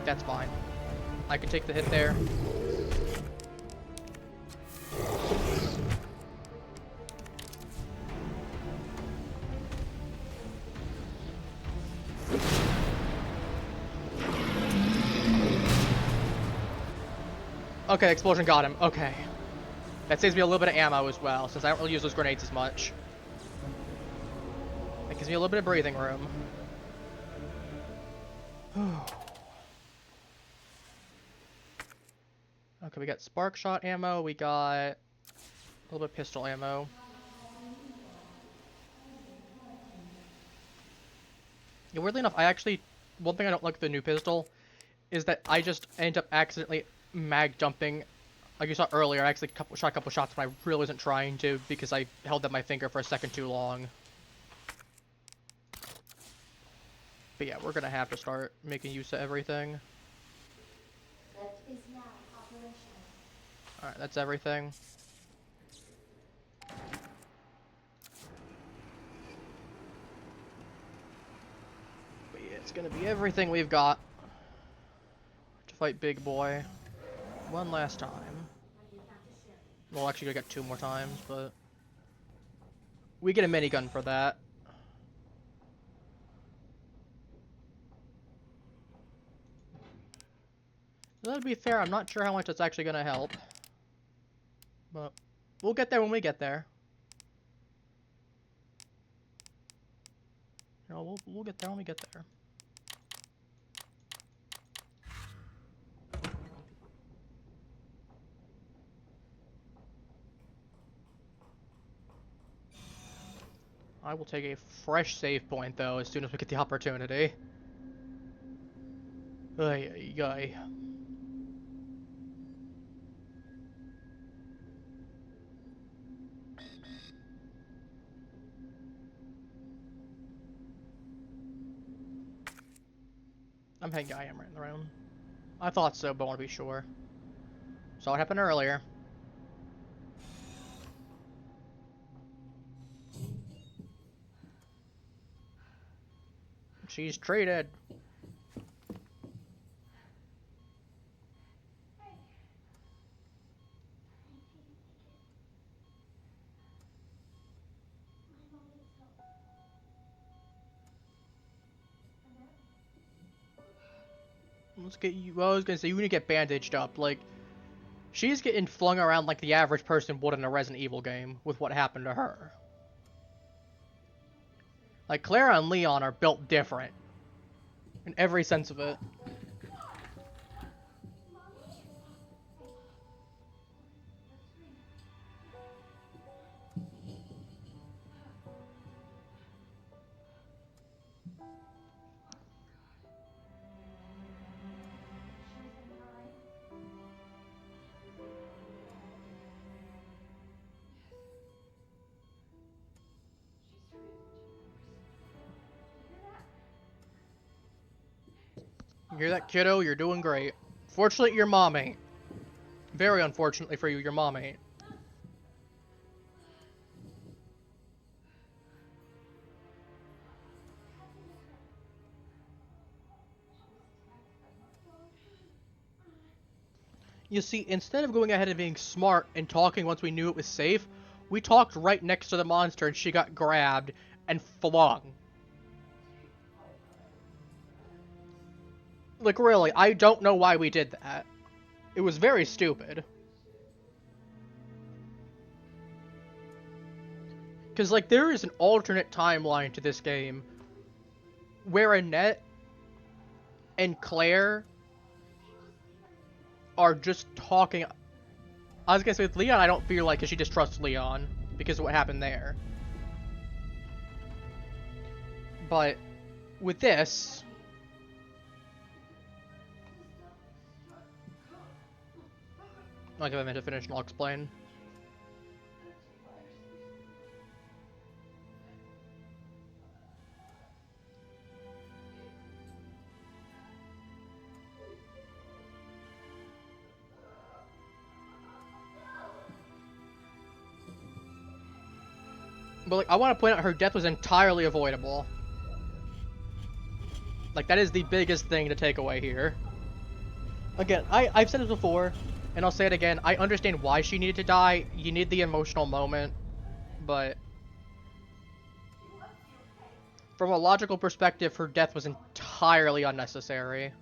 That's fine. I can take the hit there. Okay, explosion got him. Okay. That saves me a little bit of ammo as well, since I don't really use those grenades as much. That gives me a little bit of breathing room. Okay, we got spark shot ammo, we got a little bit of pistol ammo. Yeah, weirdly enough, one thing I don't like with the new pistol is that I just end up accidentally mag dumping. Like you saw earlier, I actually shot a couple shots when I really wasn't trying to because I held up my finger for a second too long. But yeah, we're gonna have to start making use of everything. Lift is now operational. Alright, that's everything. But yeah, it's gonna be everything we've got to fight Big Boy one last time. Well, actually, I got 2 more times, but we get a minigun for that. So to be fair, I'm not sure how much that's actually gonna help, but we'll get there when we get there. You know, we'll get there when we get there. I will take a fresh save point though as soon as we get the opportunity. Ay, ay, ay. I'm hanging. I am right in the room. I thought so, but I want to be sure. Saw what happened earlier. She's treated. Let's get you. Well, I was gonna say you need to get bandaged up. Like, she's getting flung around like the average person would in a Resident Evil game with what happened to her. Like, Clara and Leon are built different in every sense of it. You hear that, kiddo? You're doing great. Fortunately, your mom ain't. Very unfortunately for you, your mom ain't. You see, instead of going ahead and being smart and talking once we knew it was safe, we talked right next to the monster and she got grabbed and flung. Like, really, I don't know why we did that. It was very stupid. Because, like, there is an alternate timeline to this game where Annette and Claire are just talking. I was gonna say with Leon, I don't feel like, because she distrusts Leon because of what happened there. But with this, I'll give a minute to finish and I'll explain. But like, I want to point out her death was entirely avoidable. Like, that is the biggest thing to take away here. Again, I've said this before, and I'll say it again. I understand why she needed to die. You need the emotional moment, but from a logical perspective, her death was entirely unnecessary.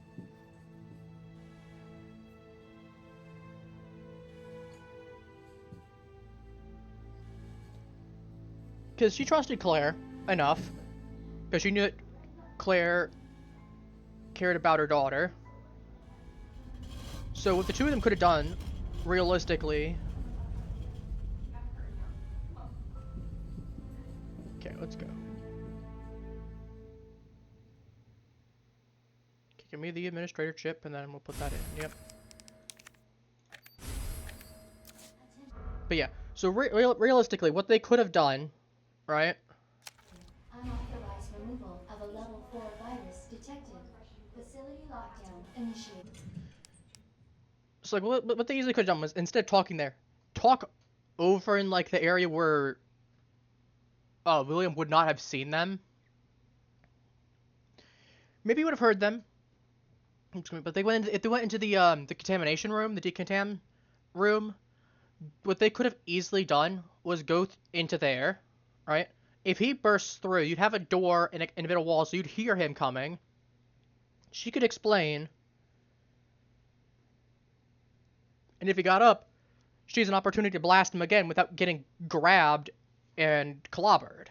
Because she trusted Claire enough, because she knew that Claire cared about her daughter. So what the two of them could have done, realistically... Okay, let's go. Okay, give me the administrator chip, and then we'll put that in. Yep. But yeah, so realistically, what they could have done, right? Unauthorized removal of a level 4 virus detected. Facility lockdown initiated. So like, what they easily could have done was, instead of talking there, talk over in like the area where William would not have seen them. Maybe he would have heard them. But they went if they went into the contamination room, the decontam room, what they could have easily done was go into there, right? If he bursts through, you'd have a door in a bit of wall, so you'd hear him coming. She could explain. And if he got up, she has an opportunity to blast him again without getting grabbed and clobbered.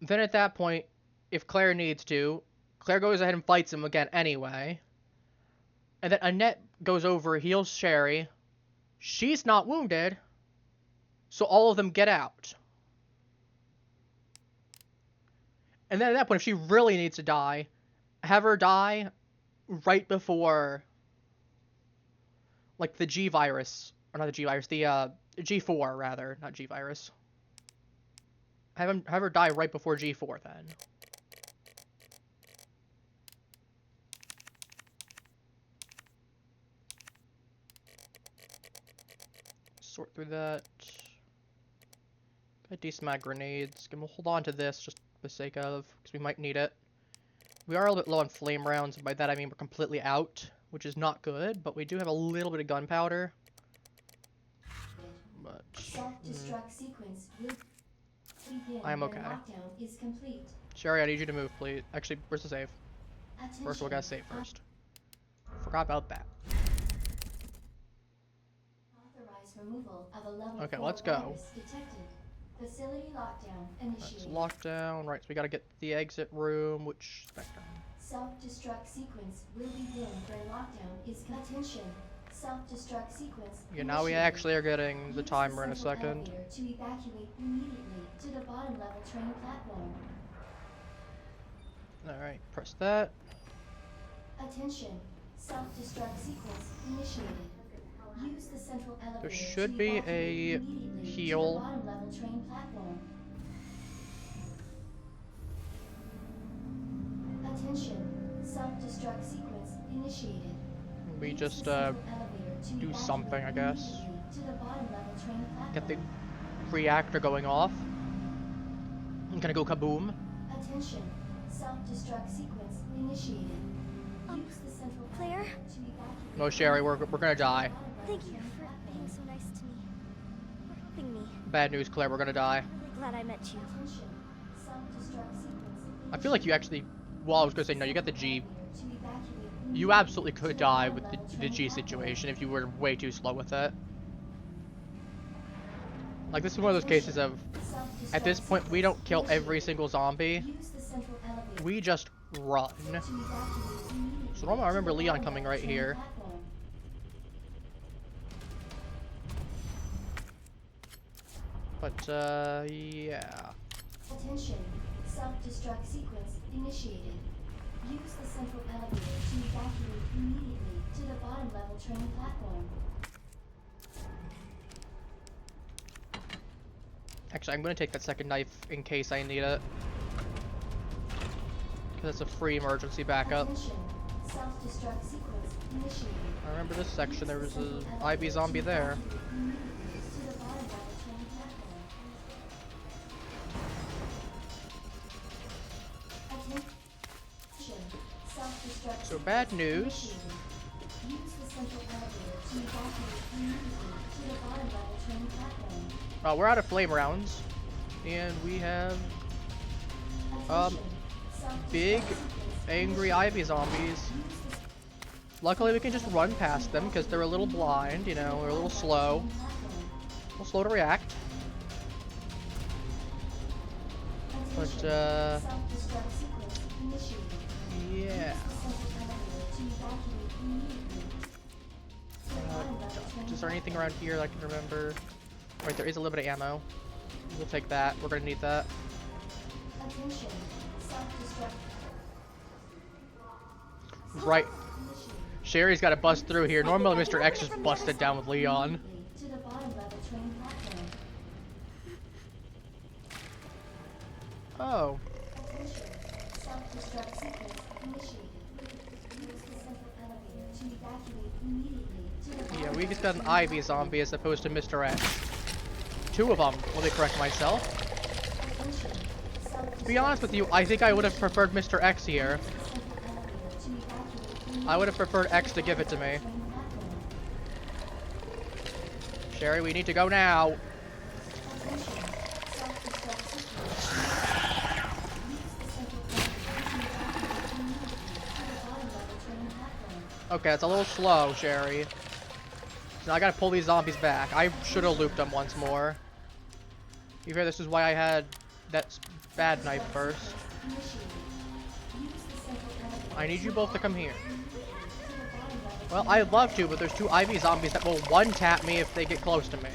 Then at that point, if Claire needs to, Claire goes ahead and fights him again anyway. And then Annette goes over, heals Sherry. She's not wounded, so all of them get out. And then at that point, if she really needs to die, have her die right before, like, the G virus, or not the G virus, the G4 rather, not G virus. Have her die right before G4 then. Sort through that. Got a decent amount of grenades. We'll hold on to this just for the sake of, because we might need it. We are a little bit low on flame rounds, and by that I mean we're completely out, which is not good, but we do have a little bit of gunpowder. But Self-destruct sequence will begin I am when okay. lockdown is complete. Sherry, I need you to move, please. Actually, where's the save? Attention. First, we gotta save first. Forgot about that. Authorized removal of a level Okay, 4 let's go. virus detected. Facility lockdown That's initiated. lockdown. Right, so we gotta get the exit room, which... Self-destruct sequence will begin when lockdown is attention. Self-destruct sequence. Yeah, now we initiated. actually are getting the Use timer in a central second. elevator to evacuate immediately to the bottom level train platform. Alright, press that. Attention. Self-destruct sequence initiated. Use the central elevator There should to be evacuate a immediately heal. to the bottom level train platform. Attention. Self-destruct sequence initiated. We Use just the central elevator to do evacuate something, I guess. immediately to the bottom level train Get the platform. reactor going off. I'm gonna go kaboom. Attention. Self-destruct sequence initiated. Use the central Claire? elevator to evacuate. No, Sherry, we're gonna die. Thank you for being so nice to me. For helping me. Bad news, Claire, we're gonna die. I'm really glad I met you. Attention. Self-destruct sequence. I feel like you actually... Well, I was gonna say, no, you got the G. To evacuate You absolutely could die with the G situation if you were way too slow with it. Like, this is one of those cases of... At this point, we don't kill every single zombie. Use the central elevator We just run. to evacuate immediately So normally I remember to the Leon bottom coming level right train here. platform. But, yeah. Attention. Self-destruct sequence initiated. Use the central elevator to evacuate immediately to the bottom level train platform. Actually, I'm gonna take that second knife in case I need it. Because it's a free emergency backup. Attention. Self-destruct sequence initiated. I remember this section, there was Use the a central IB elevator zombie to there. evacuate immediately to the bottom level train platform. Self-destruct So bad sequence news. initiated. Use the central elevator to evacuate immediately to the bottom level train platform. We're out of flame rounds, and we have Attention. Self-destruct big sequence angry initiated. ivy zombies. Use the Luckily, we can just run past them because they're a little blind. You know, they're a little slow, a little slow to react. But self-destruct sequence initiated. yeah. Use the central elevator to evacuate immediately to the bottom level train Is there anything platform. around here that I can remember? Right, there is a little bit of ammo. We'll take that. We're gonna need that. Attention. Self-destruct Right. initiated. Sherry's got to bust through here. Normally, Mr. X just busted down with Leon. Immediately to the bottom level train platform. Oh. Attention. Self-destruct sequence initiated. Use the central elevator to evacuate immediately to the bottom Yeah, we just level got an train Ivy platform. zombie as opposed to Mr. X. Two of them. Let me correct myself. Attention. To be honest with you, I think I would have preferred Mr. X here. Use the central elevator to evacuate I would have preferred X to give it to me. train platform. Sherry, we need to go now. Attention. Self-destruct sequence. Use the central elevator to evacuate immediately to the bottom level train platform. Okay, it's a little slow, Sherry. So I gotta pull these zombies back. I should have looped them once more. You hear, this is why I had that bad knife first. Initiated. Use the central elevator I need you both to come here. to the bottom level Well, train I'd love to, but there's two Ivy zombies that will one-tap me if they get close to me.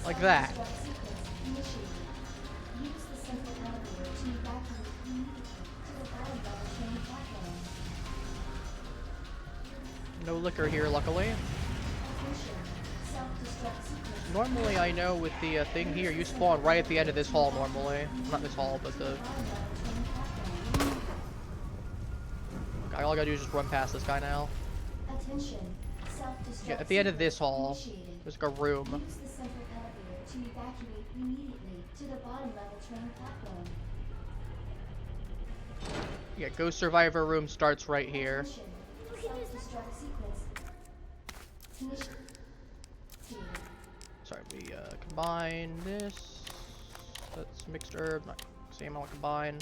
Like that. Self-destruct sequence initiated. Use the central elevator to evacuate immediately to the bottom level train platform. No liquor here, luckily. Attention. Self-destruct sequence. Normally, I know with the thing here, you spawn right at the end of this hall normally. Not this hall, but the... Bottom level train platform. Okay, all I gotta do is just run past this guy now. Attention. Self-destruct Yeah, at the end of this sequence hall, initiated. there's like a room. Use the central elevator to evacuate immediately to the bottom level train platform. Yeah, Ghost Survivor room starts right here. Attention. Self-destruct sequence initiated. Sorry, we combine this. That's mixed herb, not same, I'll combine.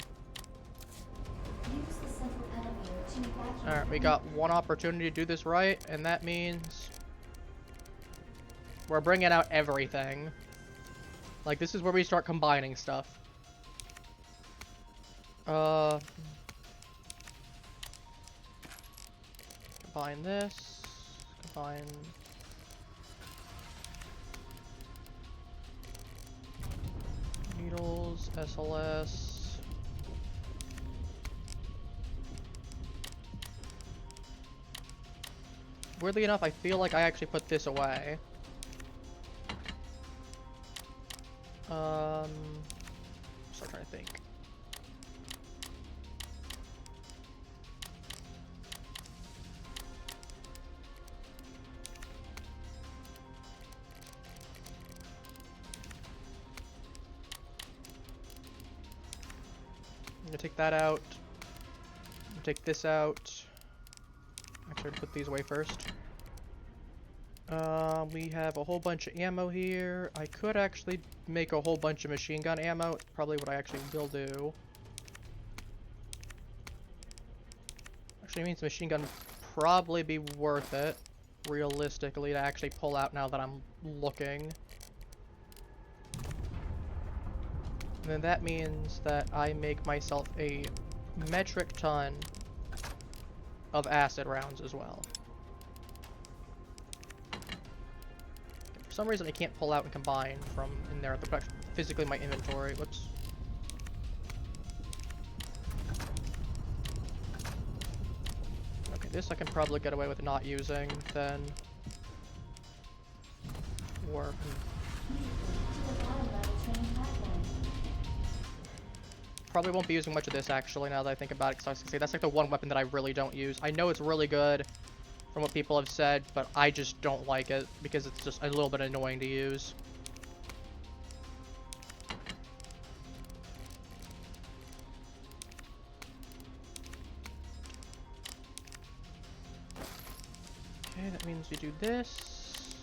Use the central elevator to evacuate. Alright, we got one opportunity to do this right, and that means we're bringing out everything. Like, this is where we start combining stuff. Combine this. Combine... Needles, SLS... Weirdly enough, I feel like I actually put this away. Still trying to think. I'm gonna take that out. I'm gonna take this out. Actually, I'll put these away first. We have a whole bunch of ammo here. I could actually make a whole bunch of machine gun ammo. It's probably what I actually will do. Actually, it means machine gun would probably be worth it, realistically, to actually pull out now that I'm looking. And then that means that I make myself a metric ton of acid rounds as well. For some reason I can't pull out and combine from in there. They're physically in my inventory. Whoops. Okay, this I can probably get away with not using then. Or... To the bottom level train platform. Probably won't be using much of this actually now that I think about it, because I was gonna say that's like the one weapon that I really don't use. I know it's really good from what people have said, but I just don't like it because it's just a little bit annoying to use. means you do this,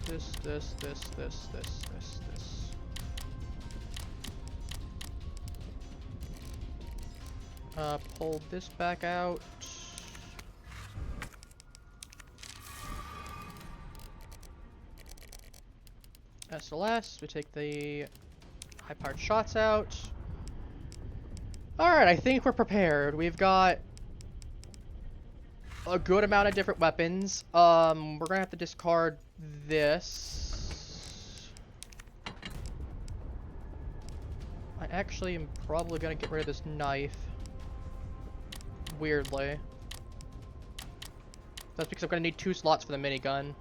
this, this, this, this, this, this, this. Pull this back out. SLS, we take the high-powered shots out. Alright, I think we're prepared. We've got a good amount of different weapons. We're gonna have to discard this. I actually am probably gonna get rid of this knife. Weirdly. That's because I'm gonna need 2 slots for the minigun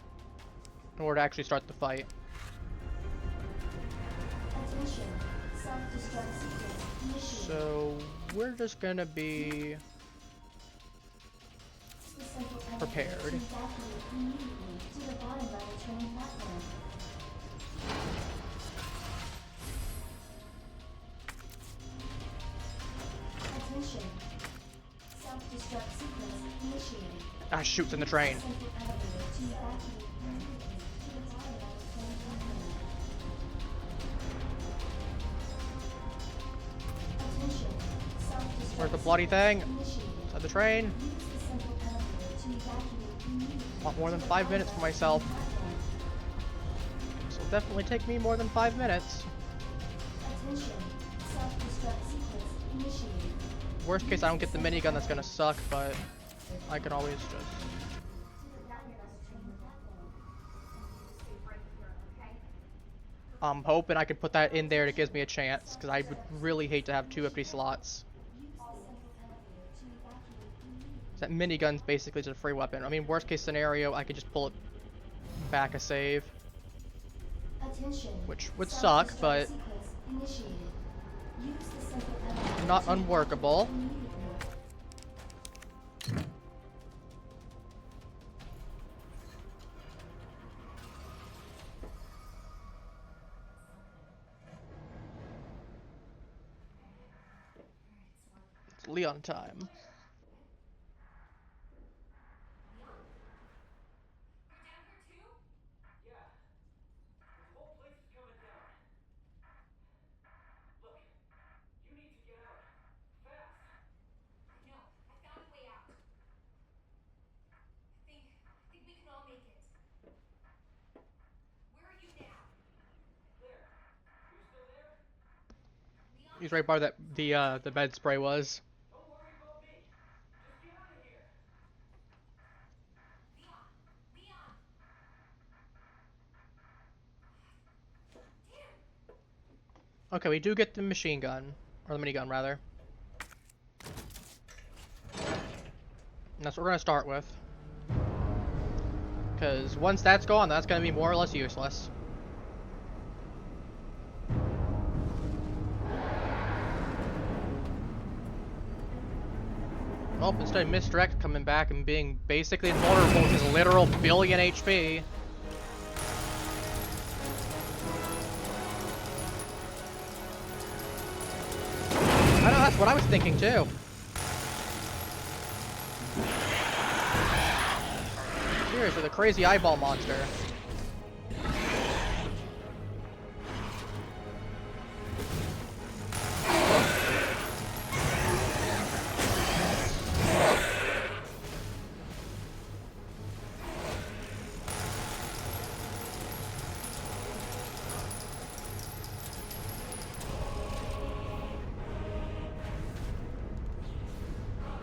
in order to actually start the fight. Attention. Self-destruct sequence initiated. So we're just gonna be The central elevator prepared. to evacuate immediately to the bottom level train platform. Attention. Self-destruct sequence initiated. Ah, shoots in the train. Central elevator to evacuate immediately to the bottom level train platform. Attention. Self-destruct Where's the bloody thing? sequence initiated. Inside the train. Use the central elevator to evacuate immediately Want more to than the 5 bottom minutes for level myself. train platform. This will definitely take me more than 5 minutes. Attention. Self-destruct sequence initiated. Worst case, I don't get the minigun, that's gonna suck, but I can always just... To the bottom level train platform. Stay right here, okay? I'm hoping I can put that in there. It gives me a chance, because I would really hate to have 2 empty slots. Use the central elevator to evacuate immediately. That minigun's basically just a free weapon. I mean, worst case scenario, I could just pull it back a save, Attention. which would suck, Self-destruct but sequence initiated. Use the central elevator not to unworkable. evacuate immediately. It's Leon time. No, I found a way out. I think we can all make it. Where are you now? Leon? He's right by that the bed spray was. Leon! Leon! Damn! Okay, we do get the machine gun, or the minigun rather. And that's what we're gonna start with. Because once that's gone, that's gonna be more or less useless. Oh, instead of misdirect coming back and being basically invulnerable with his literal billion HP. I know, that's what I was thinking too. Seriously, the crazy eyeball monster.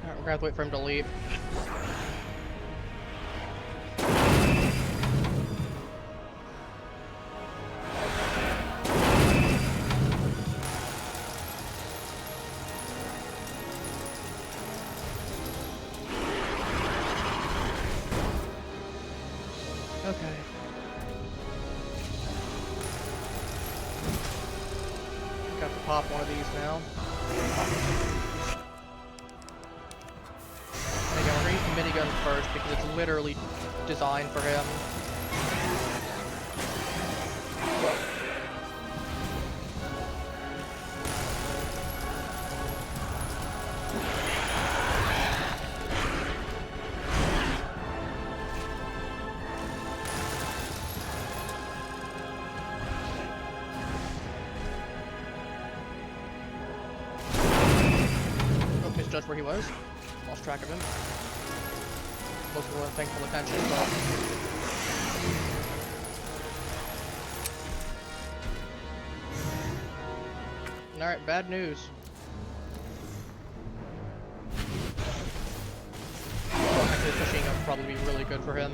Alright, we're gonna have to wait for him to leave. Okay. Got to pop one of these now. Again, we're gonna use the minigun first because it's literally designed for him. where he was. Lost track of him. Most of the thankful attention, but... Alright, bad news. Actually, this machine gun would probably be really good for him.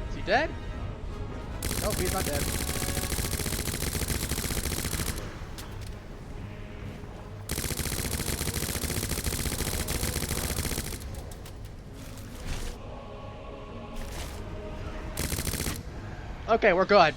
Is he dead? Nope, he's not dead. Okay, we're good.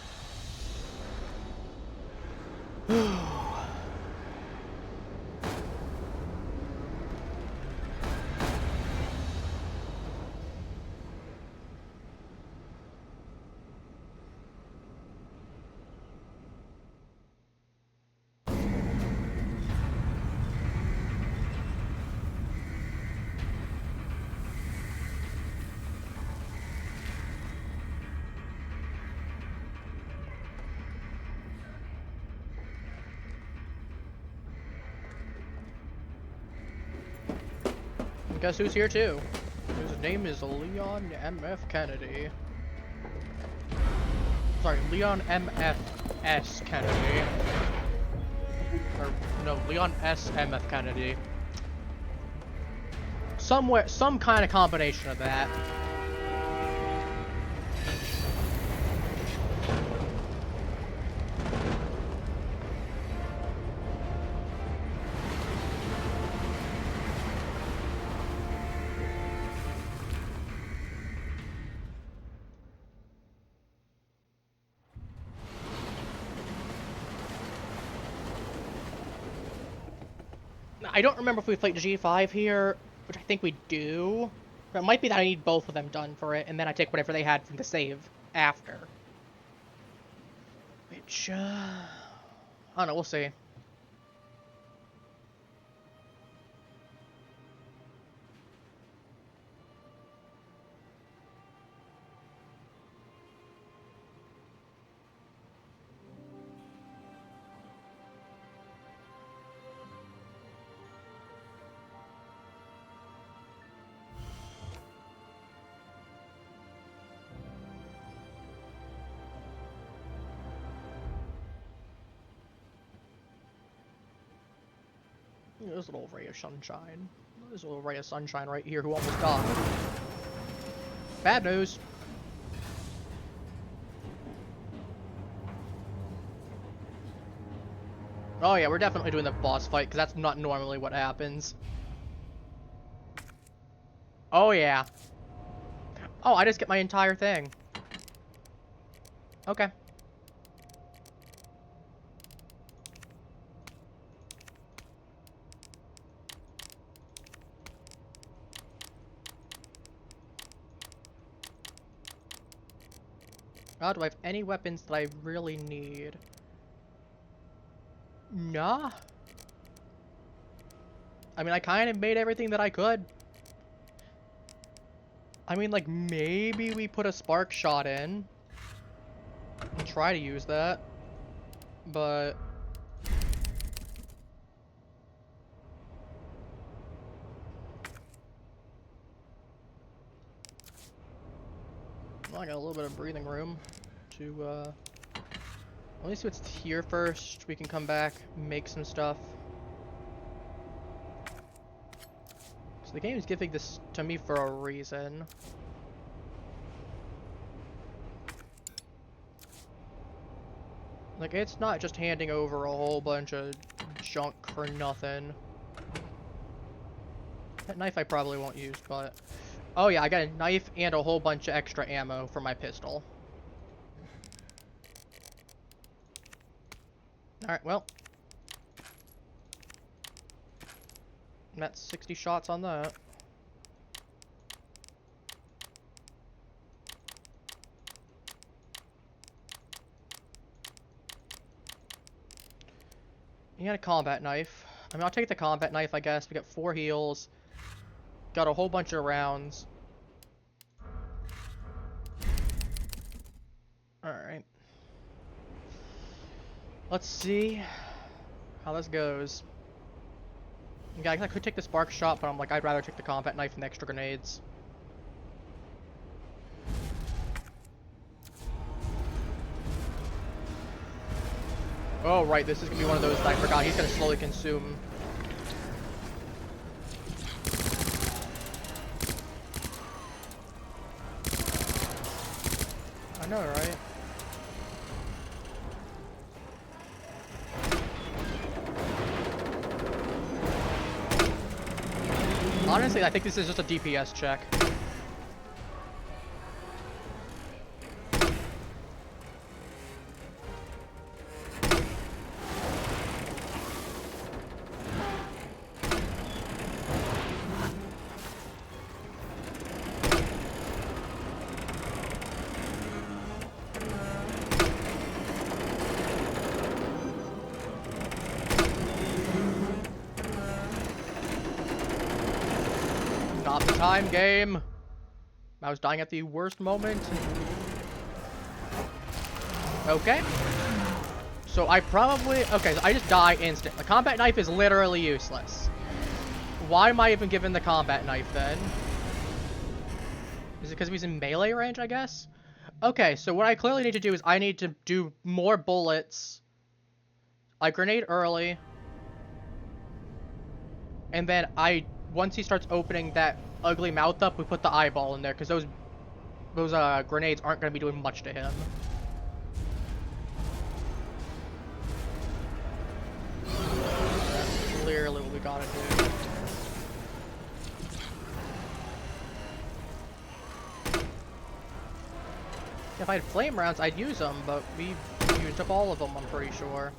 Guess who's here too? His name is Leon M.F. Kennedy. Sorry, Leon M.F.S. Kennedy. Or, no, Leon S. M.F. Kennedy. Somewhere, some kind of combination of that. I don't remember if we played G5 here, which I think we do. But it might be that I need both of them done for it, and then I take whatever they had from the save after. Which, I don't know, we'll see. There's a little ray of sunshine. There's a little ray of sunshine right here who almost died. Bad news. Oh yeah, we're definitely doing the boss fight, because that's not normally what happens. Oh yeah. Oh, I just get my entire thing. Okay. Oh, do I have any weapons that I really need? Nah. I mean, I kind of made everything that I could. I mean, like, maybe we put a spark shot in. And try to use that. But... well, I got a little bit of breathing room to, let me see what's here first. We can come back, make some stuff. So the game is giving this to me for a reason. Like, it's not just handing over a whole bunch of junk for nothing. That knife I probably won't use, but... oh yeah, I got a knife and a whole bunch of extra ammo for my pistol. Alright, well. That's 60 shots on that. You got a combat knife. I mean, I'll take the combat knife, I guess. We got 4 heals. Got a whole bunch of rounds. Alright. Let's see how this goes. Yeah, I could take the spark shot, but I'm like, I'd rather take the combat knife and the extra grenades. Oh, right, this is gonna be one of those that I forgot. He's gonna slowly consume. I know, right? Honestly, I think this is just a DPS check. Not the time, game. I was dying at the worst moment. Okay. So I probably... Okay, so I just die instant. The combat knife is literally useless. Why am I even given the combat knife then? Is it because he's in melee range, I guess? Okay, so what I clearly need to do is I need to do more bullets. I grenade early. And then once he starts opening that ugly mouth up, we put the eyeball in there, because those grenades aren't going to be doing much to him. That's clearly what we gotta do. If I had flame rounds, I'd use them, but we used up all of them, I'm pretty sure.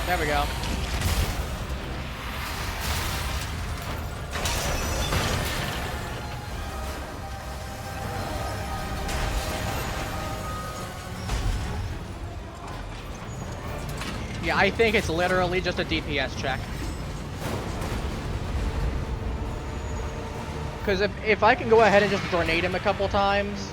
There we go. Yeah, I think it's literally just a DPS check. Because if I can go ahead and just grenade him a couple times...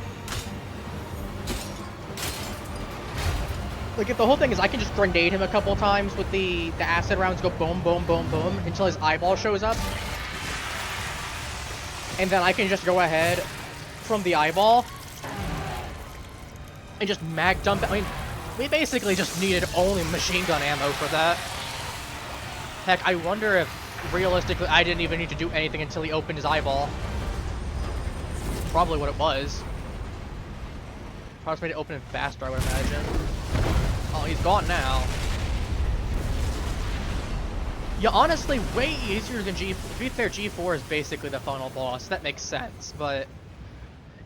Like, if the whole thing is I can just grenade him a couple times with the acid rounds go boom, boom, boom, boom, until his eyeball shows up. And then I can just go ahead from the eyeball and just mag dump it. I mean, we basically just needed only machine gun ammo for that. Heck, I wonder if, realistically, I didn't even need to do anything until he opened his eyeball. Probably what it was. Probably made it open it faster, I would imagine. Oh, he's gone now. Yeah, honestly, way easier than G4. To be fair, G4 is basically the final boss. That makes sense, but...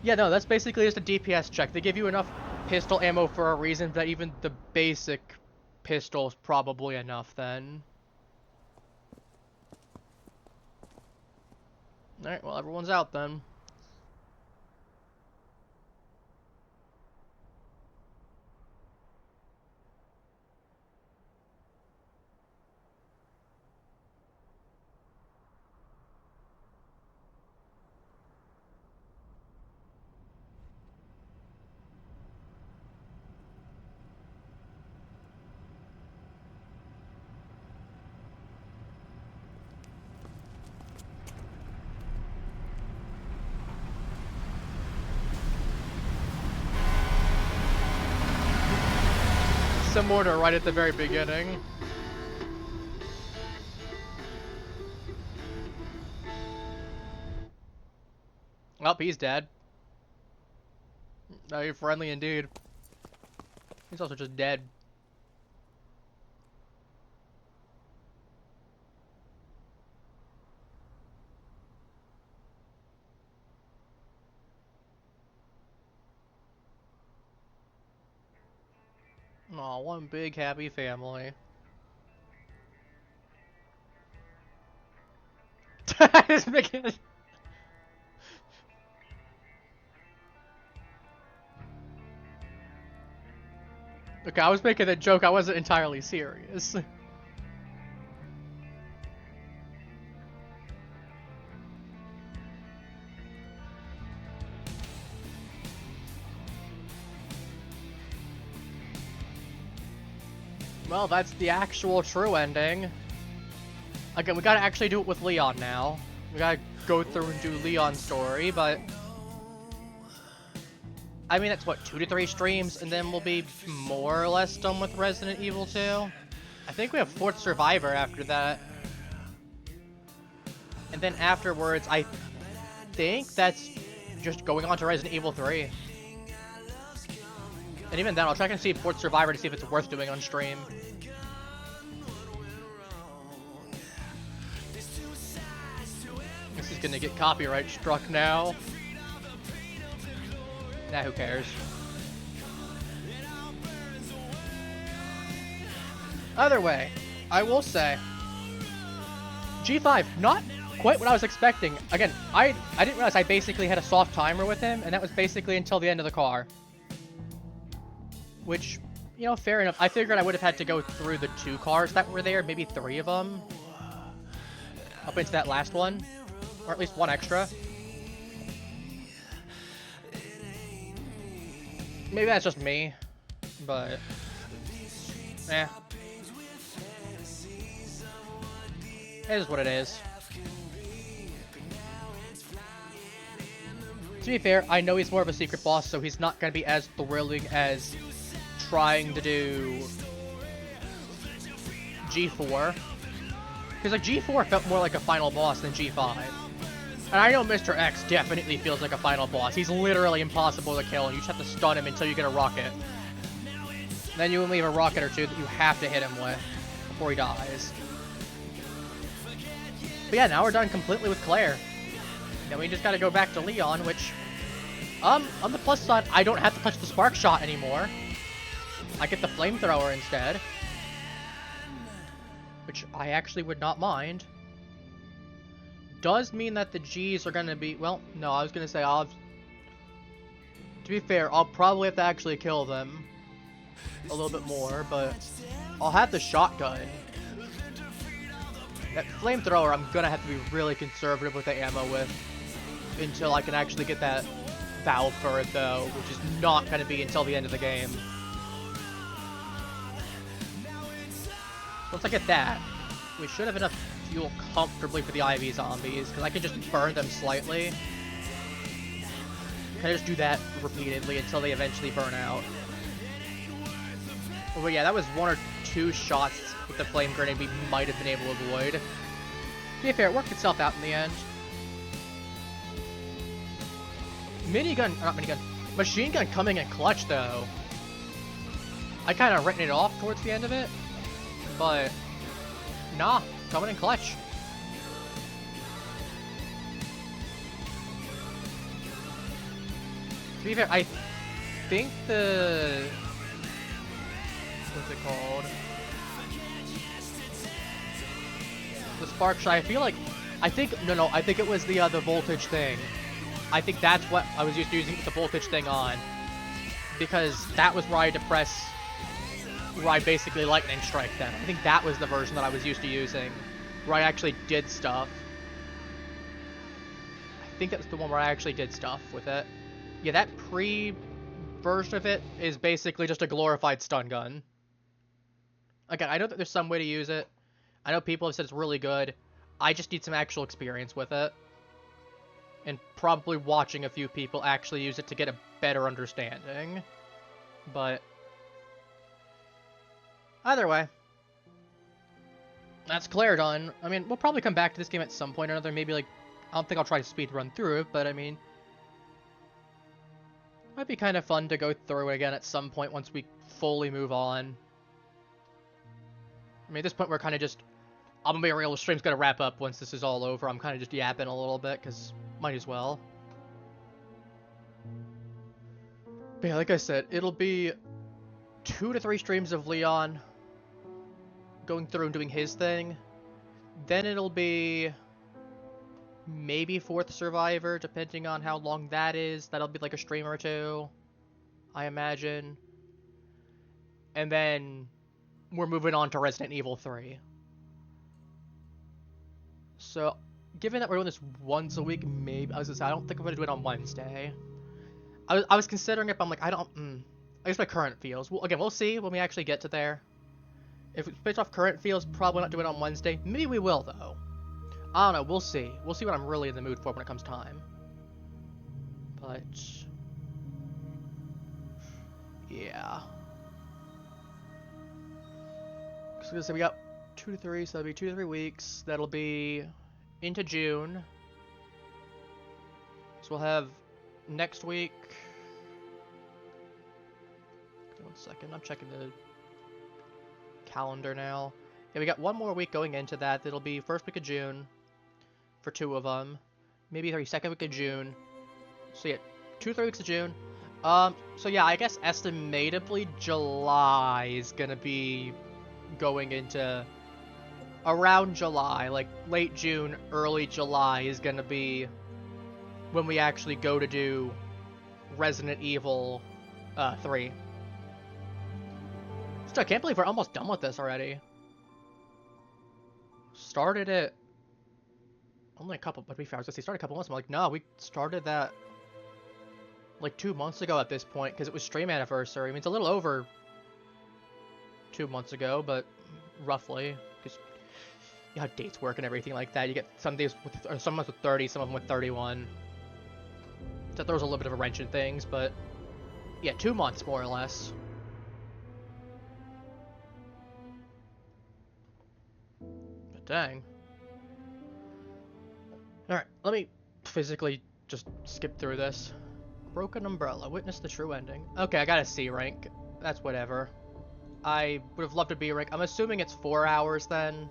Yeah, no, that's basically just a DPS check. They give you enough pistol ammo for a reason that even the basic pistol's probably enough, then. Alright, well, everyone's out, then. Some order right at the very beginning. Oh, he's dead. Oh, you're friendly indeed. He's also just dead. Aw, one big happy family. Just making it. Okay, I was making a joke, I wasn't entirely serious. Well, that's the actual true ending. Again, we gotta actually do it with Leon now. We gotta go through and do Leon's story, but... I mean, that's what, 2 to 3 streams, and then we'll be more or less done with Resident Evil 2? I think we have 4th Survivor after that. And then afterwards, I think that's just going on to Resident Evil 3. And even then, I'll check and see 4th Survivor to see if it's worth doing on stream. This is gonna get copyright struck now. Nah, who cares? Either way, I will say, G5, not quite what I was expecting. Again, I didn't realize I basically had a soft timer with him, and that was basically until the end of the car. Which, you know, fair enough. I figured I would have had to go through the 2 cars that were there, maybe 3 of them. Up into that last one. Or at least 1 extra. Maybe that's just me, but... eh. It is what it is. To be fair, I know he's more of a secret boss, so he's not going to be as thrilling as trying to do G4. Because like G4 felt more like a final boss than G5. And I know Mr. X definitely feels like a final boss. He's literally impossible to kill, and you just have to stun him until you get a rocket. Then you leave a rocket or 2 that you have to hit him with before he dies. But yeah, now we're done completely with Claire. Then we just gotta go back to Leon, which... on the plus side, I don't have to touch the spark shot anymore. I get the flamethrower instead. Which I actually would not mind. Does mean that the G's are gonna be... well, no, I was gonna say I'll... to be fair, I'll probably have to actually kill them a little bit more, but I'll have the shotgun. That flamethrower, I'm gonna have to be really conservative with the ammo with until I can actually get that valve for it, though, which is not gonna be until the end of the game. Once I get that, we should have enough fuel comfortably for the IV zombies, because I can just burn them slightly. Can I just do that repeatedly until they eventually burn out? But yeah, that was 1 or 2 shots with the flame grenade we might have been able to avoid. To be fair, it worked itself out in the end. Machine gun coming in clutch, though. I kind of written it off towards the end of it, but nah, coming in clutch. To be fair, I think the... what's it called? The spark shot, I feel like... I think it was the voltage thing. I think that's what I was used to using the voltage thing on. Because that was where I had to press... where I basically lightning strike them. I think that was the version that I was used to using. Where I actually did stuff. I think that was the one where I actually did stuff with it. Yeah, that pre-version of it is basically just a glorified stun gun. Again, I know that there's some way to use it. I know people have said it's really good. I just need some actual experience with it. And probably watching a few people actually use it to get a better understanding. But... either way. That's Claire done. I mean, we'll probably come back to this game at some point or another. Maybe, like, I don't think I'll try to speed run through it, but I mean... might be kind of fun to go through it again at some point once we fully move on. I mean, at this point, we're kind of just... I'm gonna be real, the stream's gonna wrap up once this is all over. I'm kind of just yapping a little bit, because might as well. But yeah, like I said, it'll be 2 to 3 streams of Leon going through and doing his thing. Then it'll be maybe 4th Survivor, depending on how long that is. That'll be like a stream or two, I imagine. And then we're moving on to Resident Evil 3. So, given that we're doing this once a week, maybe I was gonna say I don't think I'm gonna do it on Wednesday. I was considering it, but I'm like, I guess my current feels. Well, again, we'll see when we actually get to there. If it's based off current feels, probably not doing it on Wednesday. Maybe we will though. I don't know. We'll see. We'll see what I'm really in the mood for when it comes time. But yeah. So we got 2 to 3, so that'll be 2 to 3 weeks. That'll be into June. So we'll have next week. 1 second, I'm checking the calendar now. Yeah, we got 1 more week going into that. That'll be 1st week of June for 2 of them. Maybe 2nd week of June. So yeah, 2 to 3 weeks of June. So yeah, I guess estimatably July is gonna be going into around July, like late June, early July is gonna be when we actually go to do Resident Evil 3. Still, I can't believe we're almost done with this already. Started it only a couple, but to be fair, I was gonna say started a couple months. I'm like, no, we started that like 2 months ago at this point because it was stream anniversary. I mean, it's a little over 2 months ago, but roughly, because you know how dates work and everything like that. You get some days with, or some months with 30, some of them with 31. So there was a little bit of a wrench in things, but yeah, 2 months more or less. But dang. Alright, let me physically just skip through this. Broken Umbrella, witness the true ending. Okay, I got a C rank. That's whatever. I would have loved a B rank. I'm assuming it's 4 hours then.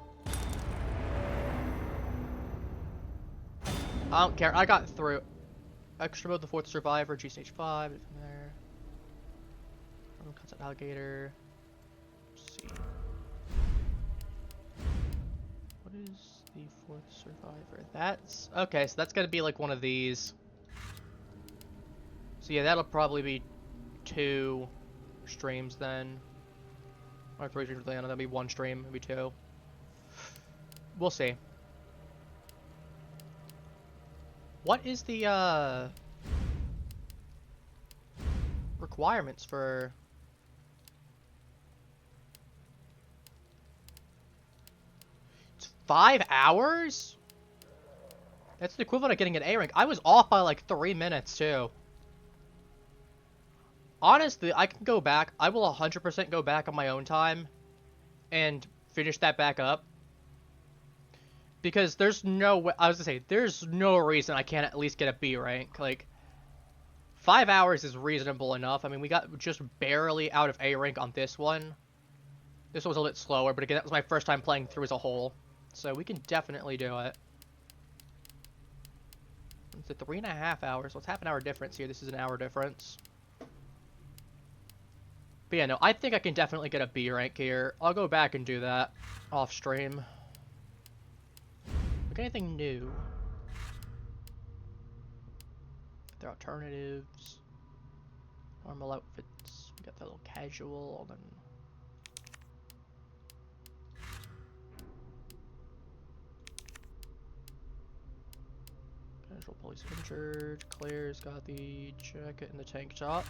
I don't care. I got through. Extra mode, the 4th Survivor, G Stage 5, from there. Concept Alligator. Let's see. What is the 4th Survivor? That's okay, so that's gonna be like one of these. So yeah, that'll probably be 2 streams then. Or 3 streams then, that'll be 1 stream, maybe 2. We'll see. What is the requirements for it's 5 hours? That's the equivalent of getting an A rank. I was off by like 3 minutes too. Honestly, I can go back. I will 100% go back on my own time and finish that back up. Because there's no way, I was gonna say, there's no reason I can't at least get a B rank. Like, 5 hours is reasonable enough. I mean, we got just barely out of A rank on this one. This one was a little bit slower, but again, that was my first time playing through as a whole. So we can definitely do it. It's 3.5 hours, so it's half an hour difference here. This is an hour difference. But yeah, no, I think I can definitely get a B rank here. I'll go back and do that off stream. Look, anything new? There are alternatives. Normal outfits. We got the little casual, then. Casual police injured. Claire's got the jacket and the tank top.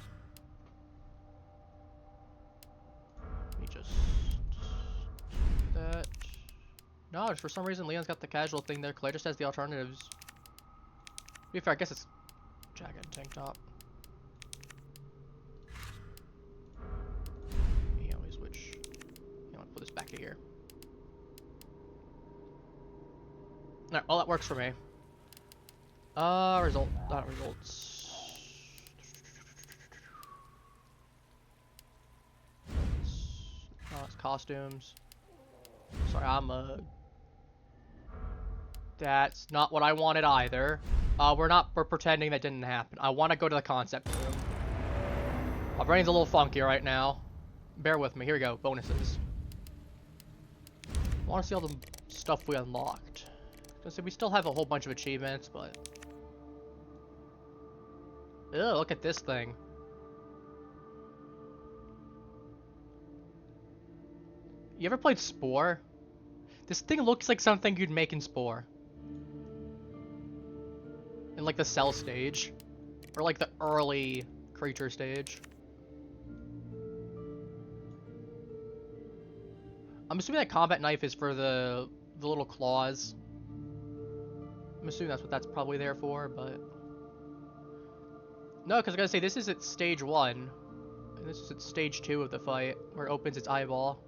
Let me just do that. No, for some reason Leon's got the casual thing there. Claire just has the alternatives. To be fair, I guess it's jacket and tank top. Yeah, let me switch. You know, put this back to here. Alright, well that works for me. Not results. Oh, it's costumes. Sorry, that's not what I wanted either. We're pretending that didn't happen. I want to go to the concept room. My brain's a little funky right now. bear with me. Here we go. Bonuses. I want to see all the stuff we unlocked. So we still have a whole bunch of achievements, but... Ew, look at this thing. You ever played Spore? This thing looks like something you'd make in Spore. In like the cell stage. Or like the early creature stage. I'm assuming that combat knife is for the little claws. I'm assuming that's what that's probably there for, but... No, because I gotta say, this is at stage 1. And this is at stage 2 of the fight, where it opens its eyeball.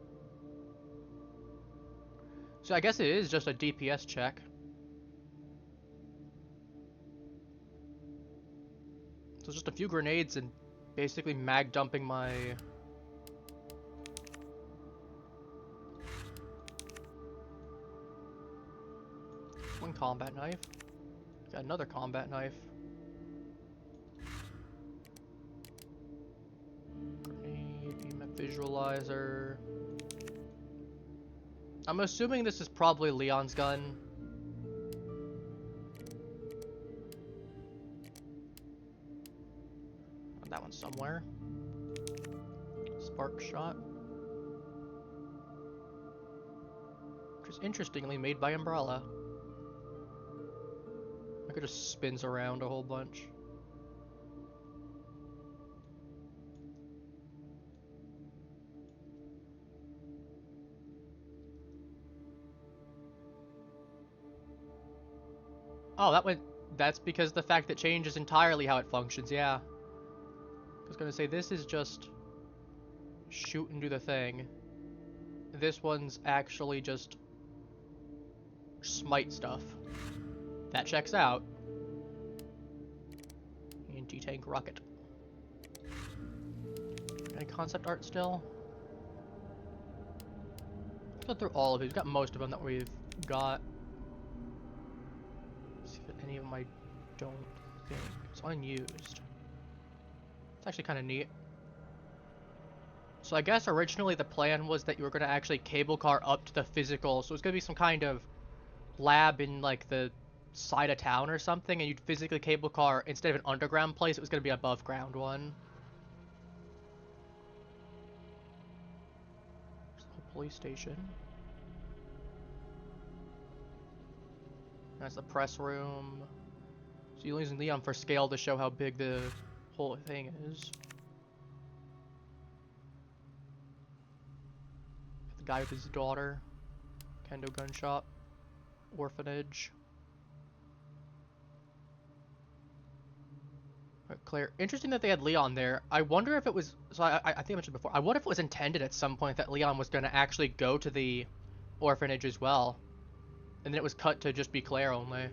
So I guess it is just a DPS check. So just a few grenades and basically mag dumping my... One combat knife. Got another combat knife. Grenade, EMF visualizer. I'm assuming this is probably Leon's gun. That one's somewhere. Spark shot. Which is interestingly made by Umbrella. Like it just spins around a whole bunch. Oh, that's because the fact that changes entirely how it functions, yeah. I was gonna say, this is just shoot and do the thing. This one's actually just smite stuff. That checks out. Anti-tank rocket. Any concept art still? Let's go through all of these. We've got most of them that we've got. Let's see if any of them I don't think. It's unused. It's actually kind of neat. So I guess originally the plan was that you were going to actually cable car up to the physical. So it's going to be some kind of lab in like the side of town or something, and you'd physically cable car instead of an underground place. It was going to be an above ground one. There's the whole police station. That's the press room. So you're using Leon for scale to show how big the whole thing is. The guy with his daughter. Kendo gun shop. Orphanage. Claire. Interesting that they had Leon there. I wonder if it was... So I think I mentioned before. I wonder if it was intended at some point that Leon was going to actually go to the orphanage as well. And then it was cut to just be Claire only.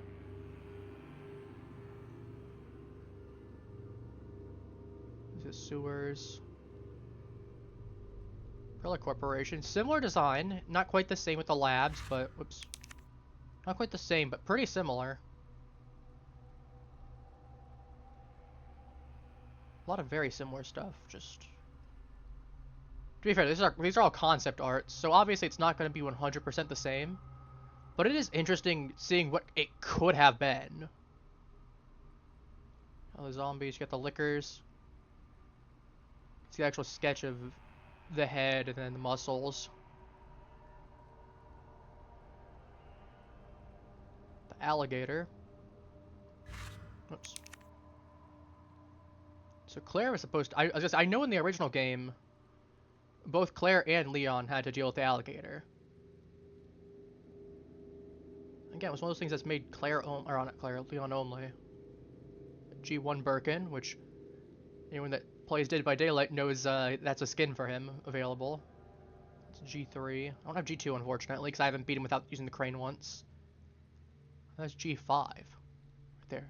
This is sewers. Umbrella Corporation. Similar design. Not quite the same with the labs, but... Whoops. Not quite the same, but pretty similar. A lot of very similar stuff, just... To be fair, these are all concept arts, so obviously it's not going to be 100% the same. But it is interesting seeing what it could have been. All the zombies, you got the liquors. It's the actual sketch of the head and then the muscles. The alligator. Oops. So Claire was supposed to... I know in the original game, both Claire and Leon had to deal with the alligator. Again, it was one of those things that's made Claire... or not Claire, Leon only. G1 Birkin'd, which anyone that plays Dead by Daylight knows that's a skin for him available. It's G3. I don't have G2, unfortunately, because I haven't beat him without using the crane once. That's G5. Right there.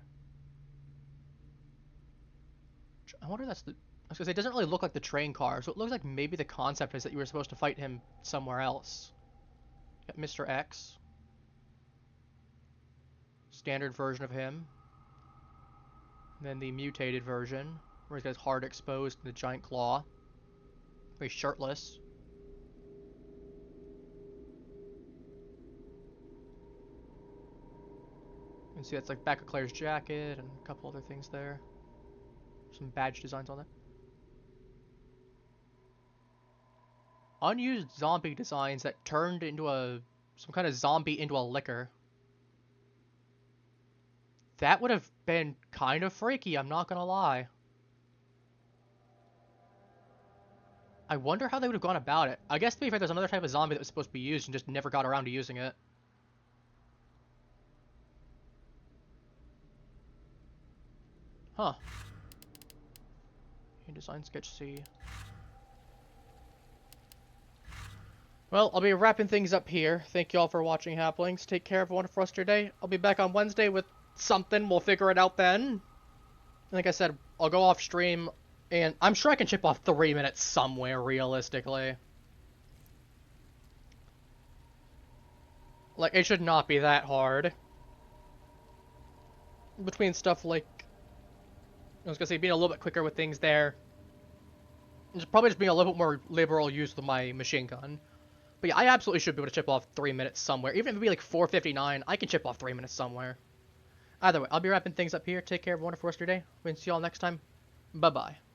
I wonder if that's the... I was gonna say, it doesn't really look like the train car, so it looks like maybe the concept is that you were supposed to fight him somewhere else. Got Mr. X. Standard version of him. And then the mutated version, where he's got his heart exposed and the giant claw. He's shirtless. You can see that's like back of Claire's jacket and a couple other things there. Some badge designs on there. Unused zombie designs that turned into some kind of zombie into a liquor. That would have been kind of freaky, I'm not gonna lie. I wonder how they would have gone about it. I guess to be fair, there's another type of zombie that was supposed to be used and just never got around to using it. Huh. Design sketch C. Well, I'll be wrapping things up here. Thank you all for watching, Halflings. Take care, everyone, for the rest of your day. I'll be back on Wednesday with something. We'll figure it out then. Like I said, I'll go off stream, and I'm sure I can chip off 3 minutes somewhere, realistically. Like, it should not be that hard. Between stuff like, I was gonna say, being a little bit quicker with things there. And probably just being a little bit more liberal use with my machine gun. But yeah, I absolutely should be able to chip off 3 minutes somewhere. Even if it be like 4:59, I can chip off 3 minutes somewhere. Either way, I'll be wrapping things up here. Take care, everyone, for the rest of your day. We'll see you all next time. Bye-bye.